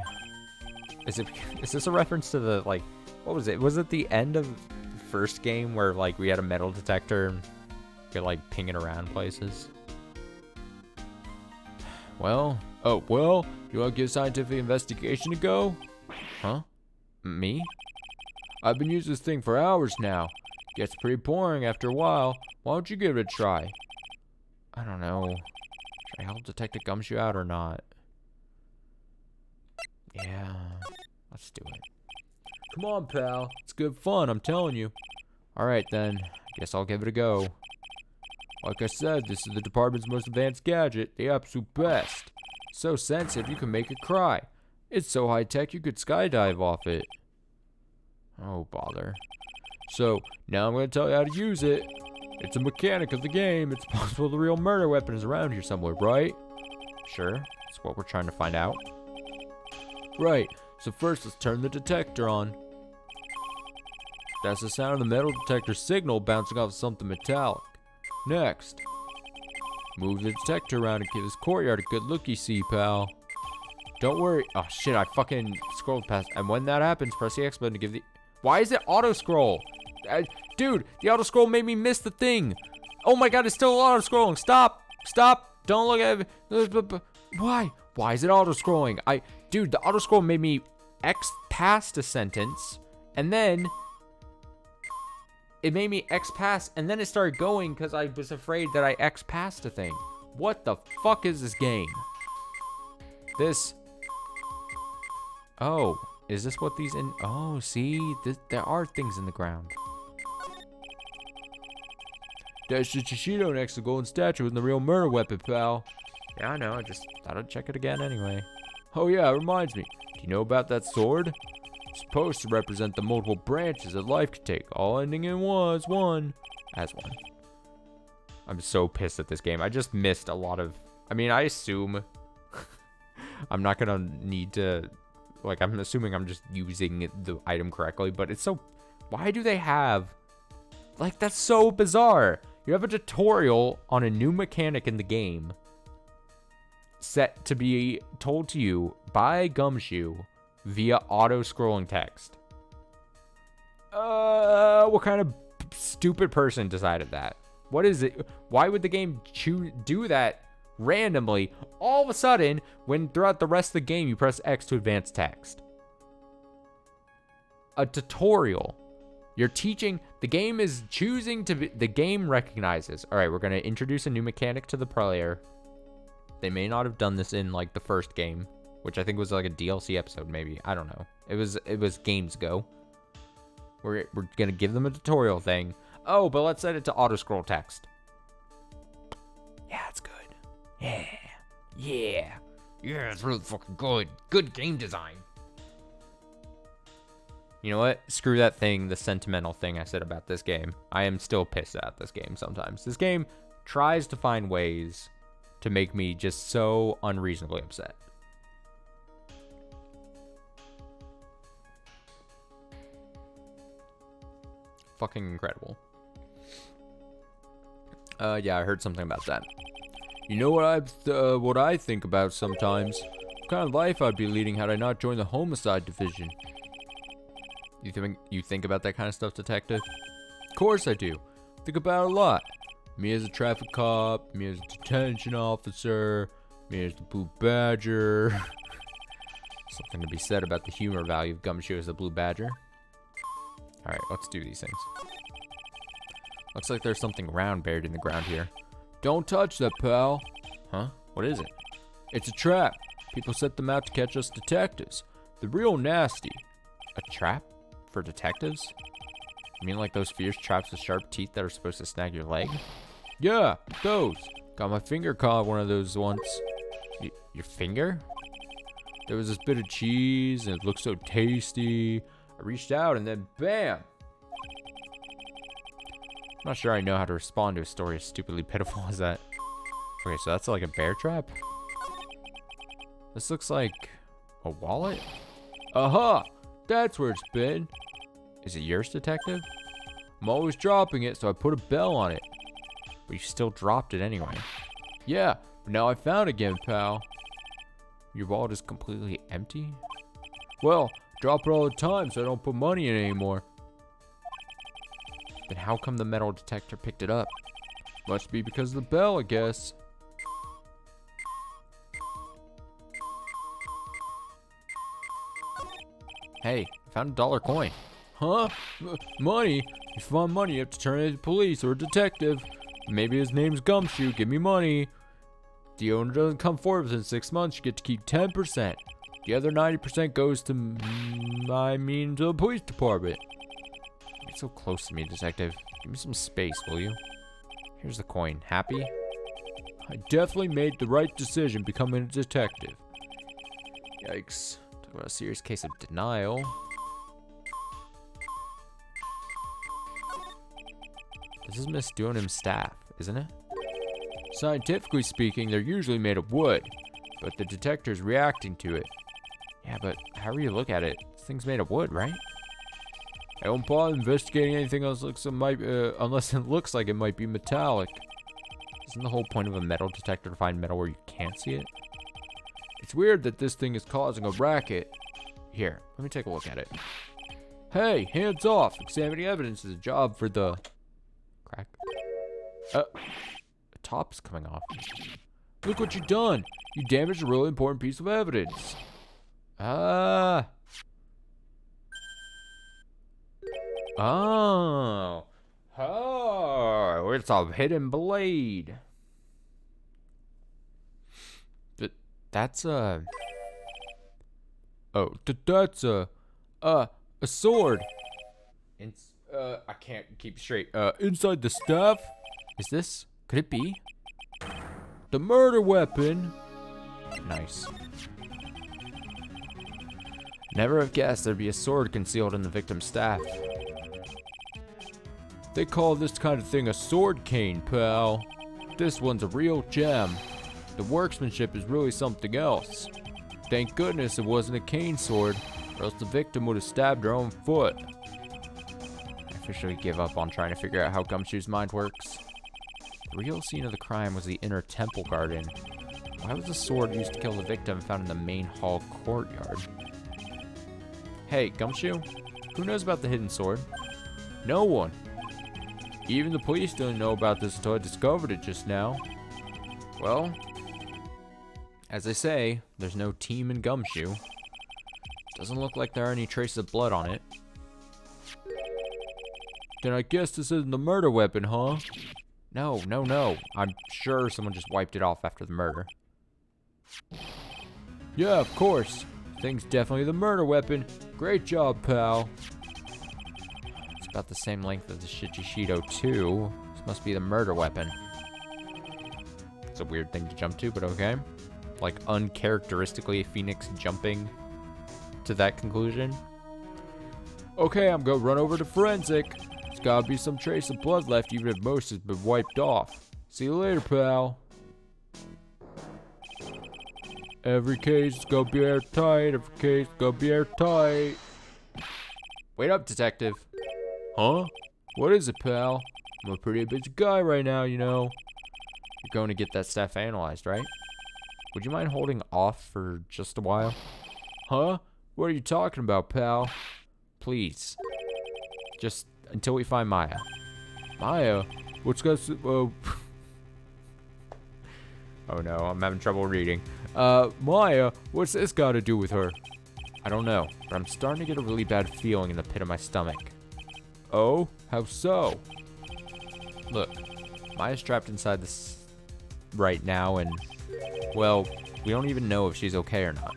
Is this a reference to the, like, what was it? Was it the end of the first game where, like, we had a metal detector and could, like, ping it around places? Well, you want to give scientific investigation a go? Huh? Me? I've been using this thing for hours now. Gets pretty boring after a while. Why don't you give it a try? I don't know. Should I help Detective Gumshoe out or not? Yeah, let's do it. Come on, pal. It's good fun, I'm telling you. Alright then, guess I'll give it a go. Like I said, this is the department's most advanced gadget, the absolute best. So sensitive you can make it cry. It's so high-tech you could skydive off it. Oh, bother. So, now I'm going to tell you how to use it. It's a mechanic of the game. It's possible the real murder weapon is around here somewhere, right? Sure, that's what we're trying to find out. Right, so first let's turn the detector on. That's the sound of the metal detector signal bouncing off something metallic. Next, move the detector around and give this courtyard a good look-see, pal. Don't worry. Oh shit, I fucking scrolled past. And when that happens, press the X button to give the... Why is it auto-scroll? Dude, the auto-scroll made me miss the thing. Oh my god, it's still auto-scrolling. Stop. Stop. Don't look at it. Why? Why is it auto-scrolling? Dude, the auto-scroll made me X past a sentence. And then... it made me X past. And then it started going because I was afraid that I X past a thing. What the fuck is this game? This... Oh, is this what these in... Oh, see? There are things in the ground. That's the Shishido next to the golden statue with the real murder weapon, pal. Yeah, I know. I just thought I'd check it again anyway. Oh yeah, it reminds me. Do you know about that sword? It's supposed to represent the multiple branches that life could take, all ending in one. As one. I'm so pissed at this game. I just missed a lot of... I mean, I assume... I'm not gonna need to... Like, I'm assuming I'm just using the item correctly, but it's so... Why do they have... Like, that's so bizarre. You have a tutorial on a new mechanic in the game set to be told to you by Gumshoe via auto-scrolling text. What kind of stupid person decided that? What is it? Why would the game do that randomly all of a sudden when throughout the rest of the game you press X to advance text? A tutorial. You're teaching, the game is choosing to be, the game recognizes, all right, we're going to introduce a new mechanic to the player. They may not have done this in like the first game, which I think was like a DLC episode maybe. I don't know. It was games ago. We're going to give them a tutorial thing. Oh, but let's set it to auto scroll text. Yeah, it's good. Yeah, it's really fucking good. Good game design. You know what? Screw that thing, the sentimental thing I said about this game. I am still pissed at this game sometimes. This game tries to find ways to make me just so unreasonably upset. Fucking incredible. Yeah, I heard something about that. You know what I think about sometimes? What kind of life I'd be leading had I not joined the homicide division. You think about that kind of stuff, detective? Of course I do. Think about it a lot. Me as a traffic cop, me as a detention officer, me as the Blue Badger. Something to be said about the humor value of Gumshoe as the Blue Badger. Alright, let's do these things. Looks like there's something round buried in the ground here. Don't touch that, pal. Huh? What is it? It's a trap. People set them out to catch us detectives. They're real nasty. A trap? For detectives? You mean like those fierce traps with sharp teeth that are supposed to snag your leg? Yeah, those. Got my finger caught one of those once. Your finger? There was this bit of cheese and it looked so tasty. I reached out and then bam! I'm not sure I know how to respond to a story as stupidly pitiful as that. Okay, so that's like a bear trap? This looks like a wallet? Aha! That's where it's been. Is it yours, detective? I'm always dropping it, so I put a bell on it. But you still dropped it anyway. Yeah, but now I found it again, pal. Your wallet is completely empty? Well, drop it all the time so I don't put money in it anymore. Then how come the metal detector picked it up? Must be because of the bell, I guess. Hey, I found a dollar coin. Huh? Money? If you find money, you have to turn it to police or a detective. Maybe his name's Gumshoe. Give me money. If the owner doesn't come forward within 6 months, you get to keep 10%. The other 90% goes to, to the police department. You're so close to me, detective. Give me some space, will you? Here's the coin. Happy? I definitely made the right decision becoming a detective. Yikes. Talk about a serious case of denial. This is Miss Dunham's staff, isn't it? Scientifically speaking, they're usually made of wood, but the detector's reacting to it. Yeah, but however you look at it, this thing's made of wood, right? I won't bother investigating anything else unless it looks like it might be metallic. Isn't the whole point of a metal detector to find metal where you can't see it? It's weird that this thing is causing a racket. Here, let me take a look at it. Hey, hands off! Examining evidence is a job for the... Crack. The top's coming off. Look what you done! You damaged a really important piece of evidence. Oh, it's a hidden blade. But that's a... Oh, that's a sword. I can't keep straight. Inside the staff? Is this? Could it be? The murder weapon. Nice. Never have guessed there'd be a sword concealed in the victim's staff. They call this kind of thing a sword cane, pal. This one's a real gem. The workmanship is really something else. Thank goodness it wasn't a cane sword, or else the victim would have stabbed her own foot. I officially give up on trying to figure out how Gumshoe's mind works. The real scene of the crime was the inner temple garden. Why was the sword used to kill the victim found in the main hall courtyard? Hey, Gumshoe, who knows about the hidden sword? No one. Even the police didn't know about this until I discovered it just now. Well, as they say, there's no team in Gumshoe. Doesn't look like there are any traces of blood on it. Then I guess this isn't the murder weapon, huh? No. I'm sure someone just wiped it off after the murder. Yeah, of course. Thing's definitely the murder weapon. Great job, pal. It's about the same length as the Shichishito too. This must be the murder weapon. It's a weird thing to jump to, but okay. Like uncharacteristically Phoenix jumping to that conclusion. Okay, I'm gonna run over to forensic. There's gotta be some trace of blood left even if most has been wiped off. See you later, pal. Every case is gonna be airtight. Every case is gonna be airtight. Wait up, detective. Huh? What is it, pal? I'm a pretty busy guy right now, you know. You're going to get that stuff analyzed, right? Would you mind holding off for just a while? Huh? What are you talking about, pal? Please. Just until we find Maya. Maya? What's got Oh no, I'm having trouble reading. Maya? What's this got to do with her? I don't know, but I'm starting to get a really bad feeling in the pit of my stomach. Oh? How so? Look, Maya's trapped inside this right now, and, well, we don't even know if she's okay or not.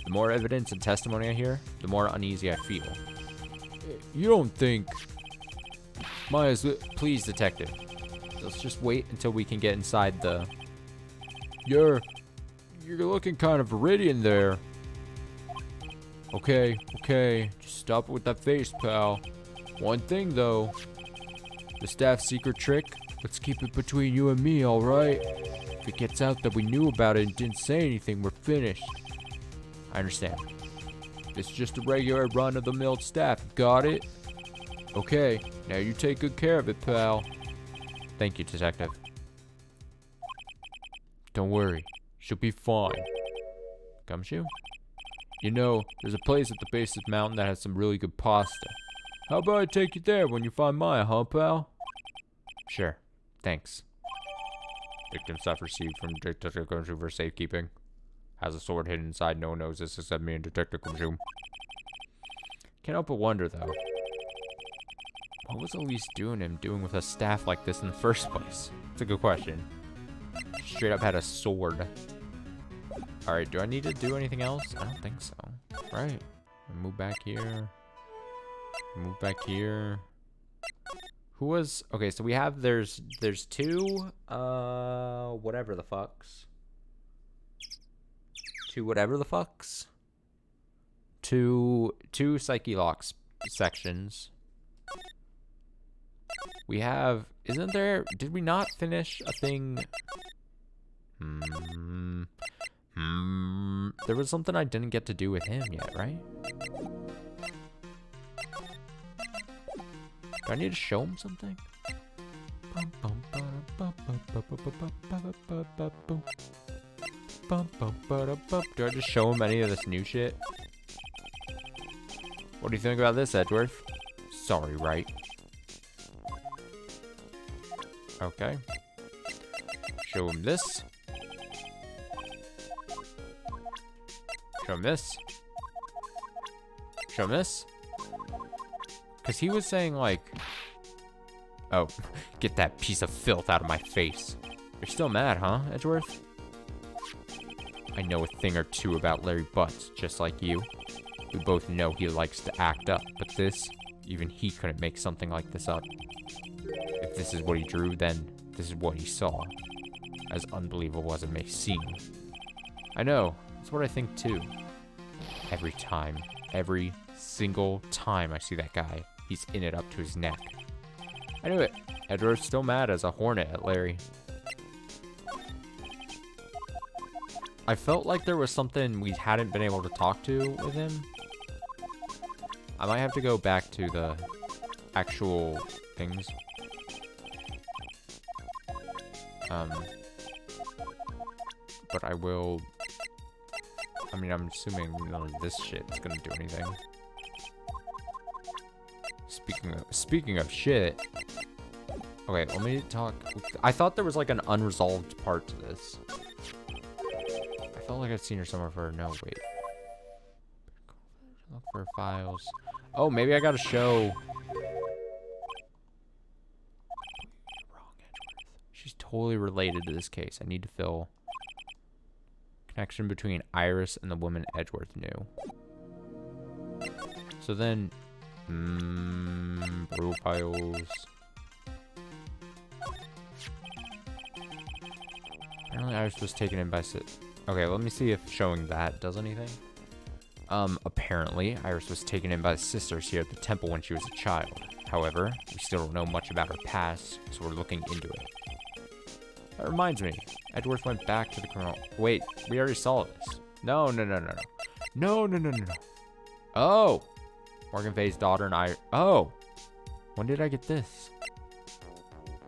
The more evidence and testimony I hear, the more uneasy I feel. You don't think... Maya's... Please, detective. Let's just wait until we can get inside the... You're looking kind of viridian there. Okay, just stop it with that face, pal. One thing, though. The staff's secret trick, let's keep it between you and me, alright? If it gets out that we knew about it and didn't say anything, we're finished. I understand. It's just a regular run-of-the-mill staff, got it? Okay, now you take good care of it, pal. Thank you, detective. Don't worry, she'll be fine. Gumshoe? You know, there's a place at the base of the mountain that has some really good pasta. How about I take you there when you find Maya, huh, pal? Sure. Thanks. Victim stuff received from Detective Gumshoe for safekeeping. Has a sword hidden inside. No one knows this except me and Detective Gumshoe. Can't help but wonder, though. What was Elise doing with a staff like this in the first place? It's a good question. Straight up had a sword. Alright, do I need to do anything else? I don't think so. Right. Move back here. Move back here. Who was... Okay, so we have... There's two... Whatever the fucks. Two whatever the fucks. Two Psyche Locks sections. We have... Isn't there... Did we not finish a thing... There was something I didn't get to do with him yet, right? Do I need to show him something? Do I just show him any of this new shit? What do you think about this, Edgeworth? Sorry, right? Okay. Show him this. Show him this. Show him this. Because he was saying, like... Oh, get that piece of filth out of my face. You're still mad, huh, Edgeworth? I know a thing or two about Larry Butts, just like you. We both know he likes to act up, but this, even he couldn't make something like this up. If this is what he drew, then this is what he saw. As unbelievable as it may seem. I know, that's what I think too. Every time, every single time I see that guy, he's in it up to his neck. I knew it. Edward's still mad as a hornet at Larry. I felt like there was something we hadn't been able to talk to with him. I might have to go back to the actual things. But I will... I mean, I'm assuming none of this shit is gonna do anything. Speaking of shit... Okay, let me talk... I thought there was like an unresolved part to this. I felt like I'd seen her somewhere for... No, wait. Look for files. Oh, maybe I gotta show... She's totally related to this case. I need to fill... Connection between Iris and the woman Edgeworth knew. So then... profiles... Apparently Iris was taken in by... Okay, let me see if showing that does anything. Apparently, Iris was taken in by the sisters here at the temple when she was a child. However, we still don't know much about her past, so we're looking into it. That reminds me, Edgeworth went back to the criminal... Wait, we already saw this. No. No. Oh! Morgan Faye's daughter and I... Oh! When did I get this?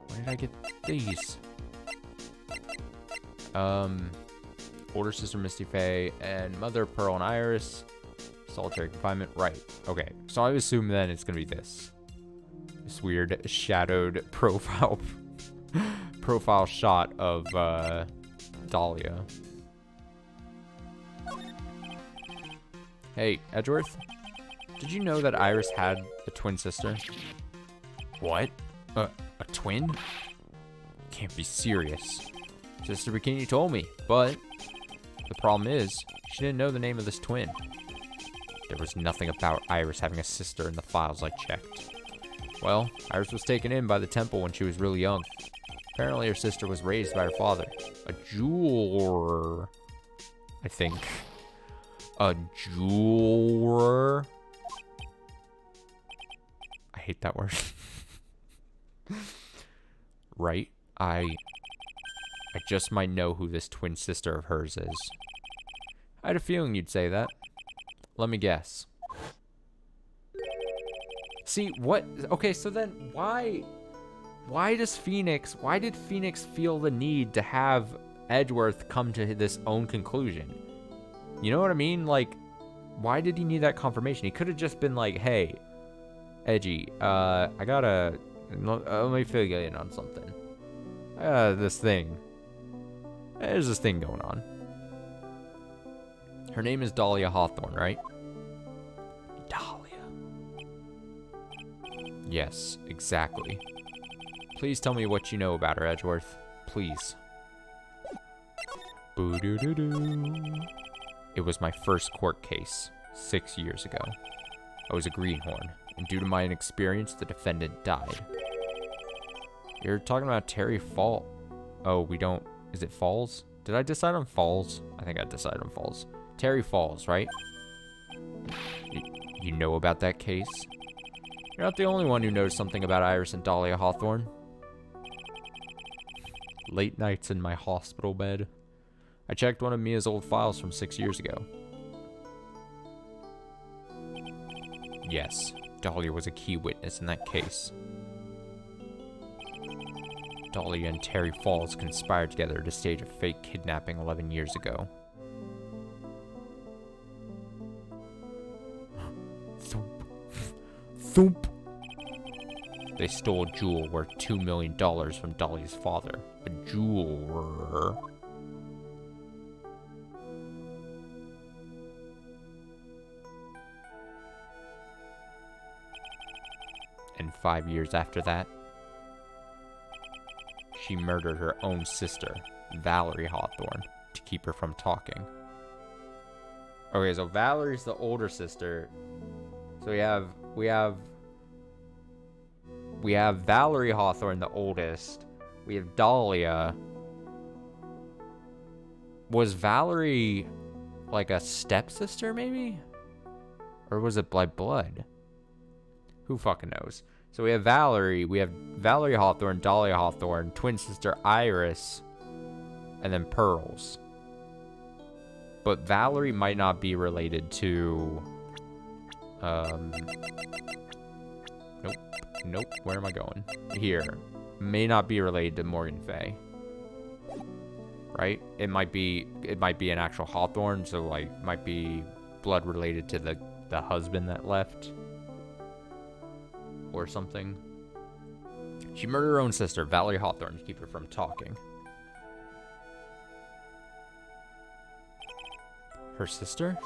When did I get these? Older sister Misty Faye and mother Pearl and Iris. Solitary confinement. Right. Okay. So I assume then it's gonna be this. This weird shadowed profile shot of Dahlia. Hey, Edgeworth. Did you know that Iris had a twin sister? What? A twin? You can't be serious. Sister Bikini told me, but the problem is, she didn't know the name of this twin. There was nothing about Iris having a sister in the files I checked. Well, Iris was taken in by the temple when she was really young. Apparently her sister was raised by her father, a jeweler, I think. A jeweler? I hate that word. Right? I just might know who this twin sister of hers is. I had a feeling you'd say that. Let me guess. See, what? Okay, so then why did Phoenix feel the need to have Edgeworth come to this own conclusion? You know what I mean? Like, why did he need that confirmation? He could have just been like, hey, Edgy, let me fill you in on something. There's this thing going on. Her name is Dahlia Hawthorne, right? Dahlia. Yes, exactly. Please tell me what you know about her, Edgeworth. Please. Boo-doo-doo-doo. It was my first court case, 6 years ago. I was a greenhorn, and due to my inexperience, the defendant died. You're talking about Terry Fall. Oh, we don't... Is it Falls? Did I decide on Falls? I think I decided on Falls. Terry Falls, right? You know about that case? You're not the only one who knows something about Iris and Dahlia Hawthorne. Late nights in my hospital bed. I checked one of Mia's old files from 6 years ago. Yes, Dahlia was a key witness in that case. Dahlia and Terry Falls conspired together to stage a fake kidnapping 11 years ago. Thump. Thump. They stole a jewel worth $2 million from Dahlia's father. A jeweler. And 5 years after that, she murdered her own sister, Valerie Hawthorne, to keep her from talking. Okay, so Valerie's the older sister. So we have Valerie Hawthorne, the oldest. We have Dahlia. Was Valerie like a stepsister, maybe? Or was it by blood? Who fucking knows? So we have Valerie Hawthorne, Dahlia Hawthorne, twin sister Iris, and then Pearls. But Valerie might not be related to... Nope. Where am I going? Here. May not be related to Morgan Fay. Right? It might be an actual Hawthorne, so like might be blood related to the husband that left. Or something. She murdered her own sister, Valerie Hawthorne, to keep her from talking. Her sister?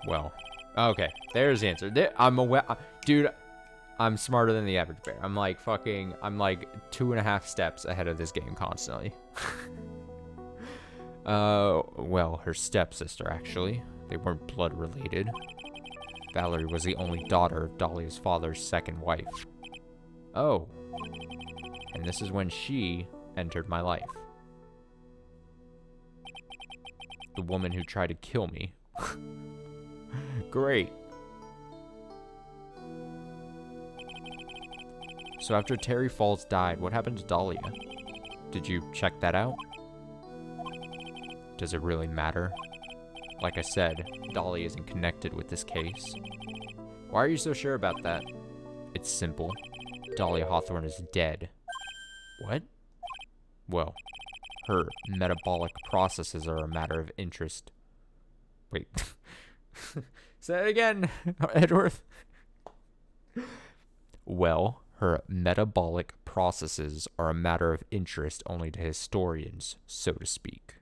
Well, okay. There's the answer. I'm aware, dude. I'm smarter than the average bear. I'm like 2.5 steps ahead of this game constantly. Well, her stepsister actually. They weren't blood related. Valerie was the only daughter of Dahlia's father's second wife. Oh. And this is when she entered my life. The woman who tried to kill me. Great. So after Terry Falls died, what happened to Dahlia? Did you check that out? Does it really matter? Like I said, Dahlia isn't connected with this case. Why are you so sure about that? It's simple. Dahlia Hawthorne is dead. What? Well, her metabolic processes are a matter of interest. Wait. Say it again, Edgeworth. Well, her metabolic processes are a matter of interest only to historians, so to speak.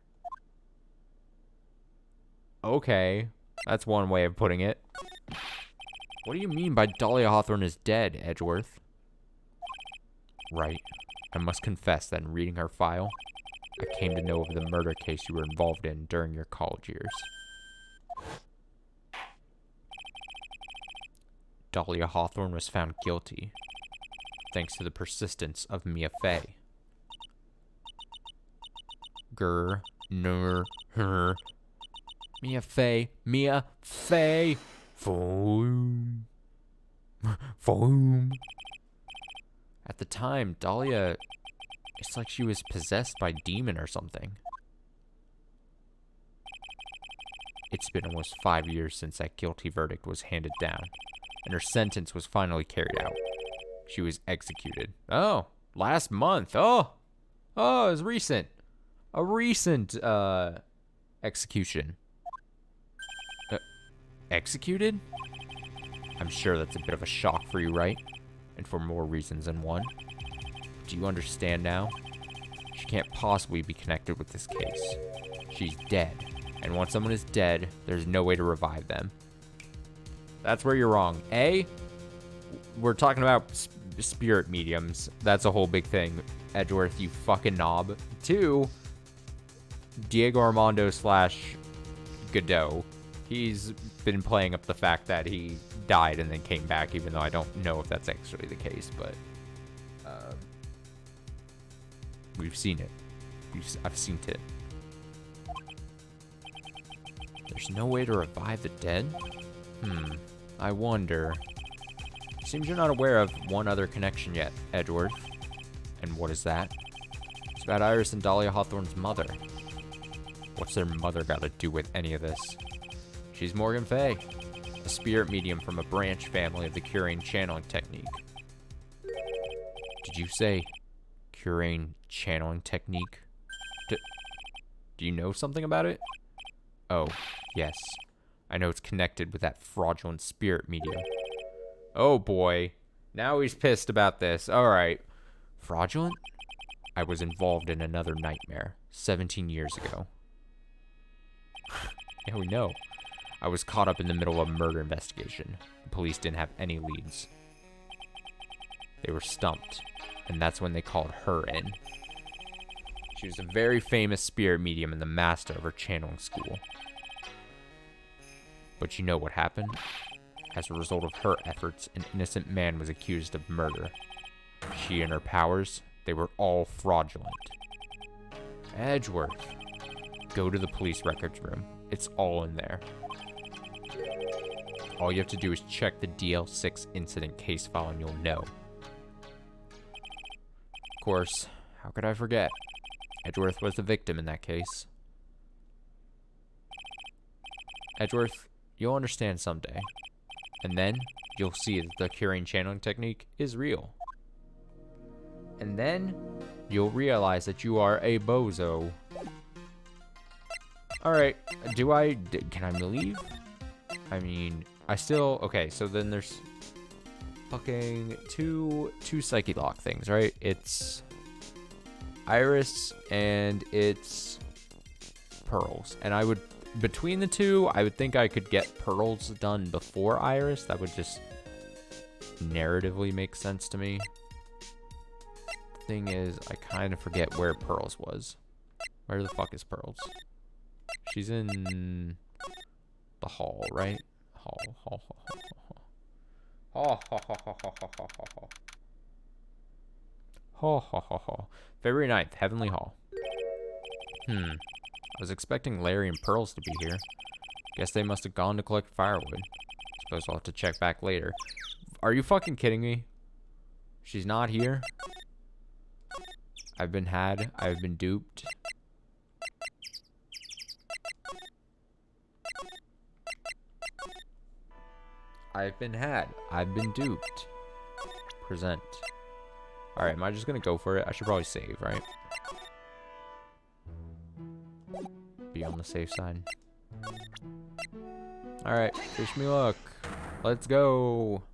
Okay, that's one way of putting it. What do you mean by Dahlia Hawthorne is dead, Edgeworth? Right. I must confess that in reading her file, I came to know of the murder case you were involved in during your college years. Dahlia Hawthorne was found guilty, thanks to the persistence of Mia Fey. Grr, ner, her. Mia Fey, Foom. Foom. At the time, Dahlia, it's like she was possessed by a demon or something. It's been almost 5 years since that guilty verdict was handed down, and her sentence was finally carried out. She was executed. Oh, last month. Oh, it was recent. A recent, execution. executed? I'm sure that's a bit of a shock for you, right? And for more reasons than one. Do you understand now? She can't possibly be connected with this case. She's dead. And once someone is dead, there's no way to revive them. That's where you're wrong. A, we're talking about spirit mediums. That's a whole big thing. Edgeworth, you fucking knob. 2, Diego Armando / Godot. He's been playing up the fact that he died and then came back, even though I don't know if that's actually the case, but we've seen it. I've seen it. There's no way to revive the dead? I wonder. Seems you're not aware of one other connection yet, Edgeworth. And what is that? It's about Iris and Dahlia Hawthorne's mother. What's their mother got to do with any of this? She's Morgan Fay, a spirit medium from a branch family of the Curane channeling technique. Did you say Curane channeling technique? Do you know something about it? Oh, yes. I know it's connected with that fraudulent spirit medium. Oh boy. Now he's pissed about this. Alright. Fraudulent? I was involved in another nightmare 17 years ago. Yeah, we know. I was caught up in the middle of a murder investigation. The police didn't have any leads. They were stumped, and that's when they called her in. She was a very famous spirit medium and the master of her channeling school. But you know what happened? As a result of her efforts, an innocent man was accused of murder. She and her powers, they were all fraudulent. Edgeworth, go to the police records room. It's all in there. All you have to do is check the DL6 incident case file and you'll know. Of course, how could I forget? Edgeworth was the victim in that case. Edgeworth, you'll understand someday. And then, you'll see that the Curane channeling technique is real. And then, you'll realize that you are a bozo. Alright, can I leave? I mean, I still, okay, so then there's fucking two psyche lock things, right? It's Iris and it's Pearls. And I would, between the two, I would think I could get Pearls done before Iris. That would just narratively make sense to me. Thing is, I kind of forget where Pearls was. Where the fuck is Pearls? She's in the hall, right? Hall. February 9th, Heavenly Hall. I was expecting Larry and Pearls to be here. Guess they must have gone to collect firewood. Suppose I'll have to check back later. Are you fucking kidding me? She's not here? I've been duped. I've been duped. Present. Alright, am I just gonna go for it? I should probably save, right? Be on the safe side. Alright, wish me luck. Let's go.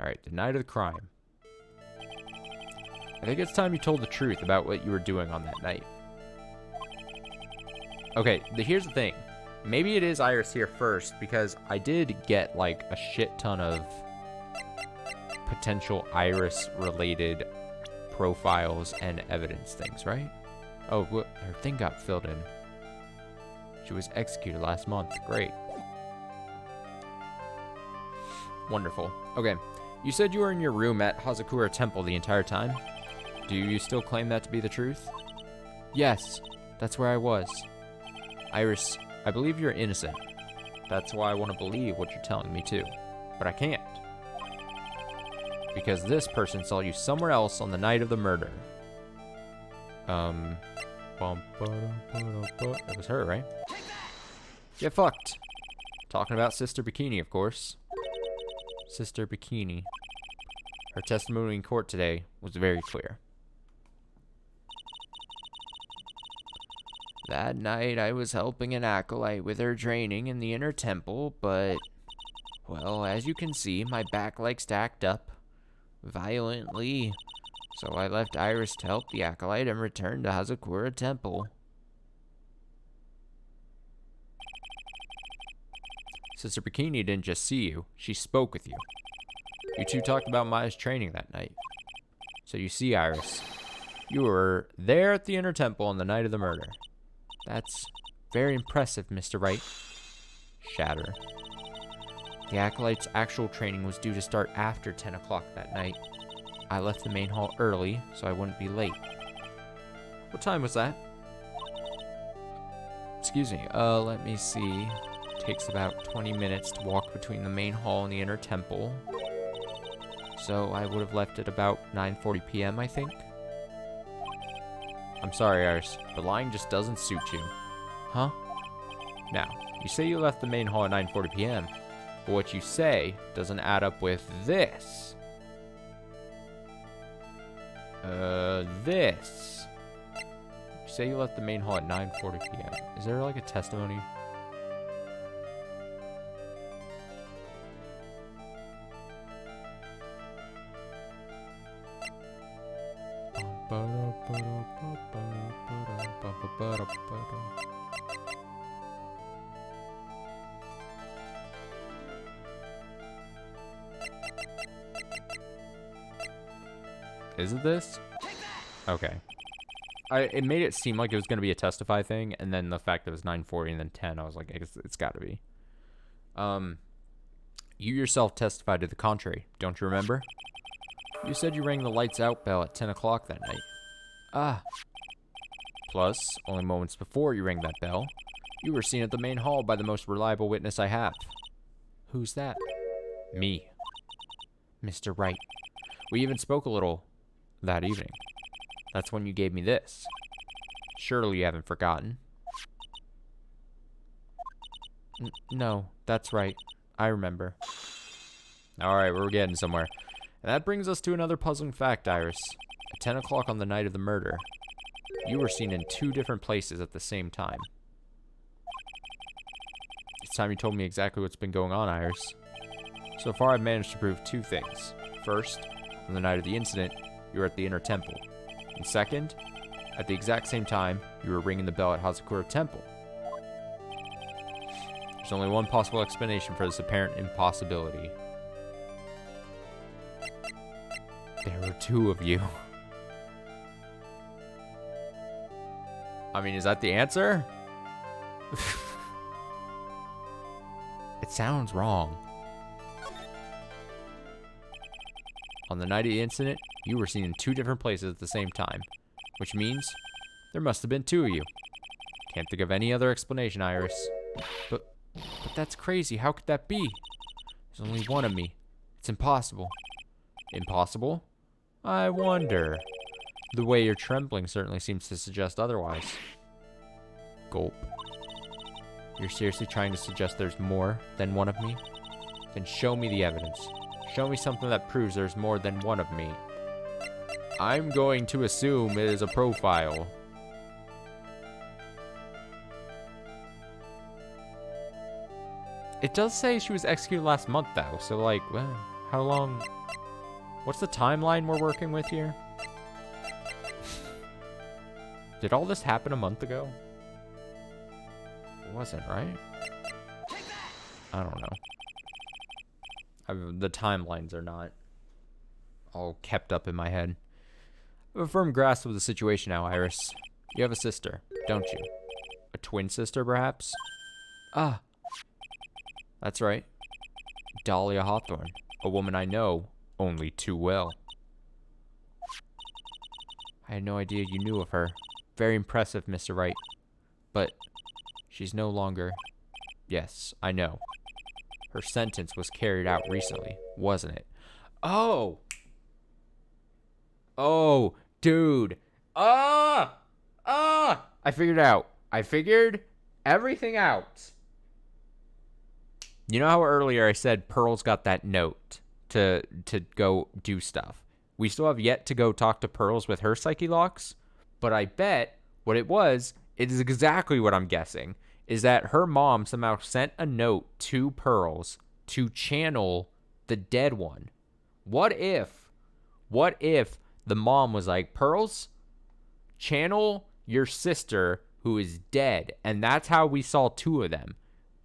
Alright, the night of the crime. I think it's time you told the truth about what you were doing on that night. Okay, here's the thing. Maybe it is Iris here first, because I did get, like, a shit ton of potential Iris-related profiles and evidence things, right? Oh, her thing got filled in. She was executed last month. Great. Wonderful. Okay, you said you were in your room at Hazakura Temple the entire time? Do you still claim that to be the truth? Yes, that's where I was. Iris, I believe you're innocent. That's why I want to believe what you're telling me too. But I can't. Because this person saw you somewhere else on the night of the murder. It was her, right? Get fucked. Talking about Sister Bikini, of course. Sister Bikini. Her testimony in court today was very clear. That night, I was helping an acolyte with her training in the inner temple, but, well, as you can see, my back leg stacked up violently. So I left Iris to help the acolyte and returned to Hazakura Temple. Sister Bikini didn't just see you, she spoke with you. You two talked about Maya's training that night. So you see, Iris, you were there at the inner temple on the night of the murder. That's very impressive, Mr. Wright. Shatter. The acolyte's actual training was due to start after 10 o'clock that night. I left the main hall early, so I wouldn't be late. What time was that? Excuse me, let me see. Takes about 20 minutes to walk between the main hall and the inner temple. So I would have left at about 9:40 p.m., I think. I'm sorry, Iris. The lying just doesn't suit you. Huh? Now, you say you left the main hall at 9:40 p.m., but what you say doesn't add up with this. This. You say you left the main hall at 9:40 p.m. Is there like a testimony? Is it this? Okay. It made it seem like it was going to be a testify thing, and then the fact that it was 9:40 and then 10, I was like, it's got to be. You yourself testified to the contrary, don't you remember? You said you rang the lights out bell at 10 o'clock that night. Ah. Plus, only moments before you rang that bell, you were seen at the main hall by the most reliable witness I have. Who's that? Me. Mr. Wright. We even spoke a little that evening. That's when you gave me this. Surely you haven't forgotten. No, that's right. I remember. Alright, we're getting somewhere. And that brings us to another puzzling fact, Iris. At 10 o'clock on the night of the murder, you were seen in 2 different places at the same time. It's time you told me exactly what's been going on, Iris. So far, I've managed to prove 2 things. First, on the night of the incident, you were at the inner temple. And second, at the exact same time, you were ringing the bell at Hazakura Temple. There's only one possible explanation for this apparent impossibility. There were 2 of you. I mean, is that the answer? It sounds wrong. On the night of the incident, you were seen in 2 different places at the same time, which means there must have been 2 of you. Can't think of any other explanation, Iris. But that's crazy. How could that be? There's only one of me. It's impossible. Impossible? I wonder. The way you're trembling certainly seems to suggest otherwise. Gulp. You're seriously trying to suggest there's more than one of me? Then show me the evidence. Show me something that proves there's more than one of me. I'm going to assume it is a profile. It does say she was executed last month, though, so, like, well, how long? What's the timeline we're working with here? Did all this happen a month ago? It wasn't, right? I don't know. The timelines are not all kept up in my head. I have a firm grasp of the situation now, Iris. You have a sister, don't you? A twin sister, perhaps? Ah. That's right. Dahlia Hawthorne, a woman I know only too well. I had no idea you knew of her. Very impressive, Mr. Wright. But she's no longer... Yes, I know. Her sentence was carried out recently, wasn't it? Oh! Oh, dude. I figured it out. I figured everything out. You know how earlier I said Pearl's got that note to go do stuff? We still have yet to go talk to Pearls with her psyche locks, but I bet what it was It is exactly what I'm guessing, is that her mom somehow sent a note to Pearls to channel the dead one. What if the mom was like, Pearls, channel your sister who is dead, and that's how we saw two of them.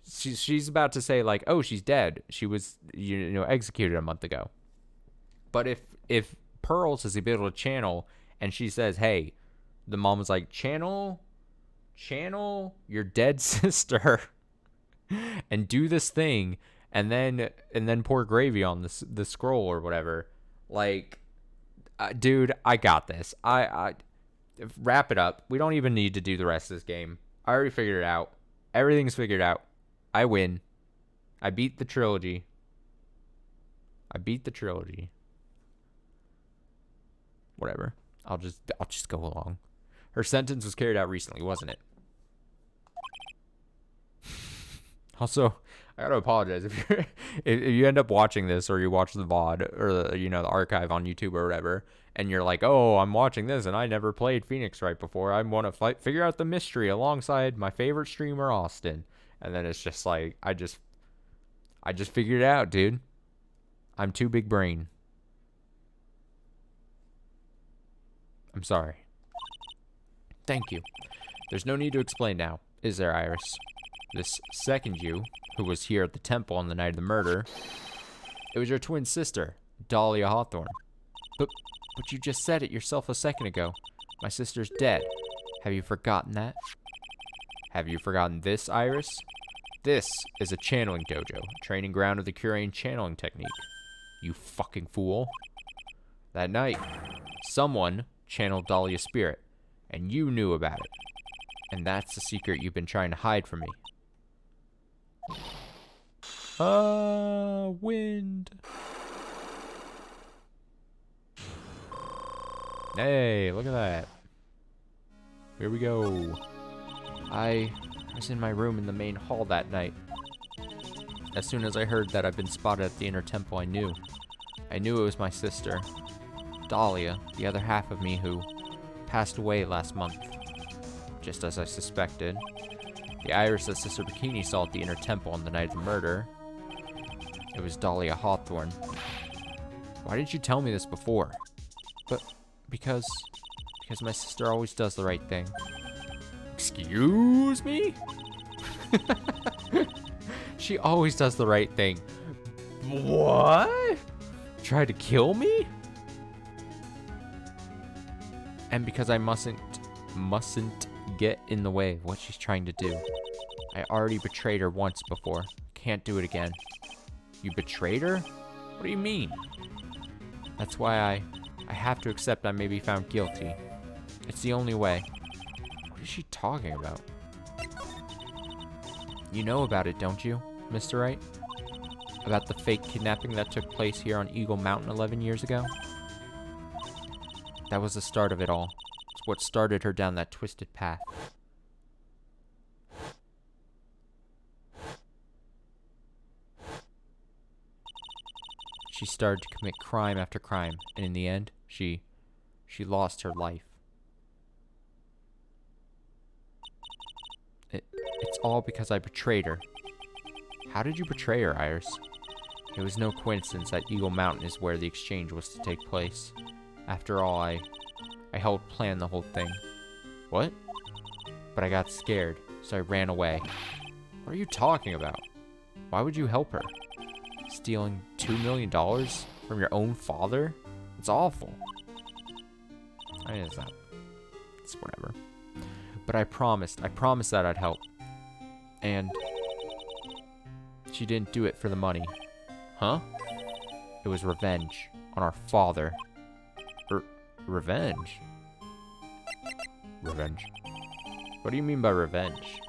She's about to say like, oh, she's dead. She was executed a month ago. But if Pearls is able to channel, and she says, hey, the mom was like, channel your dead sister and do this thing, and then pour gravy on the scroll or whatever. Like, dude, I got this. I wrap it up. We don't even need to do the rest of this game. I already figured it out. Everything's figured out. I win. I beat the trilogy. Whatever. I'll just go along. Her sentence was carried out recently, wasn't it? Also, I gotta apologize if you end up watching this, or you watch the VOD or the archive on YouTube or whatever, and you're like, oh, I'm watching this and I never played Phoenix Wright before. I want to figure out the mystery alongside my favorite streamer, Austin. And then it's just like, I just figured it out, dude. I'm too big brain. I'm sorry. Thank you. There's no need to explain now, is there, Iris? This second you, who was here at the temple on the night of the murder, it was your twin sister, Dahlia Hawthorne. But you just said it yourself a second ago. My sister's dead. Have you forgotten that? Have you forgotten this, Iris? This is a channeling dojo, training ground of the Curain channeling technique. You fucking fool. That night, someone channeled Dahlia's spirit, and you knew about it. And that's the secret you've been trying to hide from me. Wind. Hey, look at that. Here we go. I was in my room in the main hall that night. As soon as I heard that I'd been spotted at the inner temple, I knew. I knew it was my sister, Dahlia, the other half of me, who passed away last month. Just as I suspected. The Iris that Sister Bikini saw at the inner temple on the night of the murder. It was Dahlia Hawthorne. Why didn't you tell me this before? But because my sister always does the right thing. Excuse me? She always does the right thing. What? Tried to kill me? And because I mustn't get in the way of what she's trying to do. I already betrayed her once before. Can't do it again. You betrayed her? What do you mean? That's why I have to accept I may be found guilty. It's the only way. What is she talking about? You know about it, don't you, Mr. Wright? About the fake kidnapping that took place here on Eagle Mountain 11 years ago? That was the start of it all. It's what started her down that twisted path. She started to commit crime after crime, and in the end, she lost her life. It's all because I betrayed her. How did you betray her, Iris? It was no coincidence that Eagle Mountain is where the exchange was to take place. After all, I helped plan the whole thing. What? But I got scared, so I ran away. What are you talking about? Why would you help her? Stealing $2 million from your own father? It's awful. I mean, it's whatever. But I promised that I'd help. And she didn't do it for the money. Huh? It was revenge on our father. Revenge? Revenge. What do you mean by revenge?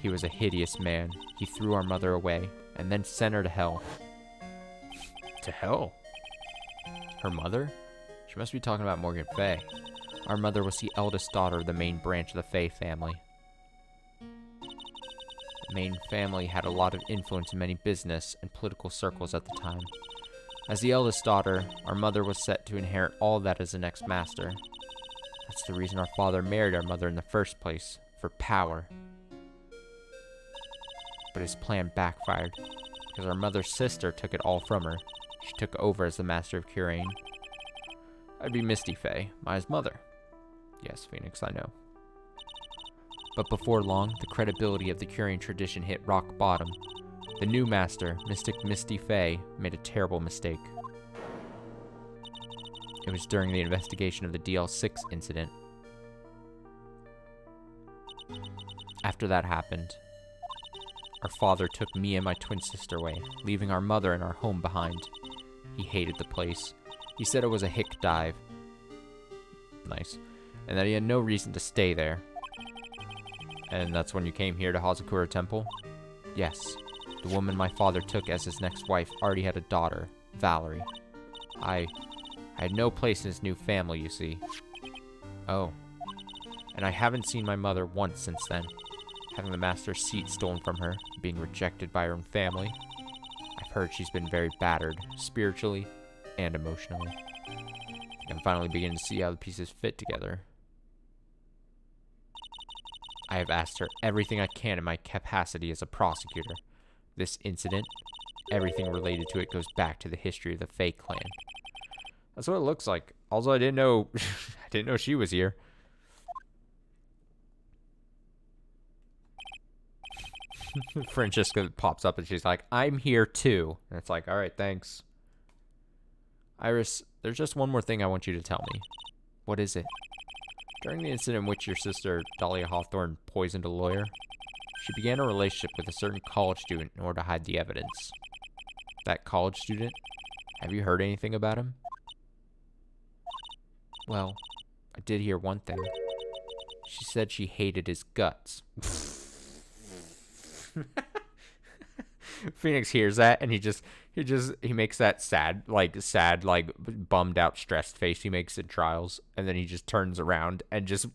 He was a hideous man. He threw our mother away and then sent her to hell. To hell? Her mother? She must be talking about Morgan Fay. Our mother was the eldest daughter of the main branch of the Fay family. The main family had a lot of influence in many business and political circles at the time. As the eldest daughter, our mother was set to inherit all that as the next master. That's the reason our father married our mother in the first place, for power. But his plan backfired, because our mother's sister took it all from her. She took over as the Master of Curain. I'd be Misty Fae, Maya's mother. Yes, Phoenix, I know. But before long, the credibility of the Curain tradition hit rock bottom. The new master, Mystic Misty Fae, made a terrible mistake. It was during the investigation of the DL6 incident. After that happened, our father took me and my twin sister away, leaving our mother and our home behind. He hated the place. He said it was a hick dive. Nice. And that he had no reason to stay there. And that's when you came here to Hazakura Temple? Yes. The woman my father took as his next wife already had a daughter, Valerie. I had no place in his new family, you see. Oh. And I haven't seen my mother once since then. Having the master's seat stolen from her, being rejected by her own family. I've heard she's been very battered, spiritually and emotionally. I'm finally beginning to see how the pieces fit together. I have asked her everything I can in my capacity as a prosecutor. This incident, everything related to it goes back to the history of the Fae clan. That's what it looks like. Also, I didn't know I didn't know she was here. Francesca pops up and she's like, I'm here too. And it's like, all right, thanks. Iris, there's just one more thing I want you to tell me. What is it? During the incident in which your sister, Dahlia Hawthorne, poisoned a lawyer, she began a relationship with a certain college student in order to hide the evidence. That college student? Have you heard anything about him? Well, I did hear one thing. She said she hated his guts. Phoenix hears that and he makes that sad, bummed out, stressed face he makes in trials, and then he just turns around and just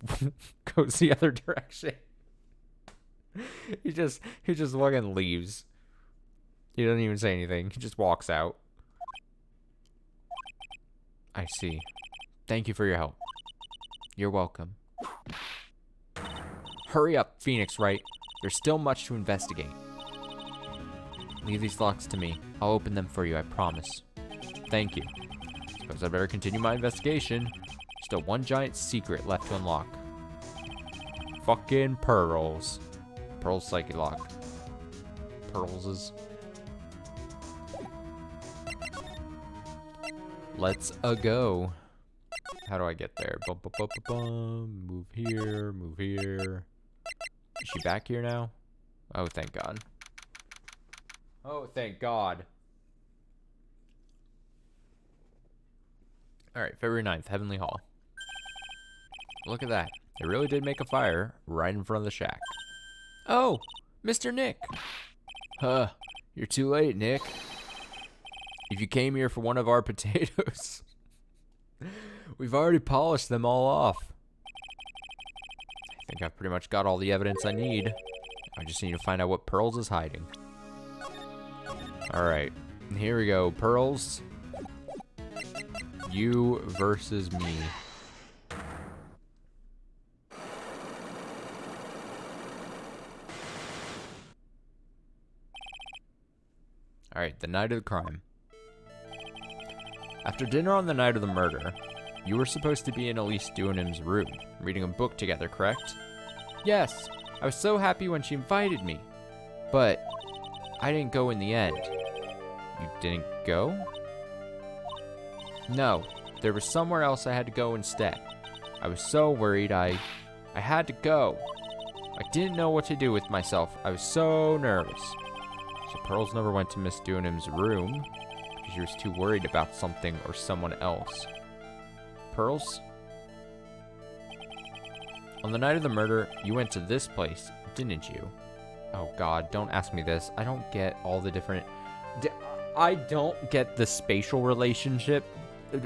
goes the other direction. He just fucking leaves. He doesn't even say anything. He just walks out. I see. Thank you for your help. You're welcome. Hurry up, Phoenix Wright. There's still much to investigate. Leave these locks to me. I'll open them for you, I promise. Thank you. Suppose I better continue my investigation. Still one giant secret left to unlock. Fucking pearls. Pearls Psyche Lock. Pearls. Let's go. How do I get there? Bum, bum, bum, bum, bum. Move here, move here. Is she back here now? Oh, thank God. Oh, thank God. Alright, February 9th, Heavenly Hall. Look at that. They really did make a fire right in front of the shack. Oh, Mr. Nick. Huh, you're too late, Nick. If you came here for one of our potatoes, We've already polished them all off. I think I've pretty much got all the evidence I need. I just need to find out what Pearls is hiding. Alright, here we go. Pearls, you versus me. Alright, the night of the crime. After dinner on the night of the murder, you were supposed to be in Elise Duanim's room, reading a book together, correct? Yes, I was so happy when she invited me. But I didn't go in the end. You didn't go? No, there was somewhere else I had to go instead. I was so worried I had to go. I didn't know what to do with myself. I was so nervous. So Pearls never went to Miss Duanim's room because she was too worried about something or someone else. Pearls? On the night of the murder, you went to this place, didn't you? Oh God, don't ask me this. I don't get all the different... I don't get the spatial relationship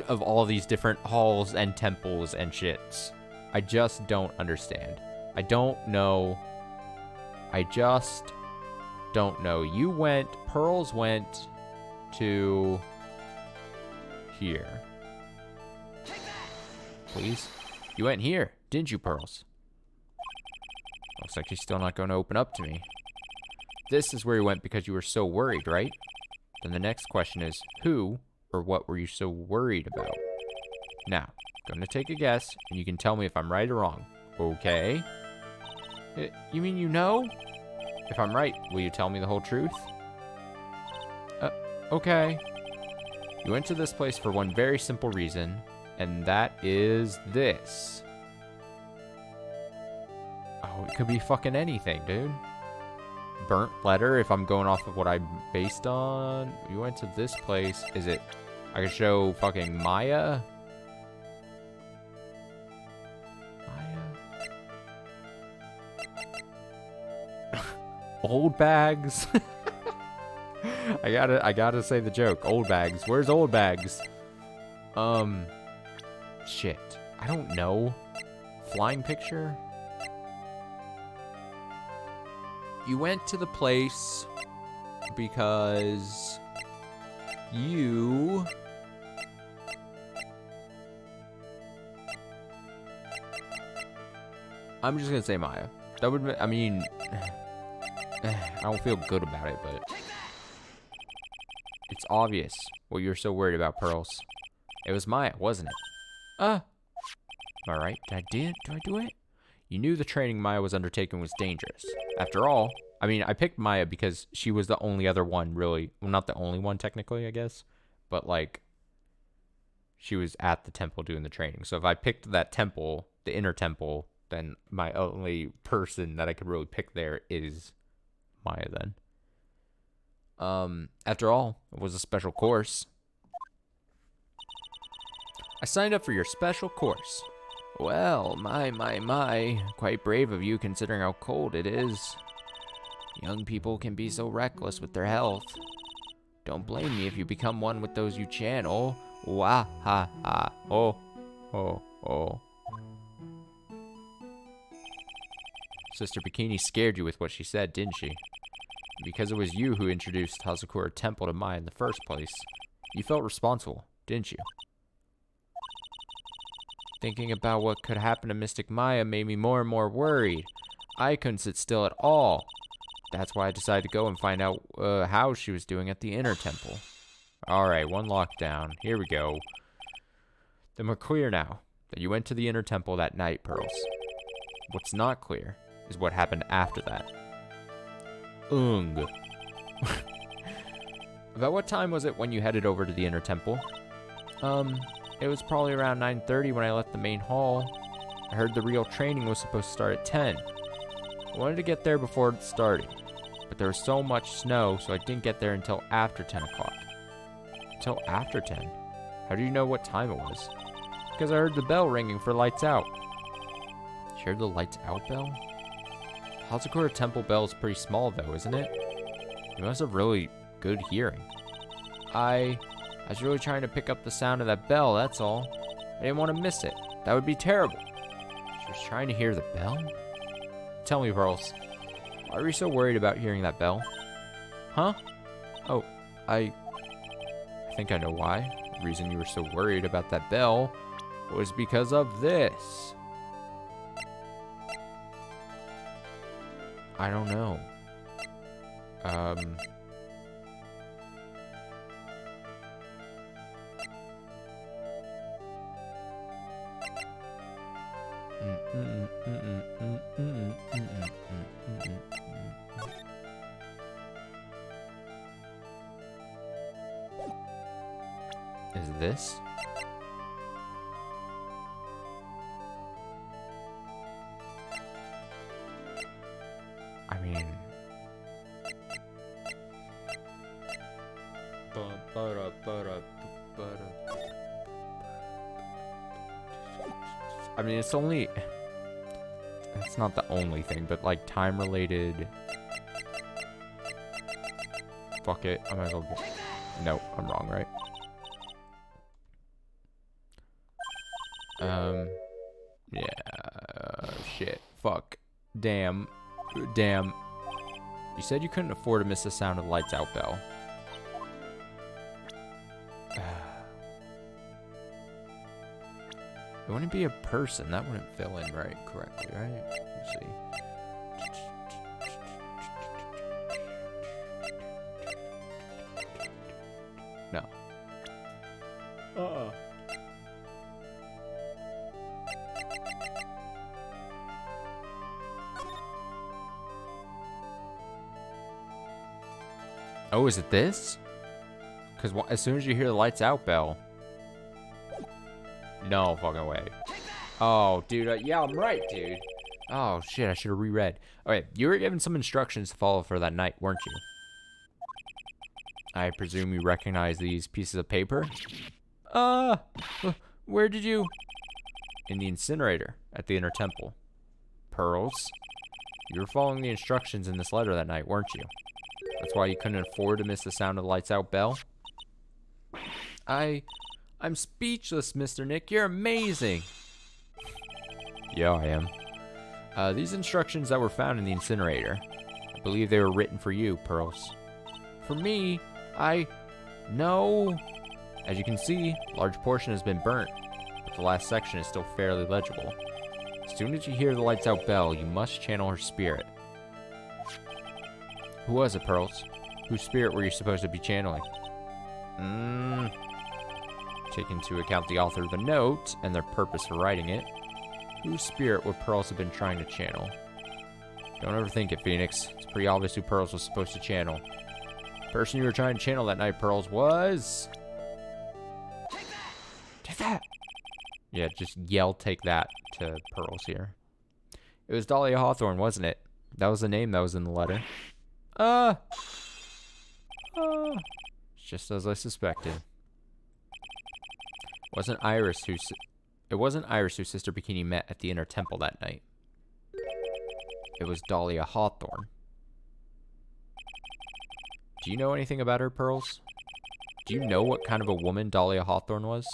of all these different halls and temples and shits. I just don't understand. I don't know. I just don't know. You went... Pearls went to... here. Please? You went here, didn't you, Pearls? Looks like he's still not going to open up to me. This is where you went because you were so worried, right? Then the next question is, who or what were you so worried about? Now, I'm going to take a guess, and you can tell me if I'm right or wrong. Okay? You mean you know? If I'm right, will you tell me the whole truth? Okay. You went to this place for one very simple reason, and that is this. Oh, it could be fucking anything, dude. Burnt letter, if I'm going off of what I'm based on. You went to this place. Is it... I could show fucking Maya? Old bags. I gotta say the joke. Old bags. Where's old bags? Shit. I don't know. Flying picture? You went to the place because you... I'm just gonna say Maya. That would be, I mean... I don't feel good about it, but... It's obvious what you're so worried about, Pearls. It was Maya, wasn't it? Am I right? Did I do it? You knew the training Maya was undertaking was dangerous. After all, I mean, I picked Maya because she was the only other one, really. Well, not the only one, technically, I guess. But, like, she was at the temple doing the training. So if I picked that temple, the inner temple, then my only person that I could really pick there is Maya then. After all, it was a special course. I signed up for your special course. Well, my. Quite brave of you considering how cold it is. Young people can be so reckless with their health. Don't blame me if you become one with those you channel. Wah ha ha. Oh. Sister Bikini scared you with what she said, didn't she? Because it was you who introduced Hazakura Temple to Maya in the first place. You felt responsible, didn't you? Thinking about what could happen to Mystic Maya made me more and more worried. I couldn't sit still at all. That's why I decided to go and find out how she was doing at the inner temple. Alright, one lockdown. Here we go. Then we're clear now that you went to the inner temple that night, Pearls. What's not clear is what happened after that. About what time was it when you headed over to the inner temple? It was probably around 9:30 when I left the main hall. I heard the real training was supposed to start at 10. I wanted to get there before it started, but there was so much snow, so I didn't get there until after 10 o'clock. Until after 10? How do you know what time it was? Because I heard the bell ringing for lights out. You heard the lights out bell? Hazakura Temple bell is pretty small though, isn't it? You must have really good hearing. I was really trying to pick up the sound of that bell, that's all. I didn't want to miss it. That would be terrible. She was trying to hear the bell? Tell me, Pearls, why were you so worried about hearing that bell? Huh? Oh, I think I know why. The reason you were so worried about that bell was because of this. I don't know. Is this? I mean... I mean, it's only... It's not the only thing, but like time-related... Fuck it, I'm gonna go get... Nope, I'm wrong, right? Yeah, shit, fuck, damn. You said you couldn't afford to miss the sound of the lights out bell. It wouldn't be a person. That wouldn't fill in right correctly, right? Let's see. Oh, is it this? Because as soon as you hear the lights out bell. No fucking way. Oh, dude. Yeah, I'm right, dude. Oh, shit. I should have reread. Okay, you were given some instructions to follow for that night, weren't you? I presume you recognize these pieces of paper? Where did you... In the incinerator at the inner temple. Pearls? You were following the instructions in this letter that night, weren't you? That's why you couldn't afford to miss the sound of the lights out bell? I'm speechless, Mr. Nick. You're amazing. Yeah, I am. These instructions that were found in the incinerator, I believe they were written for you, Pearls. For me, No. As you can see, a large portion has been burnt, but the last section is still fairly legible. As soon as you hear the lights out bell, you must channel her spirit. Who was it, Pearls? Whose spirit were you supposed to be channeling? Take into account the author of the note and their purpose for writing it. Whose spirit would Pearls have been trying to channel? Don't overthink it, Phoenix. It's pretty obvious who Pearls was supposed to channel. The person you were trying to channel that night, Pearls, was... Take that! Yeah, just yell take that to Pearls here. It was Dahlia Hawthorne, wasn't it? That was the name that was in the letter. Just as I suspected. It wasn't Iris who Sister Bikini met at the inner temple that night. It was Dahlia Hawthorne. Do you know anything about her, Pearls? Do you know what kind of a woman Dahlia Hawthorne was?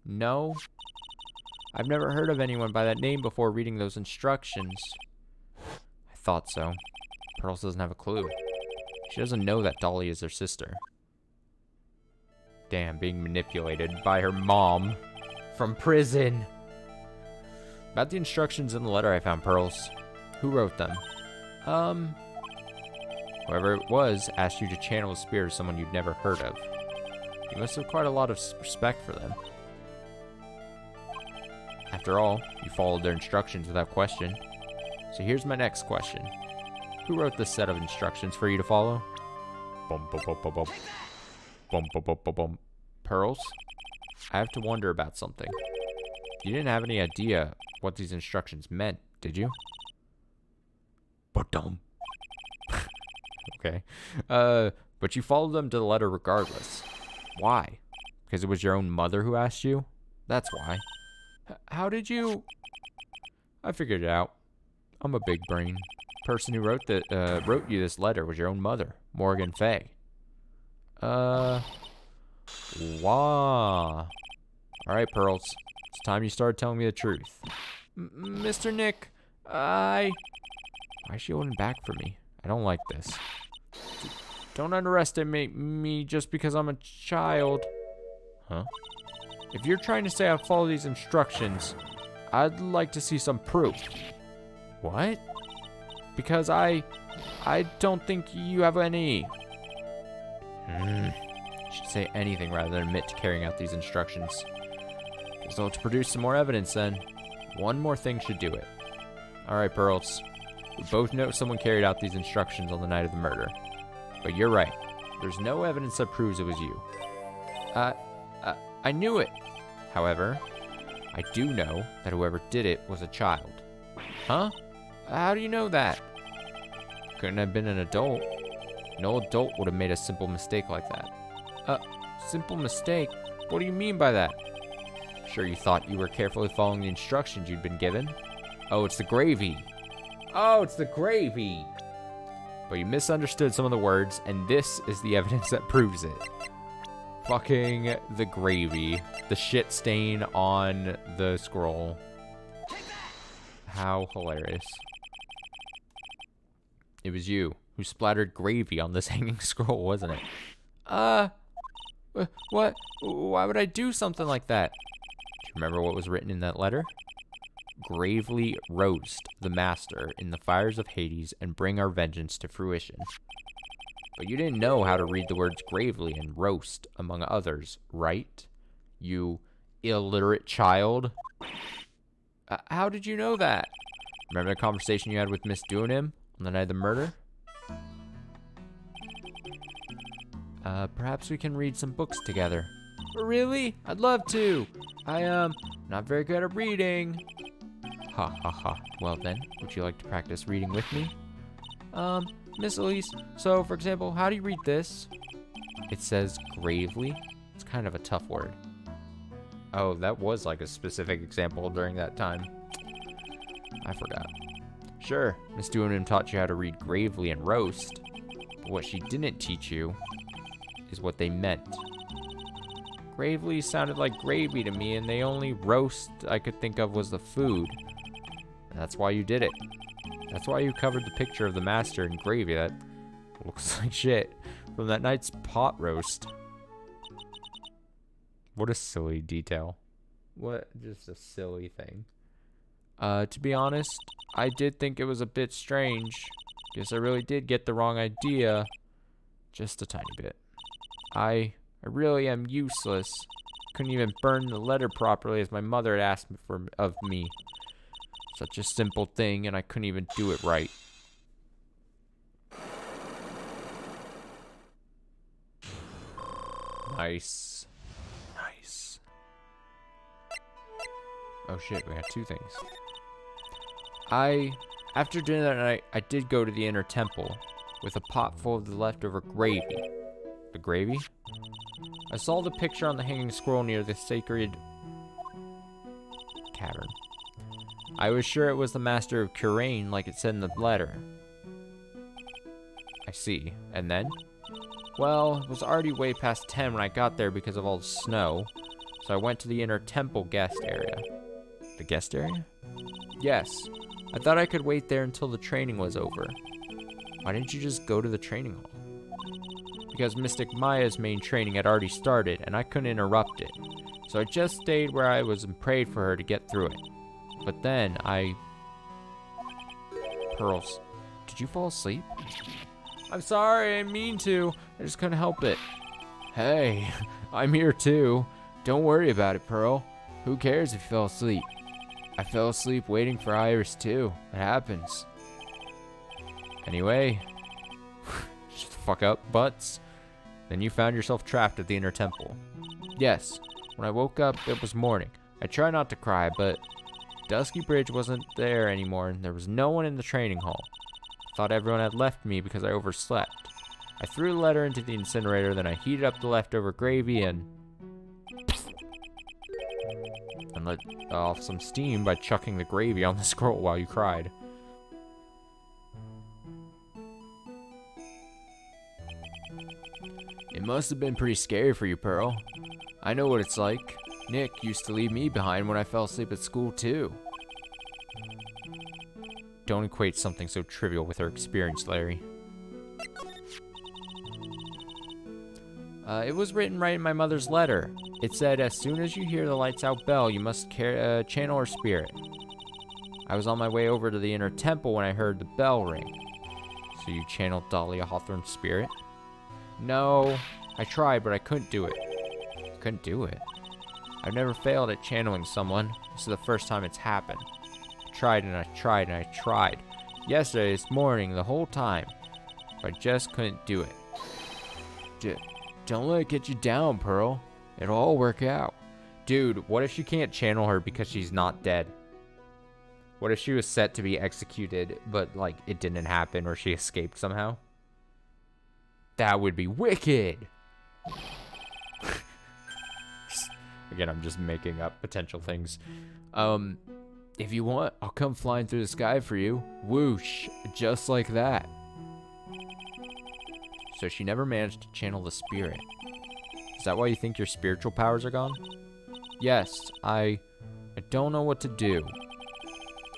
No. I've never heard of anyone by that name before reading those instructions. I thought so. Pearls doesn't have a clue. She doesn't know that Dahlia is her sister. Damn, being manipulated by her mom from prison. About the instructions in the letter I found, Pearls. Who wrote them? Whoever it was asked you to channel the spirit of someone you'd never heard of. You must have quite a lot of respect for them. After all, you followed their instructions without question. So here's my next question. Who wrote this set of instructions for you to follow? Bum, bum, bum, bum, bum. Bum, bum, bum, bum, bum. Pearls? I have to wonder about something. You didn't have any idea what these instructions meant, did you? Ba-dum. Okay. But you followed them to the letter regardless. Why? Because it was your own mother who asked you? That's why. How did you... I figured it out. I'm a big brain. Person who wrote you this letter was your own mother, Morgan Fay. Wah. Alright, Pearls. It's time you started telling me the truth. Mr. Nick, Why is she holding back from me? I don't like this. Don't underestimate me just because I'm a child. Huh? If you're trying to say I follow these instructions, I'd like to see some proof. What? Because I don't think you have any. You should say anything rather than admit to carrying out these instructions. So to produce some more evidence then, one more thing should do it. Alright, Pearls. We both know someone carried out these instructions on the night of the murder. But you're right. There's no evidence that proves it was you. I knew it. However, I do know that whoever did it was a child. Huh? How do you know that? Couldn't have been an adult. No adult would have made a simple mistake like that. Simple mistake? What do you mean by that? Sure you thought you were carefully following the instructions you'd been given? Oh, it's the gravy. Oh, it's the gravy. But you misunderstood some of the words, and this is the evidence that proves it. Fucking the gravy. The shit stain on the scroll. How hilarious. It was you who splattered gravy on this hanging scroll, wasn't it? What? Why would I do something like that? Do you remember what was written in that letter? Gravely roast the master in the fires of Hades and bring our vengeance to fruition. But you didn't know how to read the words gravely and roast, among others, right? You illiterate child. How did you know that? Remember the conversation you had with Miss Dunham on the night of the murder? Perhaps we can read some books together. Really? I'd love to. Not very good at reading. Ha ha ha. Well then, would you like to practice reading with me? Miss Elise, so for example, how do you read this? It says gravely. It's kind of a tough word. Oh, that was like a specific example during that time. I forgot. Sure, Miss Dunham taught you how to read gravely and roast. But what she didn't teach you is what they meant. Gravely sounded like gravy to me, and the only roast I could think of was the food. And that's why you did it. That's why you covered the picture of the master in gravy that looks like shit from that night's pot roast. What a silly detail. What just a silly thing. To be honest, I did think it was a bit strange. Guess I really did get the wrong idea. Just a tiny bit. I really am useless. Couldn't even burn the letter properly as my mother had asked of me. Such a simple thing, and I couldn't even do it right. Nice. Nice. Oh shit, we got two things. After dinner that night, I did go to the inner temple with a pot full of the leftover gravy. The gravy? I saw the picture on the hanging scroll near the sacred cavern. I was sure it was the Master of Kurain, like it said in the letter. I see. And then? Well, it was already way past 10 when I got there because of all the snow, so I went to the inner temple guest area. The guest area? Yes. I thought I could wait there until the training was over. Why didn't you just go to the training hall? Because Mystic Maya's main training had already started, and I couldn't interrupt it. So I just stayed where I was and prayed for her to get through it. But then Pearls, did you fall asleep? I'm sorry, I didn't mean to. I just couldn't help it. Hey, I'm here too. Don't worry about it, Pearl. Who cares if you fell asleep? I fell asleep waiting for Iris too. It happens. Anyway, shut the fuck up, butts. Then you found yourself trapped at the inner temple. Yes, when I woke up, it was morning. I tried not to cry, but Dusky Bridge wasn't there anymore, and there was no one in the training hall. I thought everyone had left me because I overslept. I threw the letter into the incinerator, then I heated up the leftover gravy and let off some steam by chucking the gravy on the scroll while you cried. It must have been pretty scary for you, Pearl. I know what it's like. Nick used to leave me behind when I fell asleep at school, too. Don't equate something so trivial with her experience, Larry. It was written right in my mother's letter. It said, as soon as you hear the lights out bell, you must channel her spirit. I was on my way over to the inner temple when I heard the bell ring. So you channeled Dahlia Hawthorne's spirit? No, I tried, but I couldn't do it. Couldn't do it? I've never failed at channeling someone. This is the first time it's happened. I tried and I tried and I tried. Yesterday, this morning, the whole time. But I just couldn't do it. Don't let it get you down, Pearl. It'll all work out. Dude, what if she can't channel her because she's not dead? What if she was set to be executed, but, like, it didn't happen or she escaped somehow? That would be wicked! Again, I'm just making up potential things. If you want, I'll come flying through the sky for you. Whoosh, just like that. So she never managed to channel the spirit. Is that why you think your spiritual powers are gone? Yes, I don't know what to do.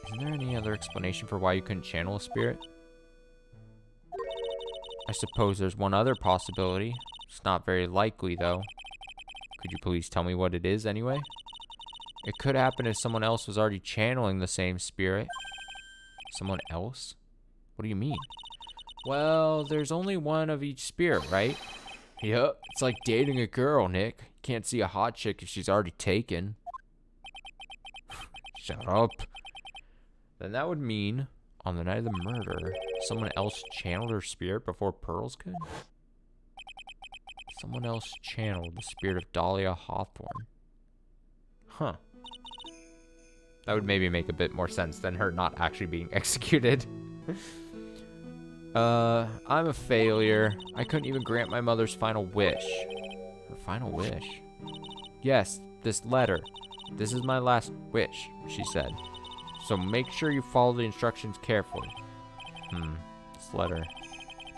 Isn't there any other explanation for why you couldn't channel a spirit? I suppose there's one other possibility. It's not very likely, though. Could you please tell me what it is, anyway? It could happen if someone else was already channeling the same spirit. Someone else? What do you mean? Well, there's only one of each spirit, right? Yep, it's like dating a girl, Nick. Can't see a hot chick if she's already taken. Shut up. Then that would mean, on the night of the murder, someone else channeled her spirit before Pearls could? Someone else channeled the spirit of Dahlia Hawthorne. Huh. That would maybe make a bit more sense than her not actually being executed. I'm a failure. I couldn't even grant my mother's final wish. Her final wish? Yes, this letter. This is my last wish, she said. So make sure you follow the instructions carefully. This letter.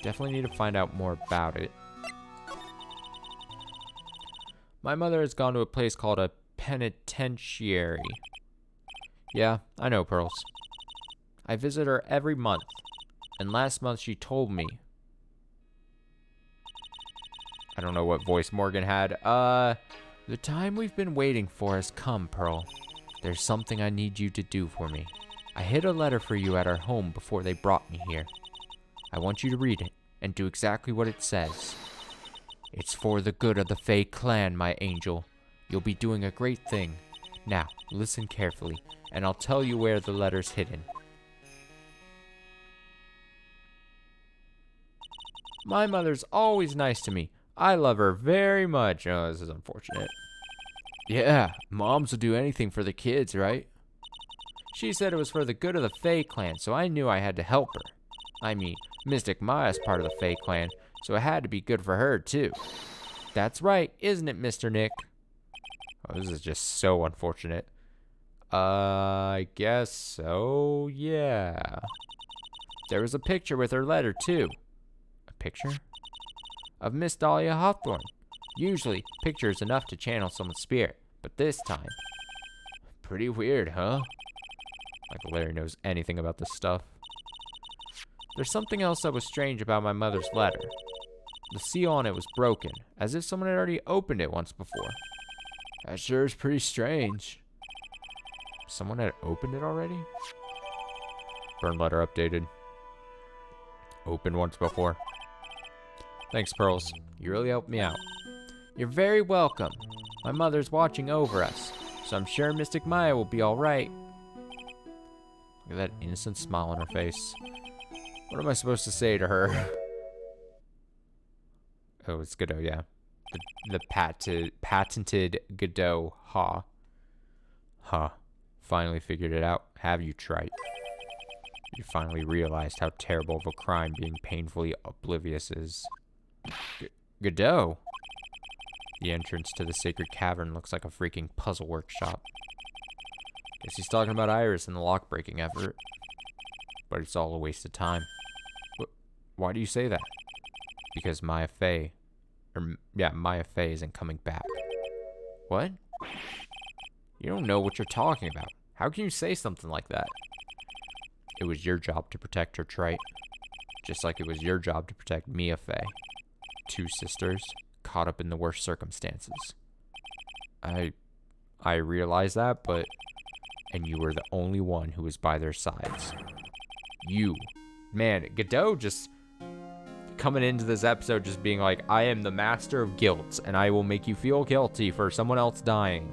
Definitely need to find out more about it. My mother has gone to a place called a penitentiary. Yeah, I know, Pearls. I visit her every month. And last month she told me. I don't know what voice Morgan had. The time we've been waiting for has come, Pearl. There's something I need you to do for me. I hid a letter for you at our home before they brought me here. I want you to read it and do exactly what it says. It's for the good of the Fae clan, my angel. You'll be doing a great thing. Now, listen carefully, and I'll tell you where the letter's hidden. My mother's always nice to me. I love her very much. Oh, this is unfortunate. Yeah, moms will do anything for the kids, right? She said it was for the good of the Fae clan, so I knew I had to help her. I mean, Mystic Maya's part of the Fae clan, so it had to be good for her, too. That's right, isn't it, Mr. Nick? Oh, this is just so unfortunate. I guess so, yeah. There was a picture with her letter, too. A picture? Of Miss Dahlia Hawthorne. Usually, picture is enough to channel someone's spirit, but this time... Pretty weird, huh? Like Larry knows anything about this stuff. There's something else that was strange about my mother's letter. The seal on it was broken, as if someone had already opened it once before. That sure is pretty strange. Someone had opened it already? Burn letter updated. Opened once before. Thanks, Pearls. You really helped me out. You're very welcome. My mother's watching over us, so I'm sure Mystic Maya will be alright. Look at that innocent smile on her face. What am I supposed to say to her? Oh, it's Godot, yeah. The patented Godot, ha. Huh. Finally figured it out. Have you, Trite? You finally realized how terrible of a crime being painfully oblivious is. Godot? The entrance to the sacred cavern looks like a freaking puzzle workshop. Guess he's talking about Iris and the lock-breaking effort. But it's all a waste of time. Why do you say that? Because Maya Fey isn't coming back. What? You don't know what you're talking about. How can you say something like that? It was your job to protect her, Trite. Just like it was your job to protect Mia Fey. Two sisters, caught up in the worst circumstances. I realize that, but... And you were the only one who was by their sides. You. Man, Godot just... coming into this episode just being like, I am the master of guilt, and I will make you feel guilty for someone else dying.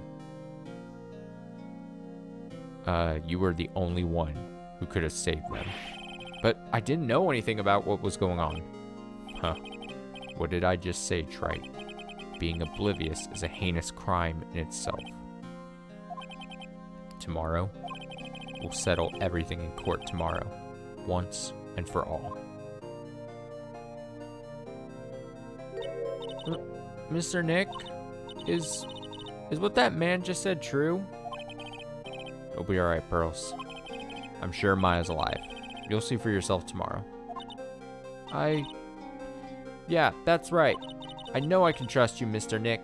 You were the only one who could have saved them. But I didn't know anything about what was going on. Huh. What did I just say, Trite? Being oblivious is a heinous crime in itself. Tomorrow, we'll settle everything in court tomorrow, once and for all. Mr. Nick, is what that man just said true? It'll be alright, Pearls. I'm sure Maya's alive. You'll see for yourself tomorrow. Yeah, that's right. I know I can trust you, Mr. Nick.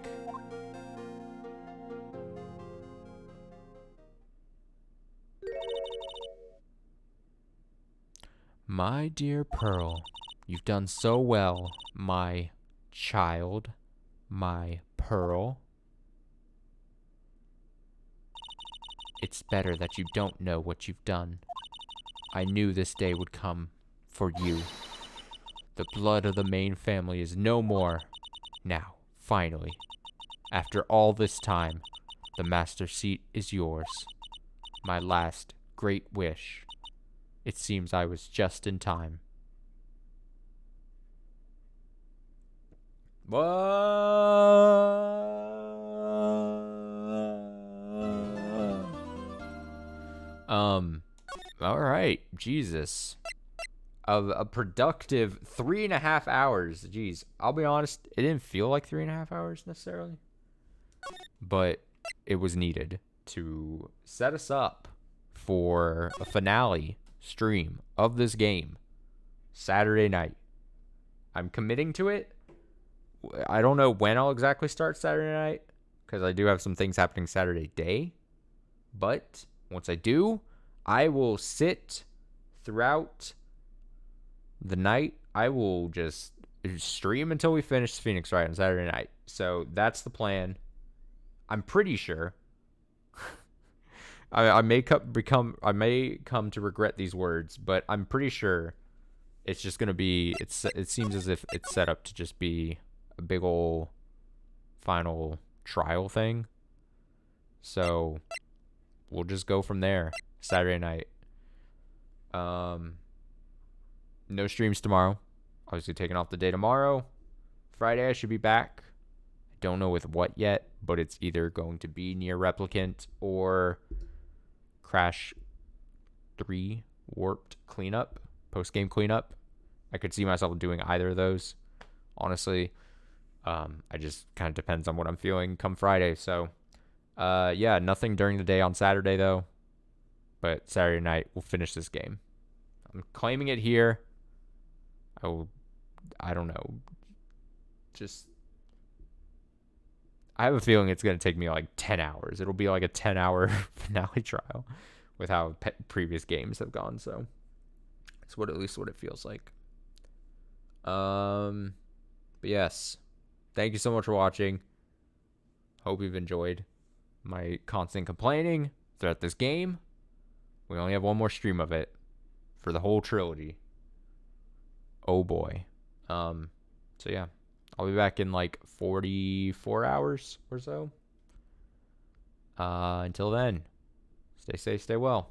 My dear Pearl, you've done so well, my child, my Pearl. It's better that you don't know what you've done. I knew this day would come for you. The blood of the main family is no more. Now, finally, after all this time, the master seat is yours. My last great wish. It seems I was just in time. What? All right, Jesus. A productive 3.5 hours. Jeez, I'll be honest, it didn't feel like 3.5 hours necessarily, but it was needed to set us up for a finale stream of this game Saturday night. I'm committing to it. I don't know when I'll exactly start Saturday night because I do have some things happening Saturday day, but once I do, I will sit throughout the night. I will just stream until we finish Phoenix Wright on Saturday night. So that's the plan. I'm pretty sure. I may come to regret these words, but I'm pretty sure it's just gonna be. It seems as if it's set up to just be a big ol' final trial thing. So we'll just go from there. Saturday night. No streams tomorrow. Obviously taking off the day tomorrow. Friday I should be back. I don't know with what yet, but it's either going to be Near Replicant or Crash 3 Warped Cleanup, post-game cleanup. I could see myself doing either of those, honestly. I just kind of depends on what I'm feeling come Friday. So, yeah, nothing during the day on Saturday, though. But Saturday night, we'll finish this game. I'm claiming it here. I don't know. I have a feeling it's going to take me like 10 hours. It'll be like a 10-hour finale trial with how previous games have gone. So it's at least what it feels like. But yes, thank you so much for watching. Hope you've enjoyed my constant complaining throughout this game. We only have one more stream of it for the whole trilogy. Oh boy. So yeah, I'll be back in like 44 hours or so. Until then, stay safe, stay well.